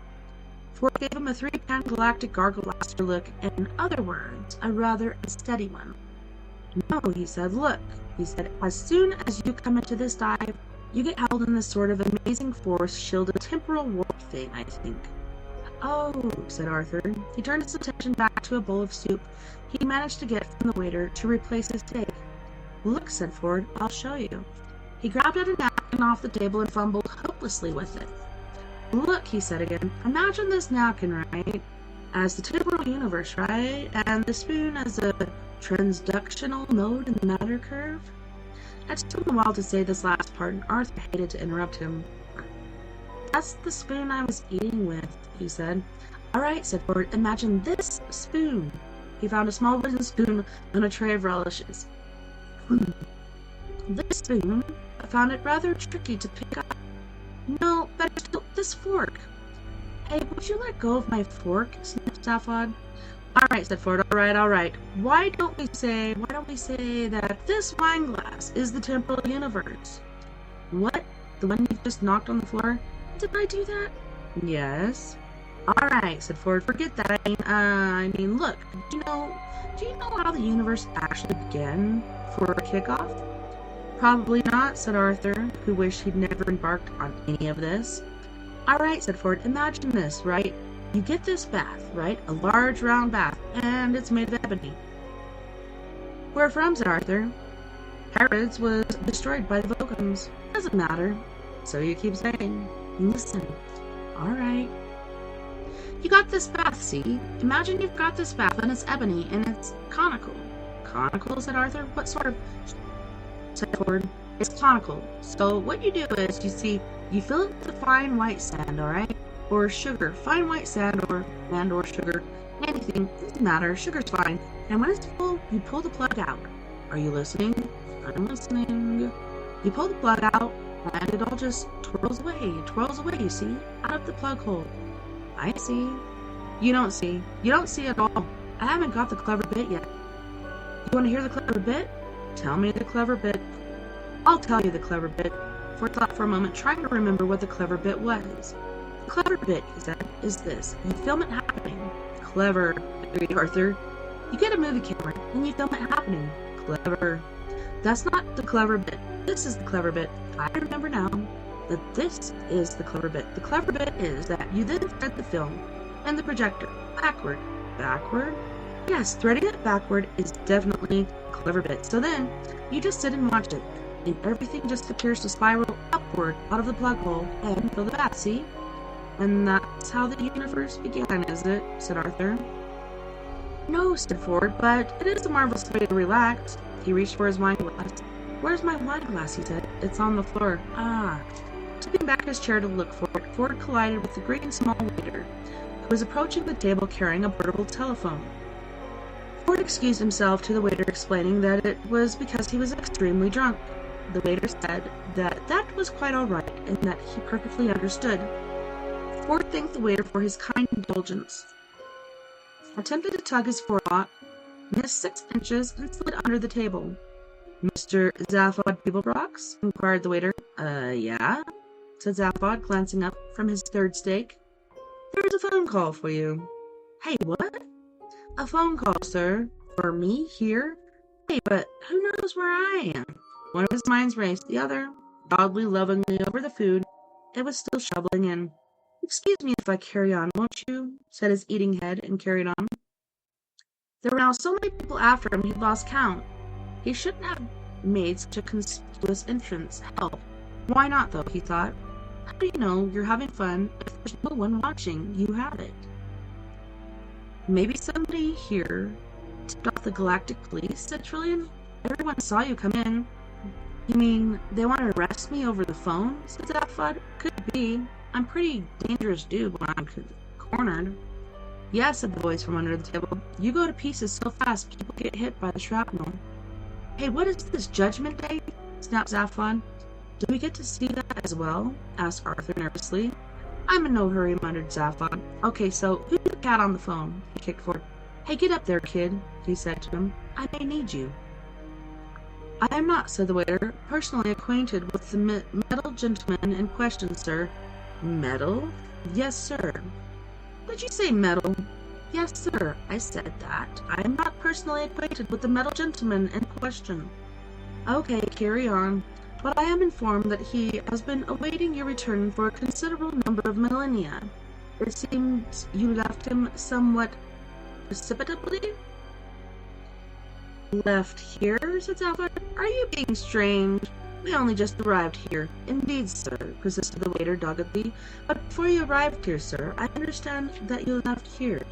Ford gave him a three-pan-galactic gargle-blaster look, and in other words, a rather unsteady one. No, he said, look, he said, as soon as you come into this dive, you get held in this sort of amazing force shielded temporal warp thing, I think. Oh, said Arthur. He turned his attention back to a bowl of soup he managed to get from the waiter to replace his steak. Look, said Ford, I'll show you. He grabbed at a napkin off the table and fumbled hopelessly with it. Look, he said again, imagine this napkin, right, as the temporal universe, right, and the spoon as a transductional node in the matter curve. It took him a while to say this last part, and Arthur hated to interrupt him. That's the spoon I was eating with, he said. All right, said Ford, imagine this spoon. He found a small wooden spoon on a tray of relishes. This spoon, I found it rather tricky to pick up. No, better still, this fork. Hey, would you let go of my fork? Sniffed Zaphod. All right, said Ford. All right. Why don't we say that this wine glass is the temporal universe? What? The one you just knocked on the floor? Did I do that? Yes. All right, said Ford. Forget that. I mean, look. Do you know how the universe actually began for a kickoff? Probably not, said Arthur, who wished he'd never embarked on any of this. All right, said Ford. Imagine this, right? You get this bath, right? A large round bath, and it's made of ebony. Where from, said Arthur? Herod's was destroyed by the Vogons. Doesn't matter. So you keep saying. Listen. All right. You got this bath, see? Imagine you've got this bath, and it's ebony, and it's conical. Conical, said Arthur? What sort of... said Ford. It's conical. So what you do is, you fill it with fine white sand, all right? Or sugar. Fine white sand or sugar. Anything. Doesn't matter. Sugar's fine. And when it's full, you pull the plug out. Are you listening? I'm listening. You pull the plug out, and it all just twirls away. It twirls away, you see? Out of the plug hole. I see. You don't see. You don't see at all. I haven't got the clever bit yet. You want to hear the clever bit? Tell me the clever bit. I'll tell you the clever bit. Ford thought for a moment, trying to remember what the clever bit was. The clever bit, he said, is this. You film it happening. Clever, agreed Arthur. You get a movie camera, and you film it happening. Clever. That's not the clever bit. This is the clever bit. I remember now that this is the clever bit. The clever bit is that you then thread the film and the projector backward. Backward? Yes, threading it backward is definitely a clever bit. So then, you just sit and watch it, and everything just appears to spiral upward out of the plug hole and fill the bath, see? And that's how the universe began, is it? Said Arthur. No, said Ford, but it is a marvelous way to relax. He reached for his wine glass. Where's my wine glass, he said. It's on the floor. Ah. Tipping back his chair to look for it, Ford collided with the great and small waiter, who was approaching the table carrying a portable telephone. Ford excused himself to the waiter, explaining that it was because he was extremely drunk. The waiter said that was quite all right, and that he perfectly understood. Ford thanked the waiter for his kind indulgence, attempted to tug his forelock, missed 6 inches, and slid under the table. Mr. Zaphod Beeblebrox? Inquired the waiter. Yeah? Said Zaphod, glancing up from his third steak. There's a phone call for you. Hey, what? A phone call, sir. For me, here? Hey, but who knows where I am? One of his minds raced, the other, oddly lovingly over the food, it was still shoveling in. Excuse me if I carry on, won't you? Said his eating head, and carried on. There were now so many people after him he'd lost count. He shouldn't have made such a conspicuous entrance. Hell, why not though, he thought. How do you know you're having fun if there's no one watching you have it? Maybe somebody here tipped off the galactic police, said Trillian. Everyone saw you come in. You mean they want to arrest me over the phone? Said Zaphod. Could be. I'm pretty dangerous dude when I'm cornered. Yeah, said the voice from under the table. You go to pieces so fast people get hit by the shrapnel. Hey, what is this, Judgment Day? Snapped Zaphod. Do we get to see that as well? Asked Arthur nervously. I'm in no hurry, muttered Zaphod. Okay, so who's the cat on the phone? He kicked forward. Hey, get up there, kid, he said to him. I may need you. I am not, said the waiter, personally acquainted with the metal gentleman in question, sir. Metal? Yes, sir. Did you say metal? Yes, sir, I said that. I am not personally acquainted with the metal gentleman in question. Okay, carry on. But I am informed that he has been awaiting your return for a considerable number of millennia. It seems you left him somewhat precipitately? Left here, said Zaphod. Are you being strange? We only just arrived here. Indeed, sir, persisted the waiter doggedly. But before you arrived here, sir, I understand that you left here.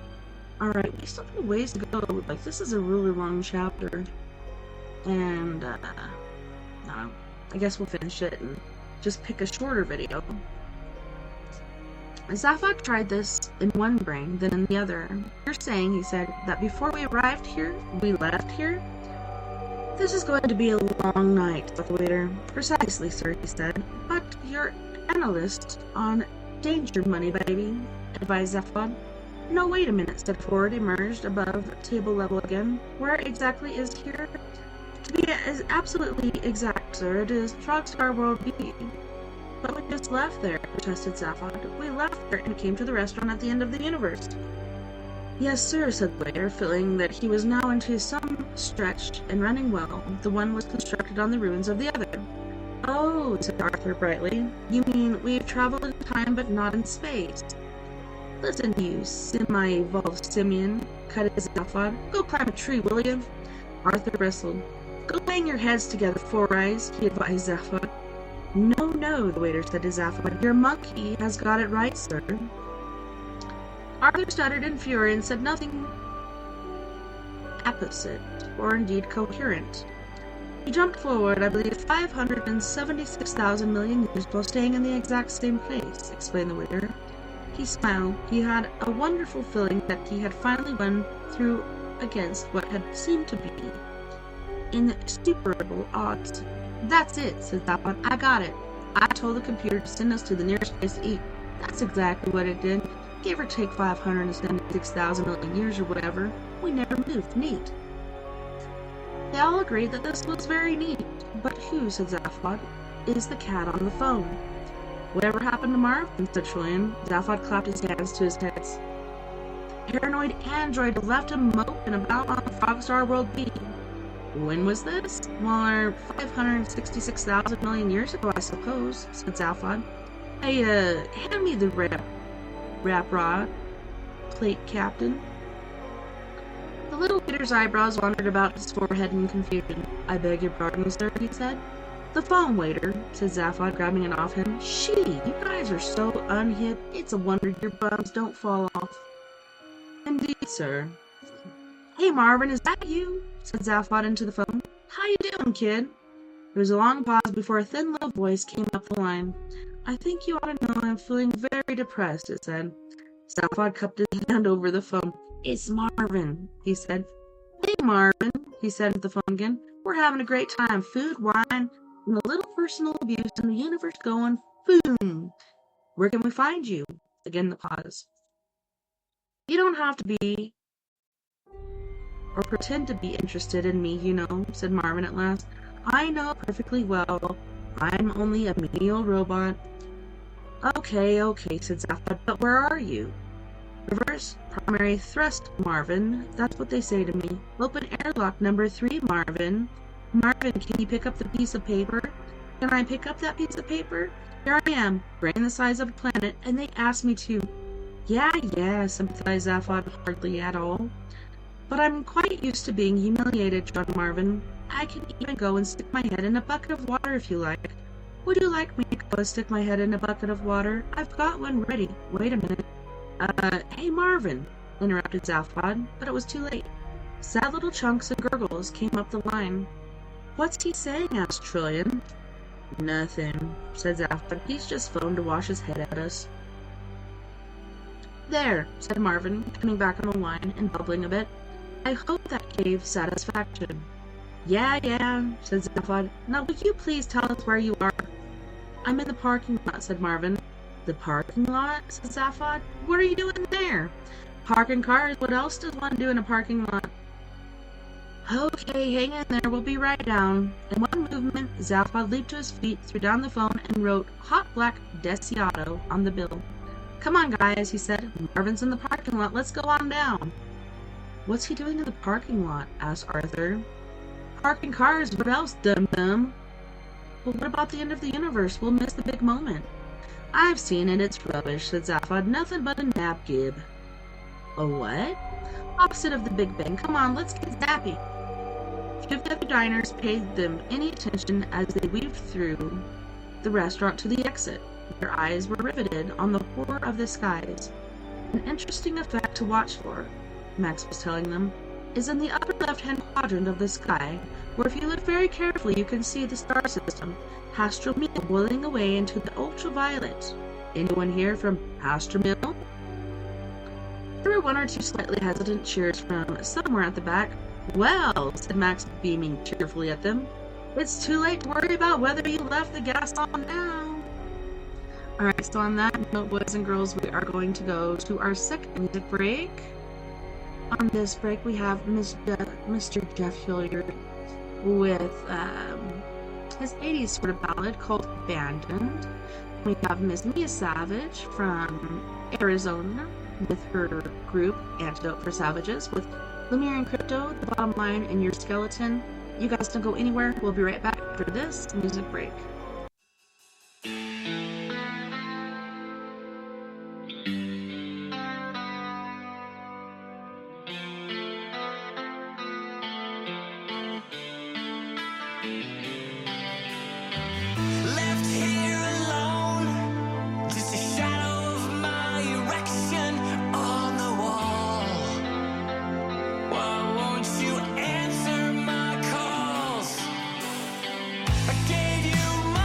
Alright, we still have a ways to go. Like, this is a really long chapter. And, I guess we'll finish it and just pick a shorter video. Zaphod tried this in one brain, then in the other. You're saying, he said, that before we arrived here, we left here? This is going to be a long night, thought the waiter. Precisely, sir, he said. But you're analyst on danger money, baby, advised Zaphod. No, wait a minute, said Ford, emerged above table level again. Where exactly is here? To be absolutely exact, sir, it is Frogstar World B. But we just left there, protested Zaphod. We left there and came to the restaurant at the end of the universe. Yes, sir, said the waiter, feeling that he was now into some stretch and running well. The one was constructed on the ruins of the other. Oh, said Arthur brightly. You mean we've traveled in time but not in space? Listen, you semi-evolved simian, cut his Zaphod. Go climb a tree, will you? Arthur bristled. Go bang your heads together, Four Eyes, he advised Zaphod. No, no, the waiter said to Zaphod. Your monkey has got it right, sir. Arthur stuttered in fury and said nothing apposite, or indeed coherent. He jumped forward, I believe, 576,000 million years while staying in the exact same place, explained the waiter. He smiled. He had a wonderful feeling that he had finally won through against what had seemed to be insuperable odds. That's it, said Zaphod. I got it. I told the computer to send us to the nearest place to eat. That's exactly what it did. Give or take 576,000 million years or whatever. We never moved. Neat. They all agreed that this was very neat. But who, said Zaphod, is the cat on the phone? Whatever happened to Marvin, said Trillian. Zaphod clapped his hands to his head. Paranoid android left him moping about on Frogstar World B. When was this? Well, 566,000 million years ago, I suppose, said Zaphod. Hey, hand me the wrap rod, plate captain. The little waiter's eyebrows wandered about his forehead in confusion. I beg your pardon, sir, he said. The phone, waiter, said Zaphod, grabbing it off him. Shee, you guys are so unhip, it's a wonder your bums don't fall off. Indeed, sir. Hey, Marvin, is that you? Said Zaphod into the phone. How you doing, kid? There was a long pause before a thin little voice came up the line. I think you ought to know I'm feeling very depressed, it said. Zaphod cupped his hand over the phone. It's Marvin, he said. Hey, Marvin, he said at the phone again. We're having a great time. Food, wine, and a little personal abuse, and the universe going boom. Where can we find you? Again the pause. You don't have to be or pretend to be interested in me, you know, said Marvin at last. I know perfectly well. I'm only a menial robot. Okay, said Zaphod, but where are you? Reverse primary thrust, Marvin. That's what they say to me. Open airlock number 3, Marvin. Marvin, can you pick up the piece of paper? Can I pick up that piece of paper? Here I am, brain the size of a planet, and they asked me to. Yeah, sympathized Zaphod, hardly at all. But I'm quite used to being humiliated, John Marvin. I can even go and stick my head in a bucket of water if you like. Would you like me to go and stick my head in a bucket of water? I've got one ready. Wait a minute. Hey Marvin, interrupted Zaphod, but it was too late. Sad little chunks and gurgles came up the line. What's he saying? Asked Trillian. Nothing, said Zaphod. He's just phoned to wash his head at us. There, said Marvin, coming back on the line and bubbling a bit. I hope that gave satisfaction. Yeah, said Zaphod. Now will you please tell us where you are? I'm in the parking lot, said Marvin. The parking lot? Said Zaphod. What are you doing there? Parking cars. What else does one do in a parking lot? Okay, hang in there. We'll be right down. In one movement, Zaphod leaped to his feet, threw down the phone, and wrote Hot Black Desiato on the bill. Come on, guys, he said. Marvin's in the parking lot. Let's go on down. What's he doing in the parking lot? Asked Arthur. Parking cars. What else, dum-dum? Well, what about the end of the universe? We'll miss the big moment. I've seen it. It's rubbish, said Zaphod. Nothing but a nap gib. A what? Opposite of the Big Bang. Come on, let's get zappy. Few of the other diners paid them any attention as they weaved through the restaurant to the exit. Their eyes were riveted on the horror of the skies. An interesting effect to watch for, Max was telling them, is in the upper left-hand quadrant of the sky, where if you look very carefully you can see the star system, Hastromil, boiling away into the ultraviolet. Anyone here from Hastromil? There were one or two slightly hesitant cheers from somewhere at the back. Well, said Max, beaming cheerfully at them, it's too late to worry about whether you left the gas on now. Alright, so on that note, boys and girls, we are going to go to our second music break. On this break, we have Mr. Jeff Hilliard with his 80s sort of ballad called Abandoned. We have Miss Mia Savage from Arizona with her group Antidote for Savages with Lumiere and Crypto, The Bottom Line, and Your Skeleton. You guys don't go anywhere. We'll be right back after this music break. I gave you my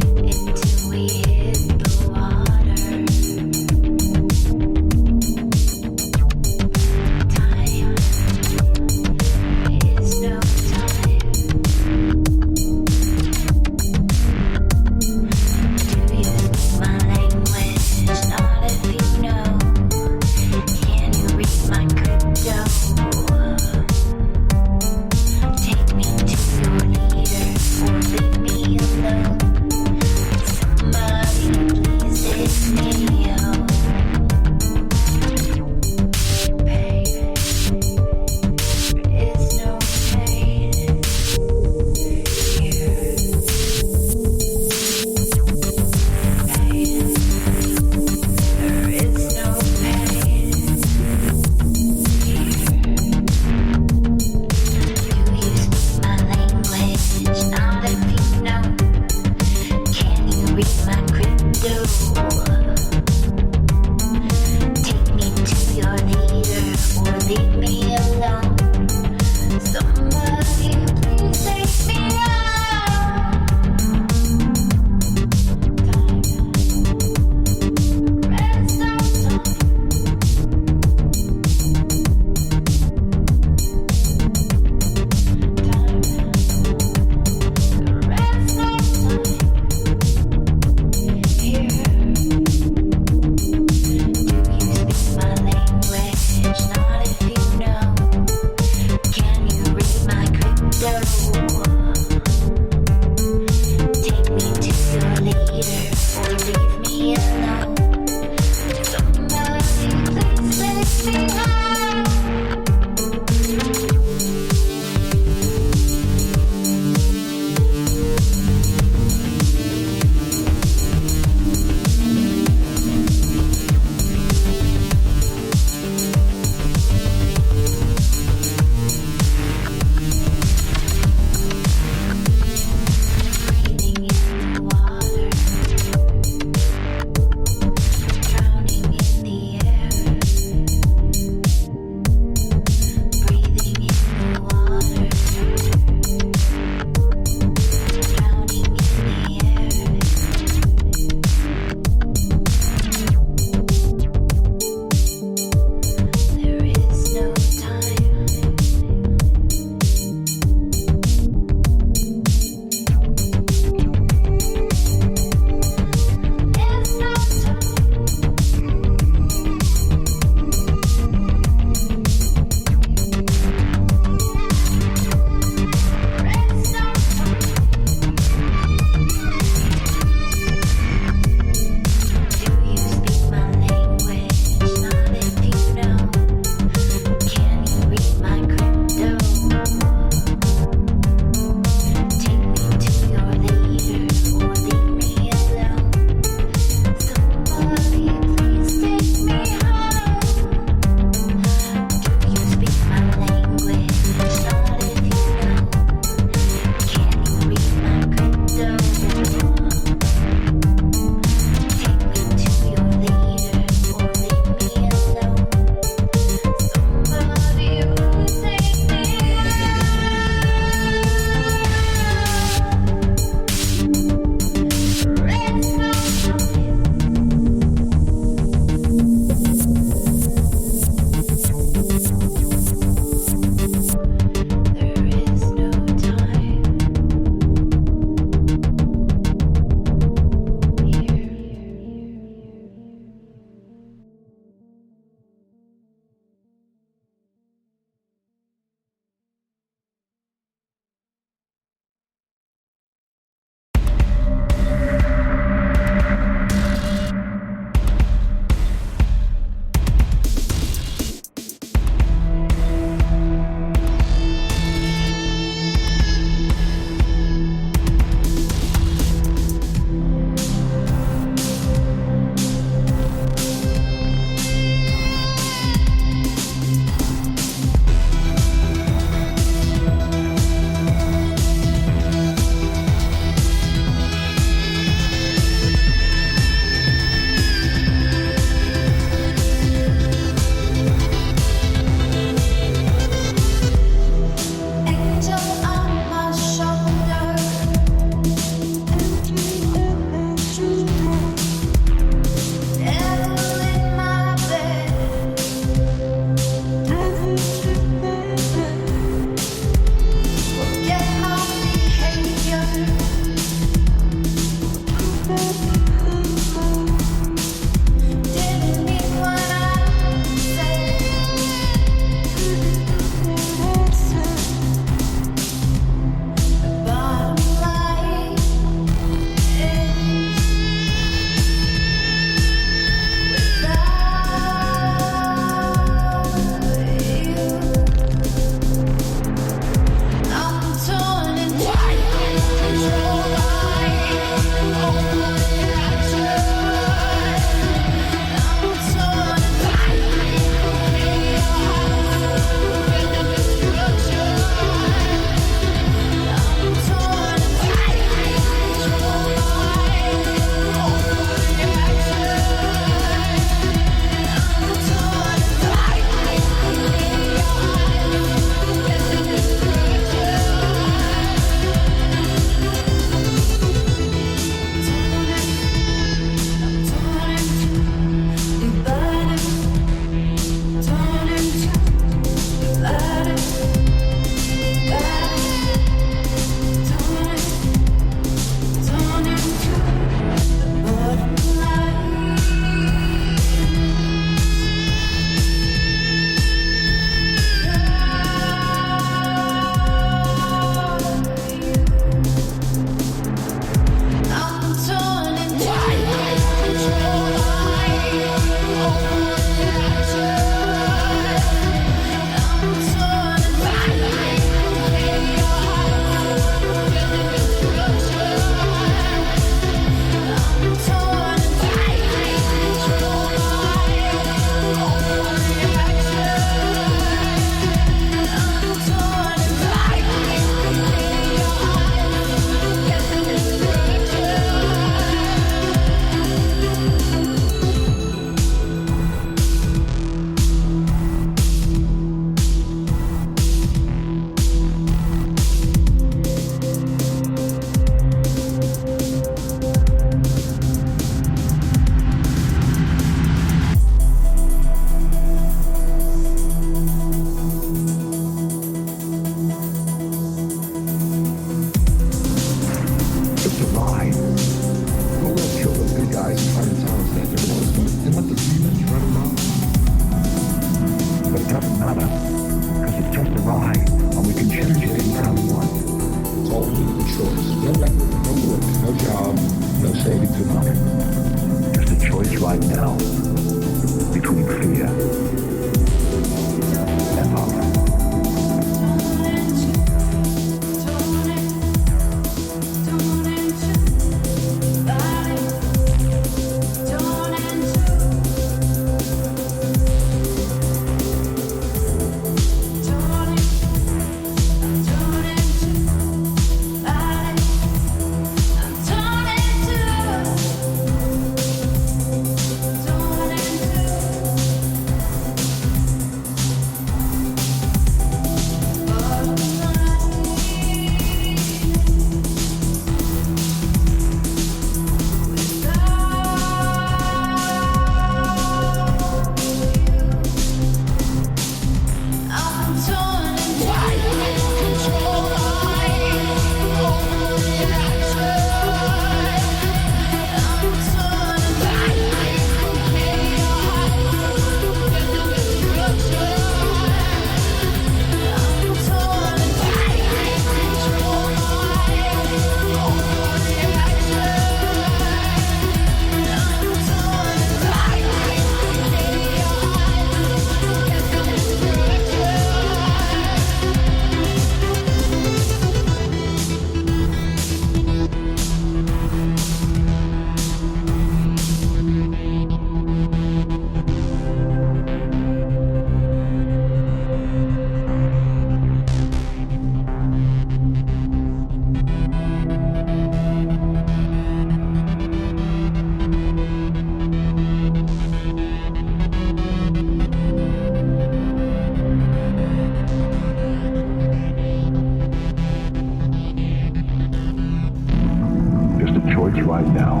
right now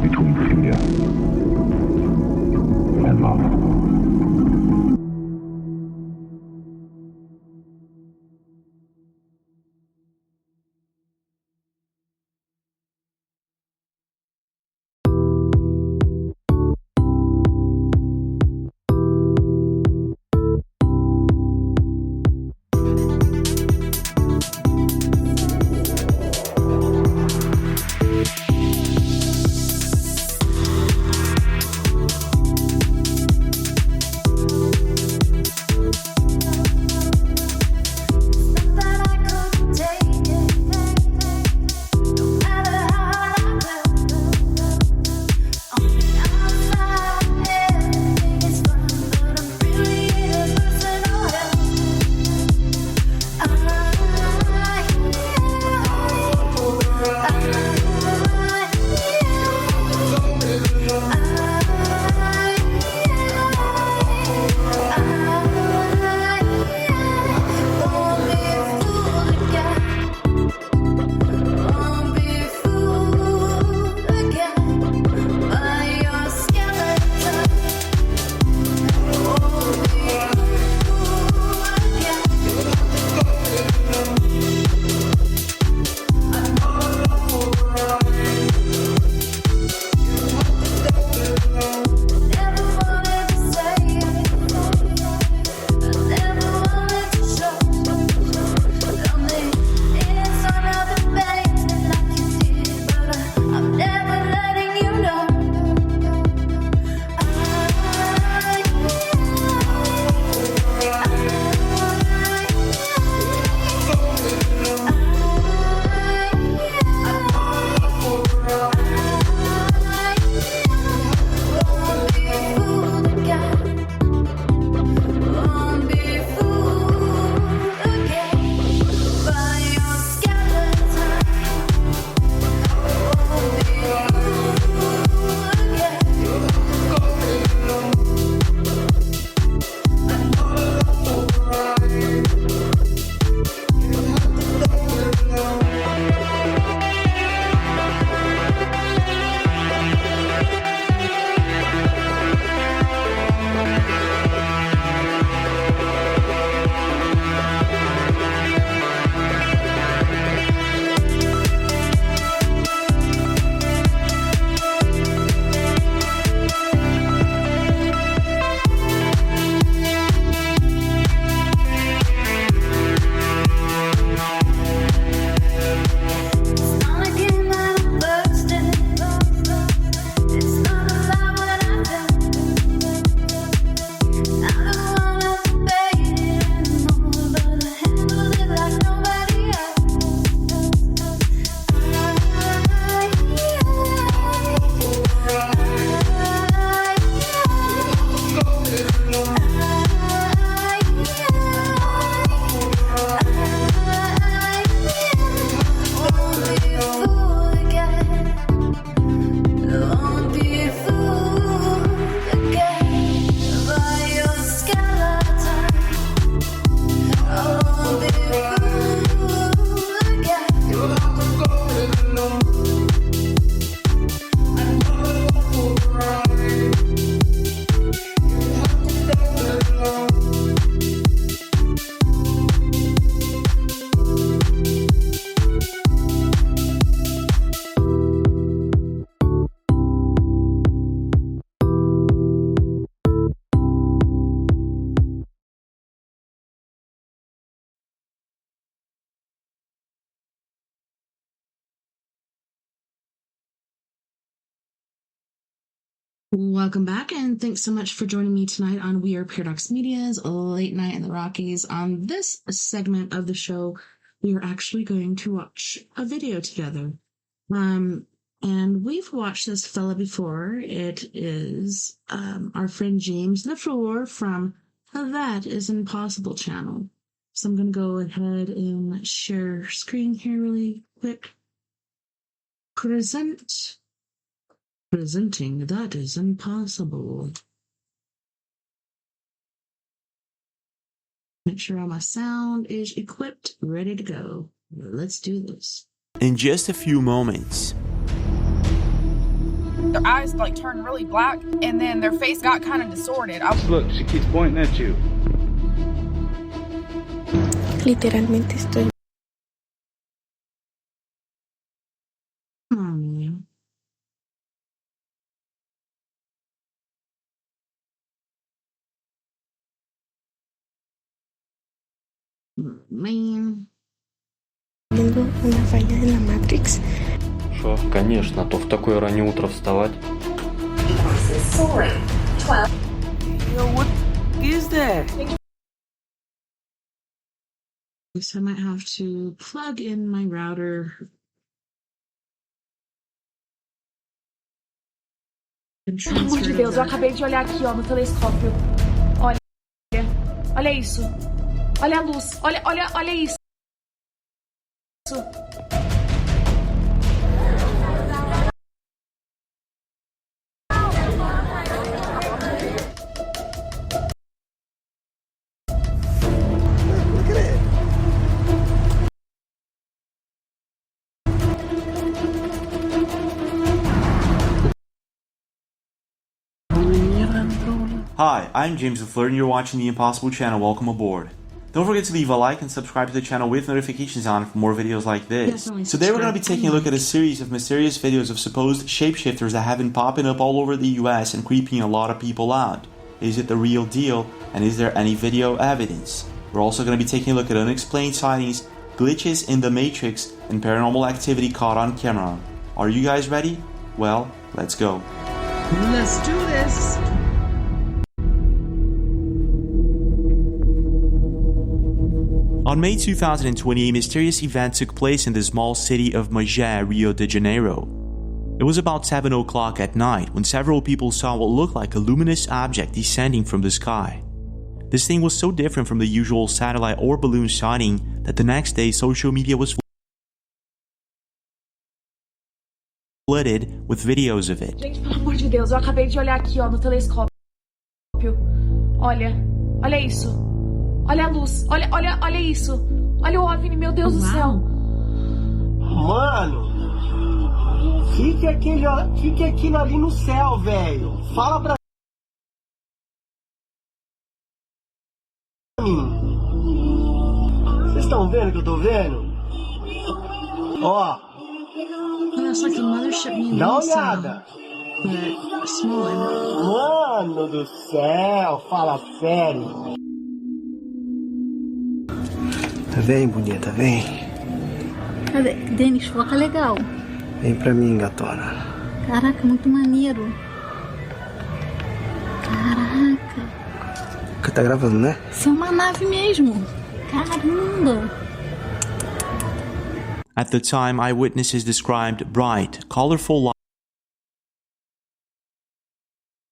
between fear and love. Welcome back, and thanks so much for joining me tonight on We Are Paradox Media's Late Night in the Rockies. On this segment of the show, we are actually going to watch a video together. And we've watched this fella before. It is our friend James Lafleur from That Is Impossible channel. So I'm going to go ahead and share screen here really quick. Presenting That Is Impossible. Make sure all my sound is equipped, ready to go. Let's do this. In just a few moments, Their eyes like turned really black, and then their face got kind of distorted. Look, she keeps pointing at you. Literalmente estoy. Man. Viendo una falla en la Matrix. Что, конечно, то в такое раннее утро вставать. Yo, what is that? I might have to plug in my router. Pelo amor de Deus, eu acabei de olhar aqui, ó, no telescópio. Olha. Olha isso. Olha a luz. Olha isso. Hi, I'm James LaFleur and you're watching the Impossible channel. Welcome aboard. Don't forget to leave a like and subscribe to the channel with notifications on for more videos like this. Today we're going to be taking a look at a series of mysterious videos of supposed shapeshifters that have been popping up all over the US and creeping a lot of people out. Is it the real deal, and is there any video evidence? We're also going to be taking a look at unexplained sightings, glitches in the Matrix, and paranormal activity caught on camera. Are you guys ready? Well, let's go. Let's do this! On May 2020, a mysterious event took place in the small city of Magé, Rio de Janeiro. It was about 7 o'clock at night when several people saw what looked like a luminous object descending from the sky. This thing was so different from the usual satellite or balloon sighting that the next day social media was flooded with videos of it. Gente, pelo amor de Deus, eu acabei de olhar aqui, ó, no telescópio. Olha isso. Olha a luz. Olha isso. Olha o OVNI, meu Deus do céu. Mano, fique aquilo ali no céu, velho. Fala pra mim. Vocês estão vendo o que eu tô vendo? Ó. That's like a mothership being dá uma olhada. But smaller. Mano do céu, fala sério. Vem, bonita, vem. Cadê? Denis, foca legal. Vem pra mim, gatona. Caraca, muito maneiro. Caraca. Você tá gravando, né? Isso é uma nave mesmo. Caramba. At the time, eyewitnesses described bright, colorful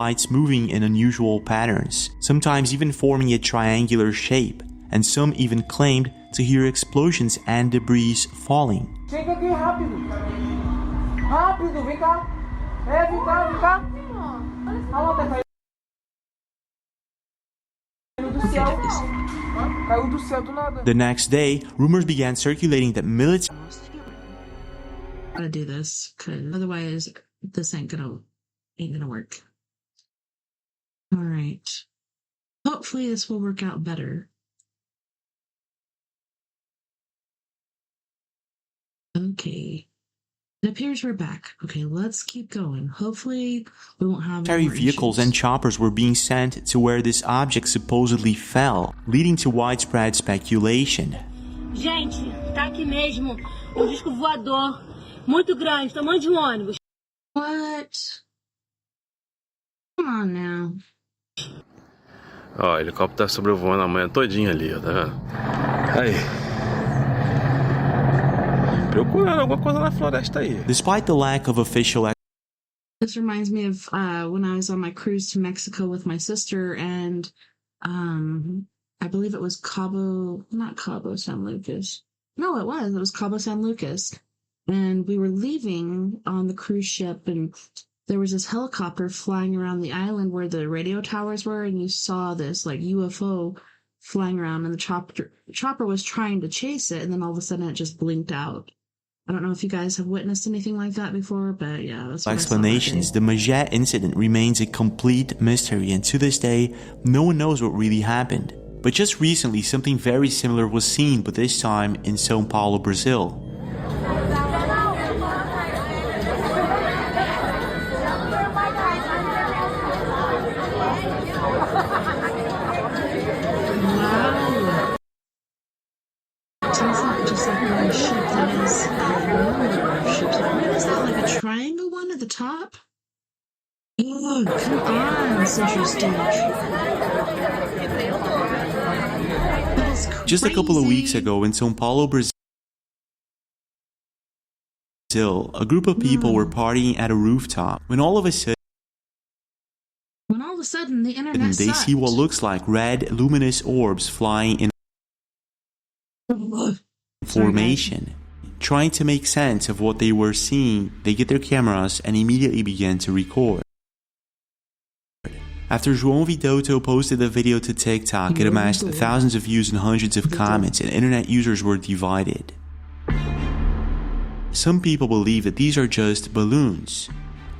lights moving in unusual patterns, sometimes even forming a triangular shape, and some even claimed to hear explosions and debris falling. Chega aqui rápido. Rápido, vem cá. Vem cá. A lá tá caindo do céu. Caiu do céu do nada. The next day, rumors began circulating that military Gotta do this, cause otherwise this ain't gonna work. All right. Hopefully this will work out better. Okay. It appears we're back. Okay, let's keep going. Hopefully we won't have military more vehicles issues. and choppers were being sent to where this object supposedly fell, leading to widespread speculation. Gente, tá aqui mesmo disco voador muito grande, tamanho de ônibus. What? Come on now. Ó, o helicóptero tá sobrevoando a manhã todinha ali, ó, tá vendo? Aí. Procurando alguma coisa na floresta aí. Despite the lack of official This reminds me of when I was on my cruise to Mexico with my sister, and I believe it was not Cabo San Lucas. No, it was Cabo San Lucas. And we were leaving on the cruise ship, and there was this helicopter flying around the island where the radio towers were, and you saw this like UFO flying around, and the chopper was trying to chase it, and then all of a sudden it just blinked out. I don't know if you guys have witnessed anything like that before, but yeah, that's what explanations, the Majet incident remains a complete mystery, and to this day, no one knows what really happened. But just recently, something very similar was seen, but this time in São Paulo, Brazil. Triangle one at the top? Oh, come on, Central Stage. Just a couple of weeks ago in São Paulo, Brazil, a group of people were partying at a rooftop when all of a sudden the internet they see what looks like red luminous orbs flying in formation. Trying to make sense of what they were seeing, they get their cameras and immediately begin to record. After João Vidoto posted the video to TikTok, it amassed thousands of views and hundreds of comments, and internet users were divided. Some people believe that these are just balloons.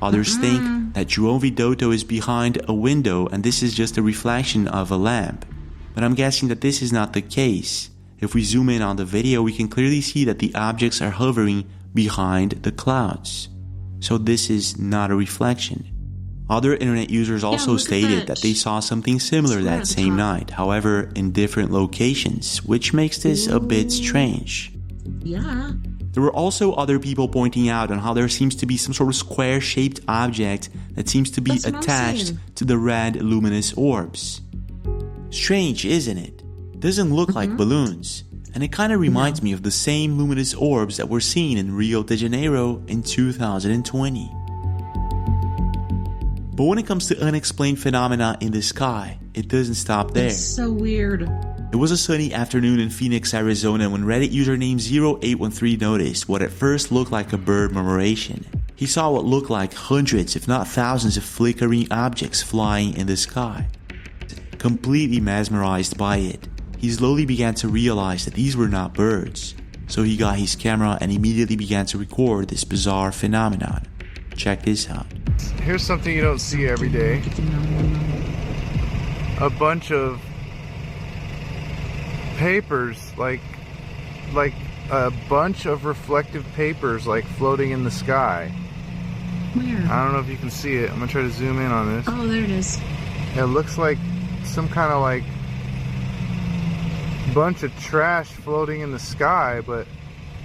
Others think that João Vidoto is behind a window and this is just a reflection of a lamp. But I'm guessing that this is not the case. If we zoom in on the video, we can clearly see that the objects are hovering behind the clouds. So this is not a reflection. Other internet users also stated that they saw something similar that same night, however in different locations, which makes this a bit strange. Yeah. There were also other people pointing out on how there seems to be some sort of square-shaped object that seems to be attached to the red luminous orbs. Strange, isn't it? Doesn't look like balloons, and it kind of reminds me of the same luminous orbs that were seen in Rio de Janeiro in 2020. But when it comes to unexplained phenomena in the sky, it doesn't stop there. It's so weird. It was a sunny afternoon in Phoenix, Arizona when Reddit username 0813 noticed what at first looked like a bird murmuration. He saw what looked like hundreds if not thousands of flickering objects flying in the sky. Completely mesmerized by it, he slowly began to realize that these were not birds. So he got his camera and immediately began to record this bizarre phenomenon. Check this out. Here's something you don't see every day. A bunch of papers, like a bunch of reflective papers like floating in the sky. Where? I don't know if you can see it. I'm gonna try to zoom in on this. Oh, there it is. It looks like some kind of like bunch of trash floating in the sky, but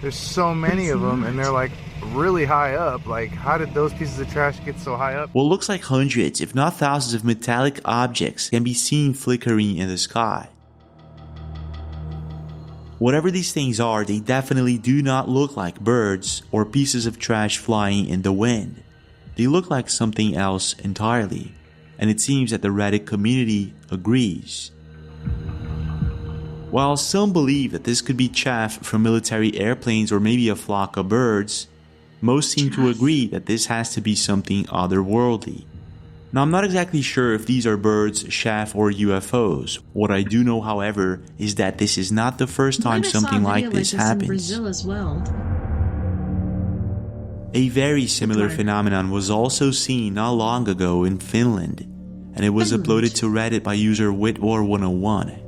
there's so many of them and they're like really high up. Like, how did those pieces of trash get so high up? What looks like hundreds if not thousands of metallic objects can be seen flickering in the sky. Whatever these things are, they definitely do not look like birds or pieces of trash flying in the wind. They look like something else entirely, and it seems that the Reddit community agrees. While some believe that this could be chaff from military airplanes or maybe a flock of birds, most seem to agree that this has to be something otherworldly. Now, I'm not exactly sure if these are birds, chaff, or UFOs. What I do know, however, is that this is not the first time something like this happens. In Brazil as well. A very similar phenomenon was also seen not long ago in Finland, and it was uploaded to Reddit by user Whitwar101.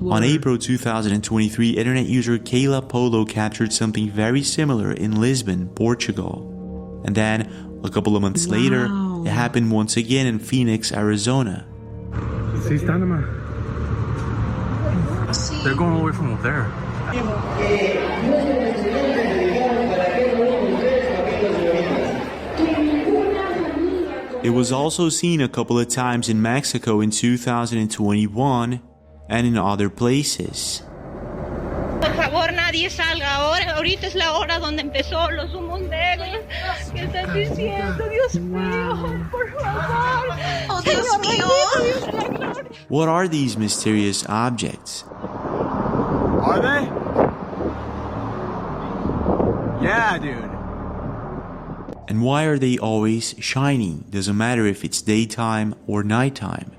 On April 2023, internet user Kayla Polo captured something very similar in Lisbon, Portugal. And then, a couple of months later, it happened once again in Phoenix, Arizona. They're going all the way from up there. It was also seen a couple of times in Mexico in 2021 and in other places. Por favor, nadie salga ahora. Ahorita es la hora donde empezó los humos negros. ¿Qué estás diciendo? Dios mío, por favor. Oh, Dios mío. What are these mysterious objects? Are they? Yeah, dude. And why are they always shining? Doesn't matter if it's daytime or nighttime.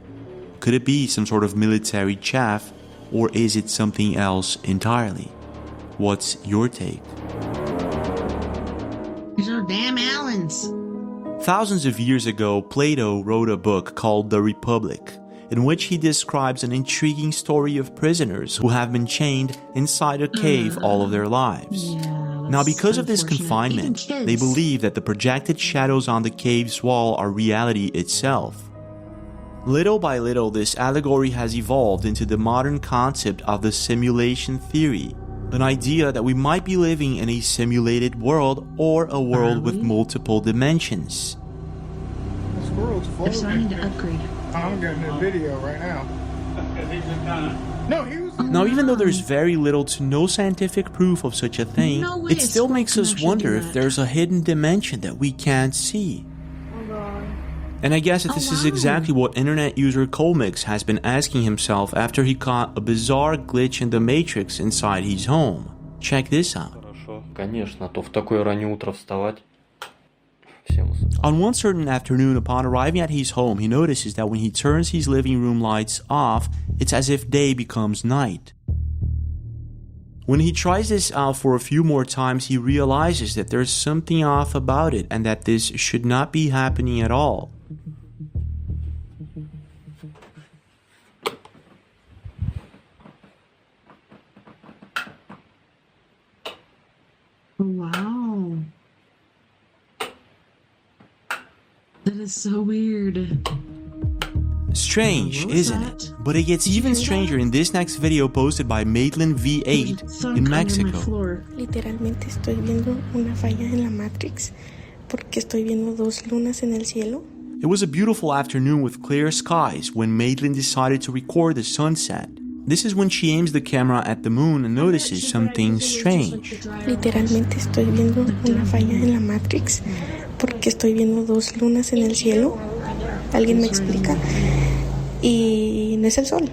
Could it be some sort of military chaff, or is it something else entirely? What's your take? These are damn Allens. Thousands of years ago, Plato wrote a book called The Republic, in which he describes an intriguing story of prisoners who have been chained inside a cave all of their lives. Now, because of this confinement, they believe that the projected shadows on the cave's wall are reality itself. Little by little, this allegory has evolved into the modern concept of the simulation theory, an idea that we might be living in a simulated world or a world with multiple dimensions. The squirrel's floating. So I need to upgrade. I'm getting a video right now. No, he was. Now, even though there's very little to no scientific proof of such a thing, it still makes us wonder if there's a hidden dimension that we can't see. And I guess that this is exactly what internet user Colmix has been asking himself after he caught a bizarre glitch in the Matrix inside his home. Check this out. Конечно, то в такое раннее утро вставать. On one certain afternoon, upon arriving at his home, he notices that when he turns his living room lights off, it's as if day becomes night. When he tries this out for a few more times, he realizes that there's something off about it and that this should not be happening at all. Wow. That is so weird. Strange, isn't it? But it gets even stranger in this next video posted by Madeline V8 in Mexico. Literalmente estoy viendo una falla en la Matrix porque estoy viendo dos lunas en el cielo. It was a beautiful afternoon with clear skies when Madeline decided to record the sunset. This is when she aims the camera at the moon and notices something strange. Literalmente estoy viendo una falla en la Matrix porque estoy viendo dos lunas en el cielo. ¿Alguien me explica? Y no es el sol.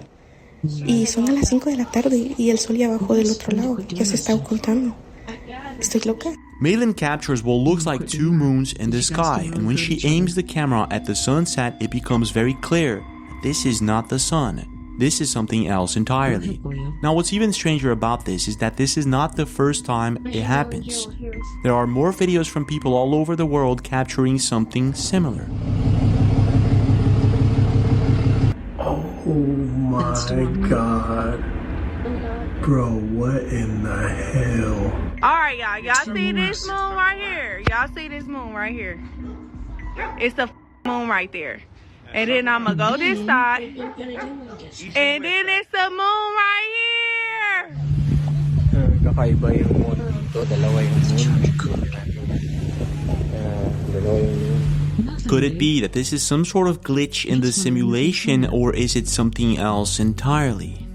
Y son a las 5 de la tarde y el sol ya abajo del otro lado. Ya se está ocultando. Estoy loca. Madeline captures what looks like two moons in the sky, and when she aims the camera at the sunset, it becomes very clear that this is not the sun. This is something else entirely. Now, what's even stranger about this is that this is not the first time it happens. There are more videos from people all over the world capturing something similar. Oh my god. Bro, what in the hell? Alright, y'all. Y'all see this moon right here? Y'all see this moon right here? It's the moon right there. And then I'm going to go this side. And then it's the moon right here. Kakaiba yung moon dito. Dalawa yung moon. Could it be that this is some sort of glitch in the simulation, or is it something else entirely?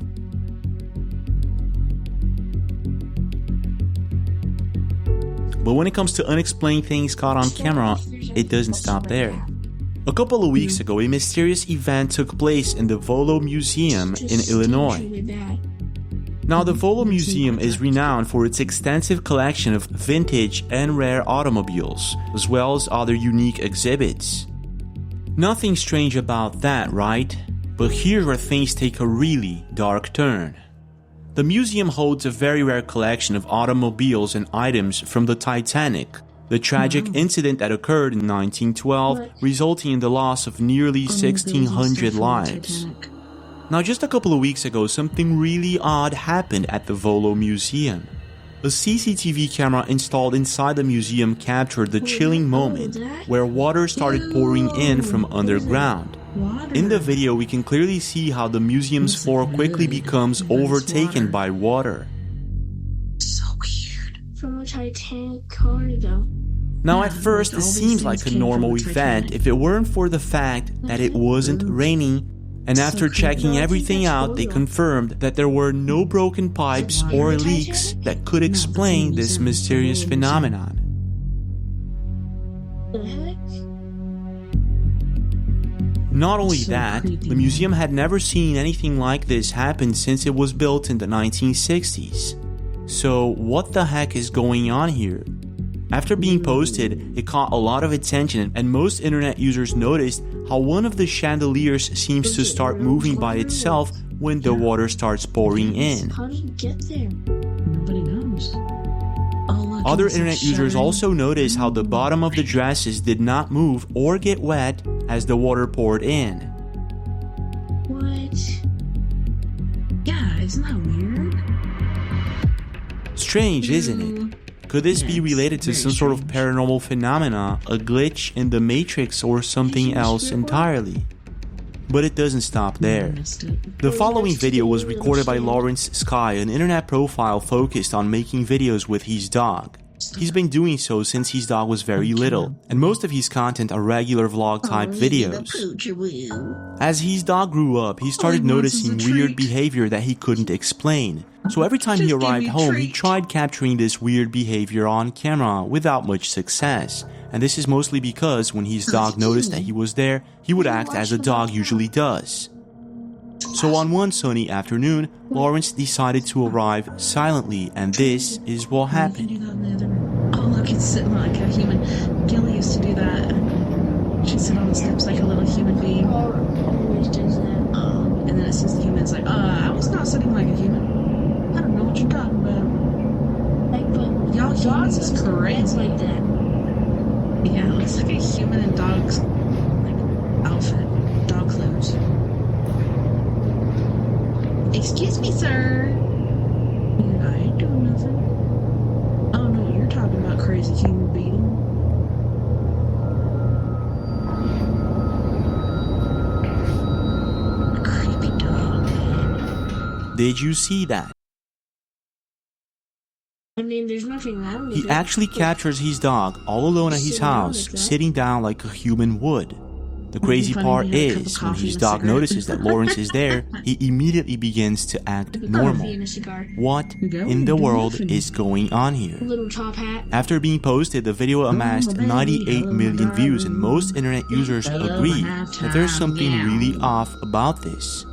But when it comes to unexplained things caught on camera, it doesn't stop there. A couple of weeks ago, a mysterious event took place in the Volo Museum in Illinois. Now, the Volo Museum is renowned for its extensive collection of vintage and rare automobiles, as well as other unique exhibits. Nothing strange about that, right? But here's where things take a really dark turn. The museum holds a very rare collection of automobiles and items from the Titanic, the tragic incident that occurred in 1912, resulting in the loss of nearly 1,600 lives. Now, just a couple of weeks ago, something really odd happened at the Volo Museum. A CCTV camera installed inside the museum captured the chilling moment where water started pouring in from underground. In the video, we can clearly see how the museum's floor quickly becomes overtaken by water. So weird. From a Titanic car, though. Now, at first, this seems like a normal event if it weren't for the fact that it wasn't raining, and after checking everything out, they confirmed that there were no broken pipes or leaks that could explain this mysterious phenomenon. The heck? Not only that, the museum had never seen anything like this happen since it was built in the 1960s. So, what the heck is going on here? After being posted, it caught a lot of attention, and most internet users noticed how one of the chandeliers seems to start moving by itself when the water starts pouring in. How did it get there? Nobody knows. Oh, look. Other internet users also noticed how the bottom of the dresses did not move or get wet as the water poured in. What? Yeah, isn't that weird? Strange, isn't it? Could this be related to some sort of paranormal phenomena, a glitch in the Matrix, or something else entirely? But it doesn't stop there. The following video was recorded by Lawrence Sky, an internet profile focused on making videos with his dog. He's been doing so since his dog was very little, and most of his content are regular vlog-type videos. As his dog grew up, he started noticing weird behavior that he couldn't explain. So every time he arrived home, he tried capturing this weird behavior on camera without much success. And this is mostly because when his dog noticed that he was there, he would act as a dog usually does. So on one sunny afternoon, Lawrence decided to arrive silently, and this is what happened. Oh, look, it's sitting like a human. Gilly used to do that. She'd sit on the steps like a little human being. Always does that. And then it says the human's like, I was not sitting like a human. I don't know what you're talking about. Like, but y'all humans is crazy. Like that. Yeah, it looks like a human and dog's like outfit, dog clothes. Excuse me, sir. I ain't doing nothing. I don't know what you're talking about, crazy human being. A creepy dog. Did you see that? I mean, there's nothing wrong with it. He actually captures his dog all alone at his house, sitting down like a human would. The crazy part is, when his dog notices that Lawrence is there, he immediately begins to act normal. What in the world is going on here? Little top hat. After being posted, the video amassed 98 million views, and most internet users agree that there's something really off about this.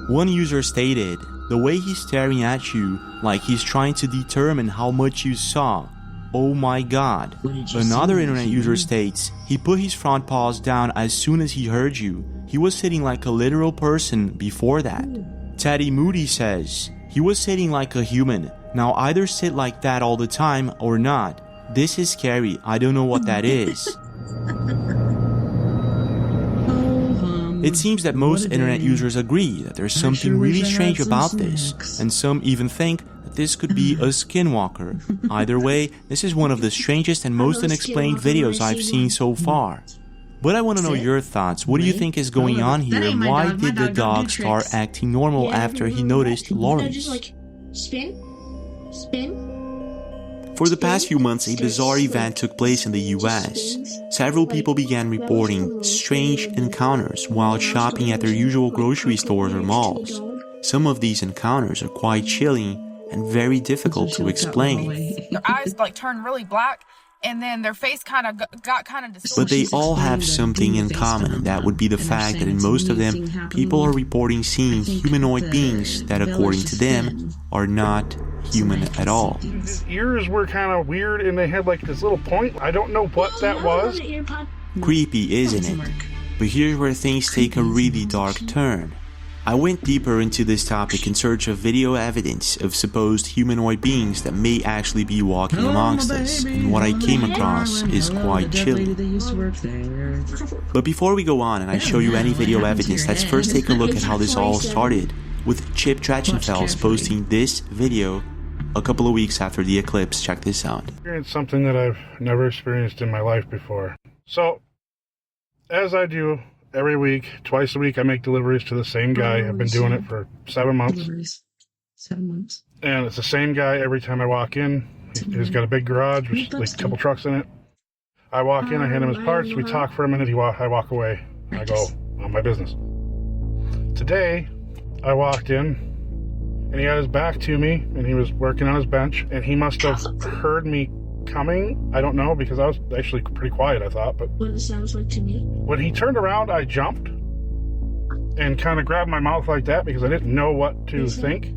One user stated, "The way he's staring at you, like he's trying to determine how much you saw. Oh my god." Another internet user states, "He put his front paws down as soon as he heard you. He was sitting like a literal person before that." Teddy Moody says, "He was sitting like a human. Now either sit like that all the time or not. This is scary. I don't know what that is." It seems that most internet users agree that there's something really strange about this, and some even think that this could be a skinwalker. Either way, this is one of the strangest and most unexplained videos I've seen so far. But I want to know your thoughts. What do you think is going on here, and why did the dog start acting normal after he noticed Lawrence? Just like spin, spin. For the past few months, a bizarre event took place in the US. Several people began reporting strange encounters while shopping at their usual grocery stores or malls. Some of these encounters are quite chilling and very difficult to explain. Their eyes like turned really black, and then their face kind of got kind of distorted. But they all have something in common, and that would be the fact that in most of them, people are reporting seeing humanoid beings that, according to them, are not human at all. His ears were kind of weird, and they had like this little point. I don't know what that was. Creepy, isn't it? But here's where things take a really dark turn. I went deeper into this topic in search of video evidence of supposed humanoid beings that may actually be walking amongst us, and what I came across is quite chilling. But before we go on and I show you any video evidence, let's first take a look at how this all started, with Chip Trachenfels posting this video a couple of weeks after the eclipse. Check this out. Experienced something that I've never experienced in my life before. So, as I do every week, twice a week, I make deliveries to the same guy. I've been doing it for 7 months. 7 months. And it's the same guy every time I walk in. He's got a big garage with like a couple trucks in it. I walk in, I hand him his parts, we talk for a minute, I walk away. I go on my business. Today, I walked in, and he had his back to me, and he was working on his bench, and he must have heard me coming. I don't know, because I was actually pretty quiet, I thought. But what it sounds like to me. When he turned around, I jumped and kind of grabbed my mouth like that because I didn't know what to think.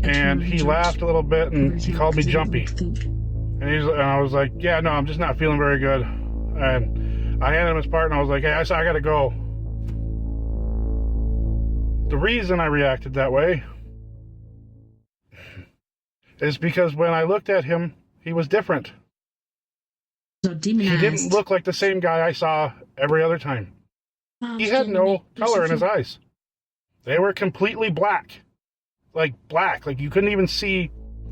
And he laughed a little bit, and he called me jumpy. And I was like, yeah, no, I'm just not feeling very good. And I handed him his part, and I was like, hey, I gotta go. The reason I reacted that way is because when I looked at him, he was different. So demonized. He didn't look like the same guy I saw every other time. He had no color in his eyes. They were completely black. Like you couldn't even see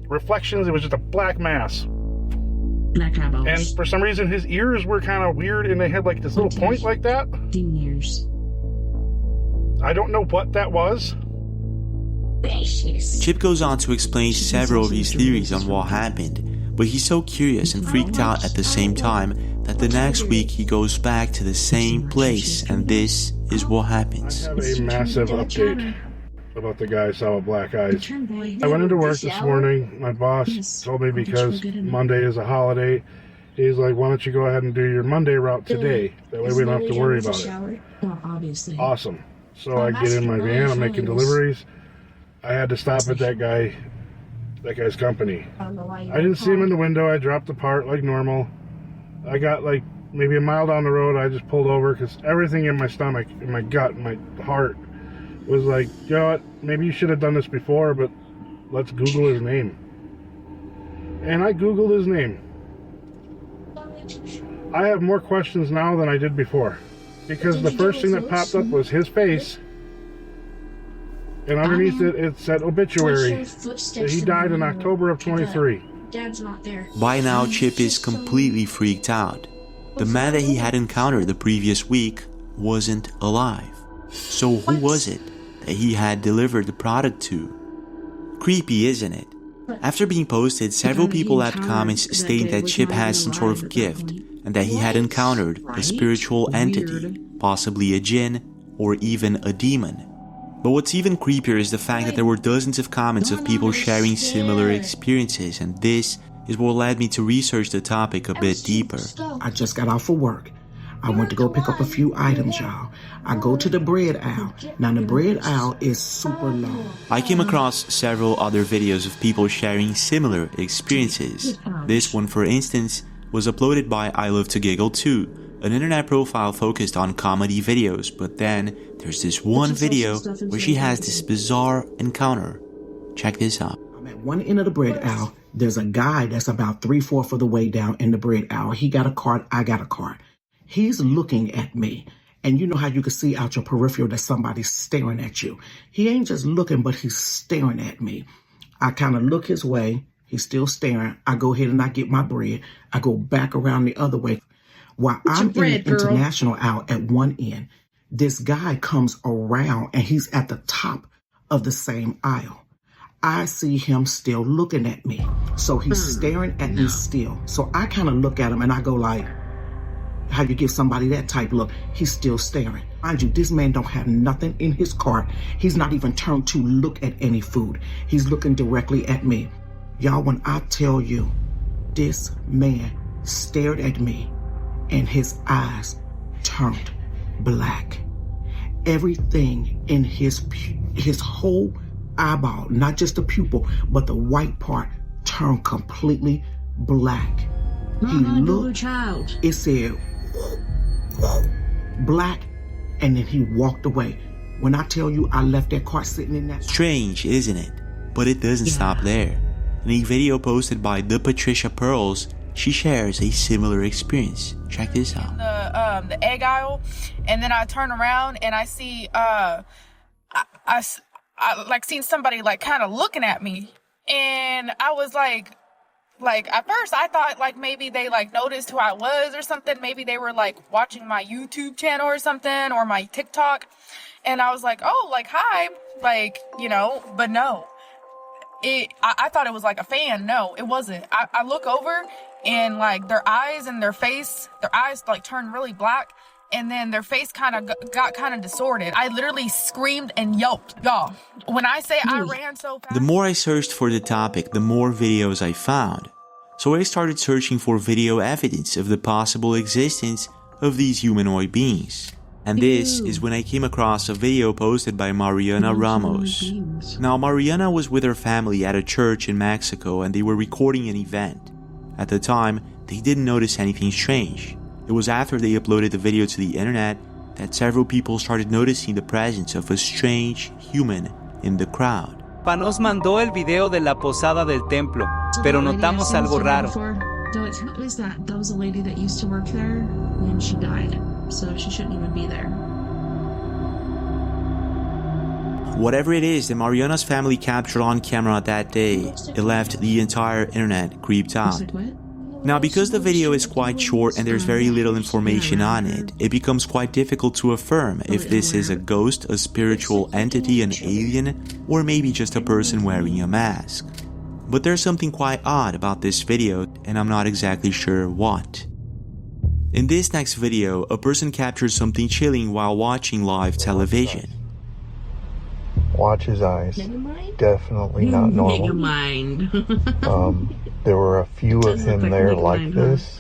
reflections. It was just a black mass. Black eyeballs. And for some reason, his ears were kind of weird, and they had like this little point like that. Demon ears. I don't know what that was. Chip goes on to explain several of his theories on what happened, but he's so curious and freaked out at the same time that the next week he goes back to the same place, and this is what happens. I have a massive update about the guy I saw with black eyes. I went into work this morning. My boss told me because Monday is a holiday, he's like, why don't you go ahead and do your Monday route today? That way we don't have to worry about it. Awesome. So I get in my van, I'm making deliveries. I had to stop at that guy's company. I didn't see him in the window. I dropped the part like normal. I got like maybe a mile down the road. I just pulled over because everything in my stomach, in my gut, in my heart was like, you know what, maybe you should have done this before, but let's Google his name. And I Googled his name. I have more questions now than I did before, because the first thing that popped up was his face, and underneath it said obituary. He died in October of 23. Dad's not there. By now, Chip is completely freaked out. The man that he had encountered the previous week wasn't alive. So who was it that he had delivered the product to? Creepy, isn't it? After being posted, several people left comments stating that Chip has some sort of gift and that he had encountered a spiritual entity, possibly a jinn or even a demon. But what's even creepier is the fact that there were dozens of comments of people sharing similar experiences, and this is what led me to research the topic a bit deeper. I just got off of work. I went to go pick up a few items, y'all. I go to the bread aisle. Now the bread aisle is super long. I came across several other videos of people sharing similar experiences. This one, for instance, was uploaded by I Love to Giggle Too, an internet profile focused on comedy videos, but then there's this one video where she has this bizarre encounter. Check this out. I'm at one end of the bread aisle. There's a guy that's about 3/4 of the way down in the bread aisle. He got a cart, I got a cart. He's looking at me. And you know how you can see out your peripheral that somebody's staring at you. He ain't just looking, but he's staring at me. I kind of look his way. He's still staring. I go ahead and I get my bread. I go back around the other way. While I'm in the international aisle at one end, this guy comes around and he's at the top of the same aisle. I see him still looking at me. So he's staring at me still. So I kind of look at him and I go like, how you give somebody that type look? He's still staring. Mind you, this man don't have nothing in his cart. He's not even turned to look at any food. He's looking directly at me. Y'all, when I tell you, this man stared at me and his eyes turned black. Everything in his whole eyeball, not just the pupil, but the white part, turned completely black. He looked, it said black, and then he walked away. When I tell you I left that cart sitting in that... Strange, isn't it? But it doesn't stop there. In a video posted by the Patricia Pearls, she shares a similar experience. Check this out. The egg aisle, and then I turn around and I see I like seen somebody like kind of looking at me, and I was like at first I thought like maybe they like noticed who I was or something. Maybe they were like watching my YouTube channel or something, or my TikTok, and I was like, oh, like hi, like, you know, but no. I thought it was like a fan. No, it wasn't. I look over and like their eyes and their face, their eyes like turned really black, and then their face kind of got kind of distorted. I literally screamed and yelped. Y'all, when I say I ran so fast. The more I searched for the topic, the more videos I found. So I started searching for video evidence of the possible existence of these humanoid beings. And this is when I came across a video posted by Mariana Ramos. Now, Mariana was with her family at a church in Mexico, and they were recording an event. At the time, they didn't notice anything strange. It was after they uploaded the video to the internet that several people started noticing the presence of a strange human in the crowd. papá nos mandó el video de la posada del templo, pero notamos algo raro. So it was that was a lady that used to work there and she died, so she shouldn't even be there. Whatever it is that Mariana's family captured on camera that day, it left the entire internet creeped out. Now, because the video is quite short and there's very little information on it, it becomes quite difficult to affirm if this is a ghost, a spiritual entity, an alien, or maybe just a person wearing a mask. But there's something quite odd about this video, and I'm not exactly sure what. In this next video, a person captures something chilling while watching live television. Watch his eyes. Definitely not normal. Never mind. There were a few of him there like this.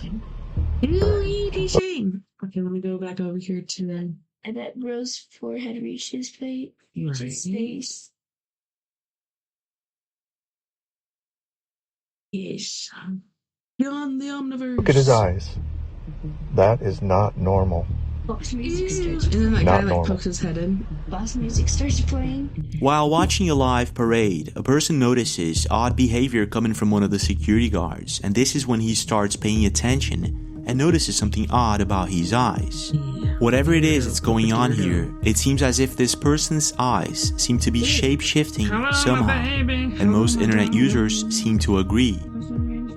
Okay, let me go back over here to them. I bet Bro's forehead reached his face. His face. Yes. Beyond the omniverse. Look at his eyes. That is not normal. Box music starts And then that guy normal. pokes his head in. Box music starts playing. While watching a live parade, a person notices odd behavior coming from one of the security guards, and this is when he starts paying attention and notices something odd about his eyes. Whatever it is that's going on here, it seems as if this person's eyes seem to be shape-shifting somehow, and most internet users seem to agree.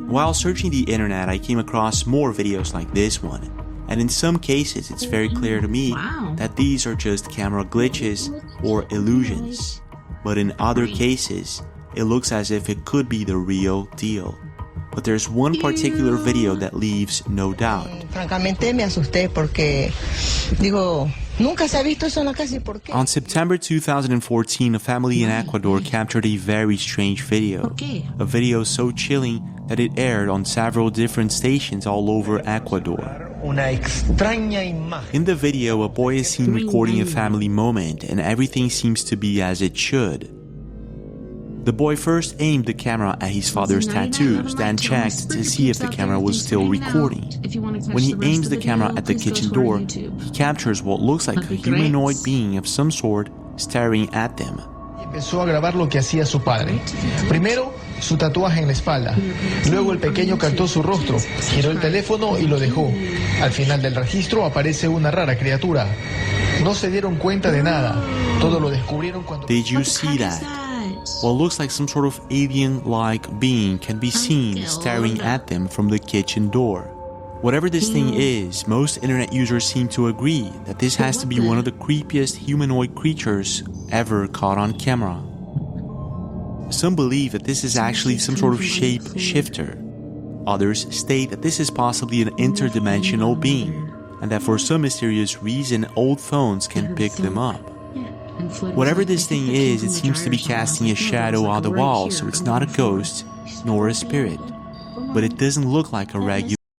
While searching the internet, I came across more videos like this one, and in some cases it's very clear to me that these are just camera glitches or illusions, but in other cases, it looks as if it could be the real deal. But there's one particular video that leaves no doubt. Francamente me asusté porque digo, nunca se ha visto eso en la casa y por qué. On September 2014, a family in Ecuador captured a very strange video. A video so chilling that it aired on several different stations all over Ecuador. In the video, a boy is seen recording a family moment and everything seems to be as it should. The boy first aimed the camera at his father's tattoos, then checked to see if the camera was still recording. When he aims the camera at the kitchen door, he captures what looks like a humanoid being of some sort staring at them. Empezó a grabar lo que hacía su padre. Primero, su tatuaje en la espalda. Luego el pequeño captó su rostro, giró el teléfono y lo dejó. Al final del registro aparece una rara criatura. No se dieron cuenta de nada. Todo lo descubrieron cuando... Did you see that? What looks like some sort of alien-like being can be seen staring at them from the kitchen door. Whatever this thing is, most internet users seem to agree that this has to be one of the creepiest humanoid creatures ever caught on camera. Some believe that this is actually some sort of shape-shifter. Others state that this is possibly an interdimensional being, and that for some mysterious reason old phones can pick them up. Whatever this thing is, it seems to be casting a shadow on the wall, so it's not a ghost, nor a spirit. But it doesn't look like a regular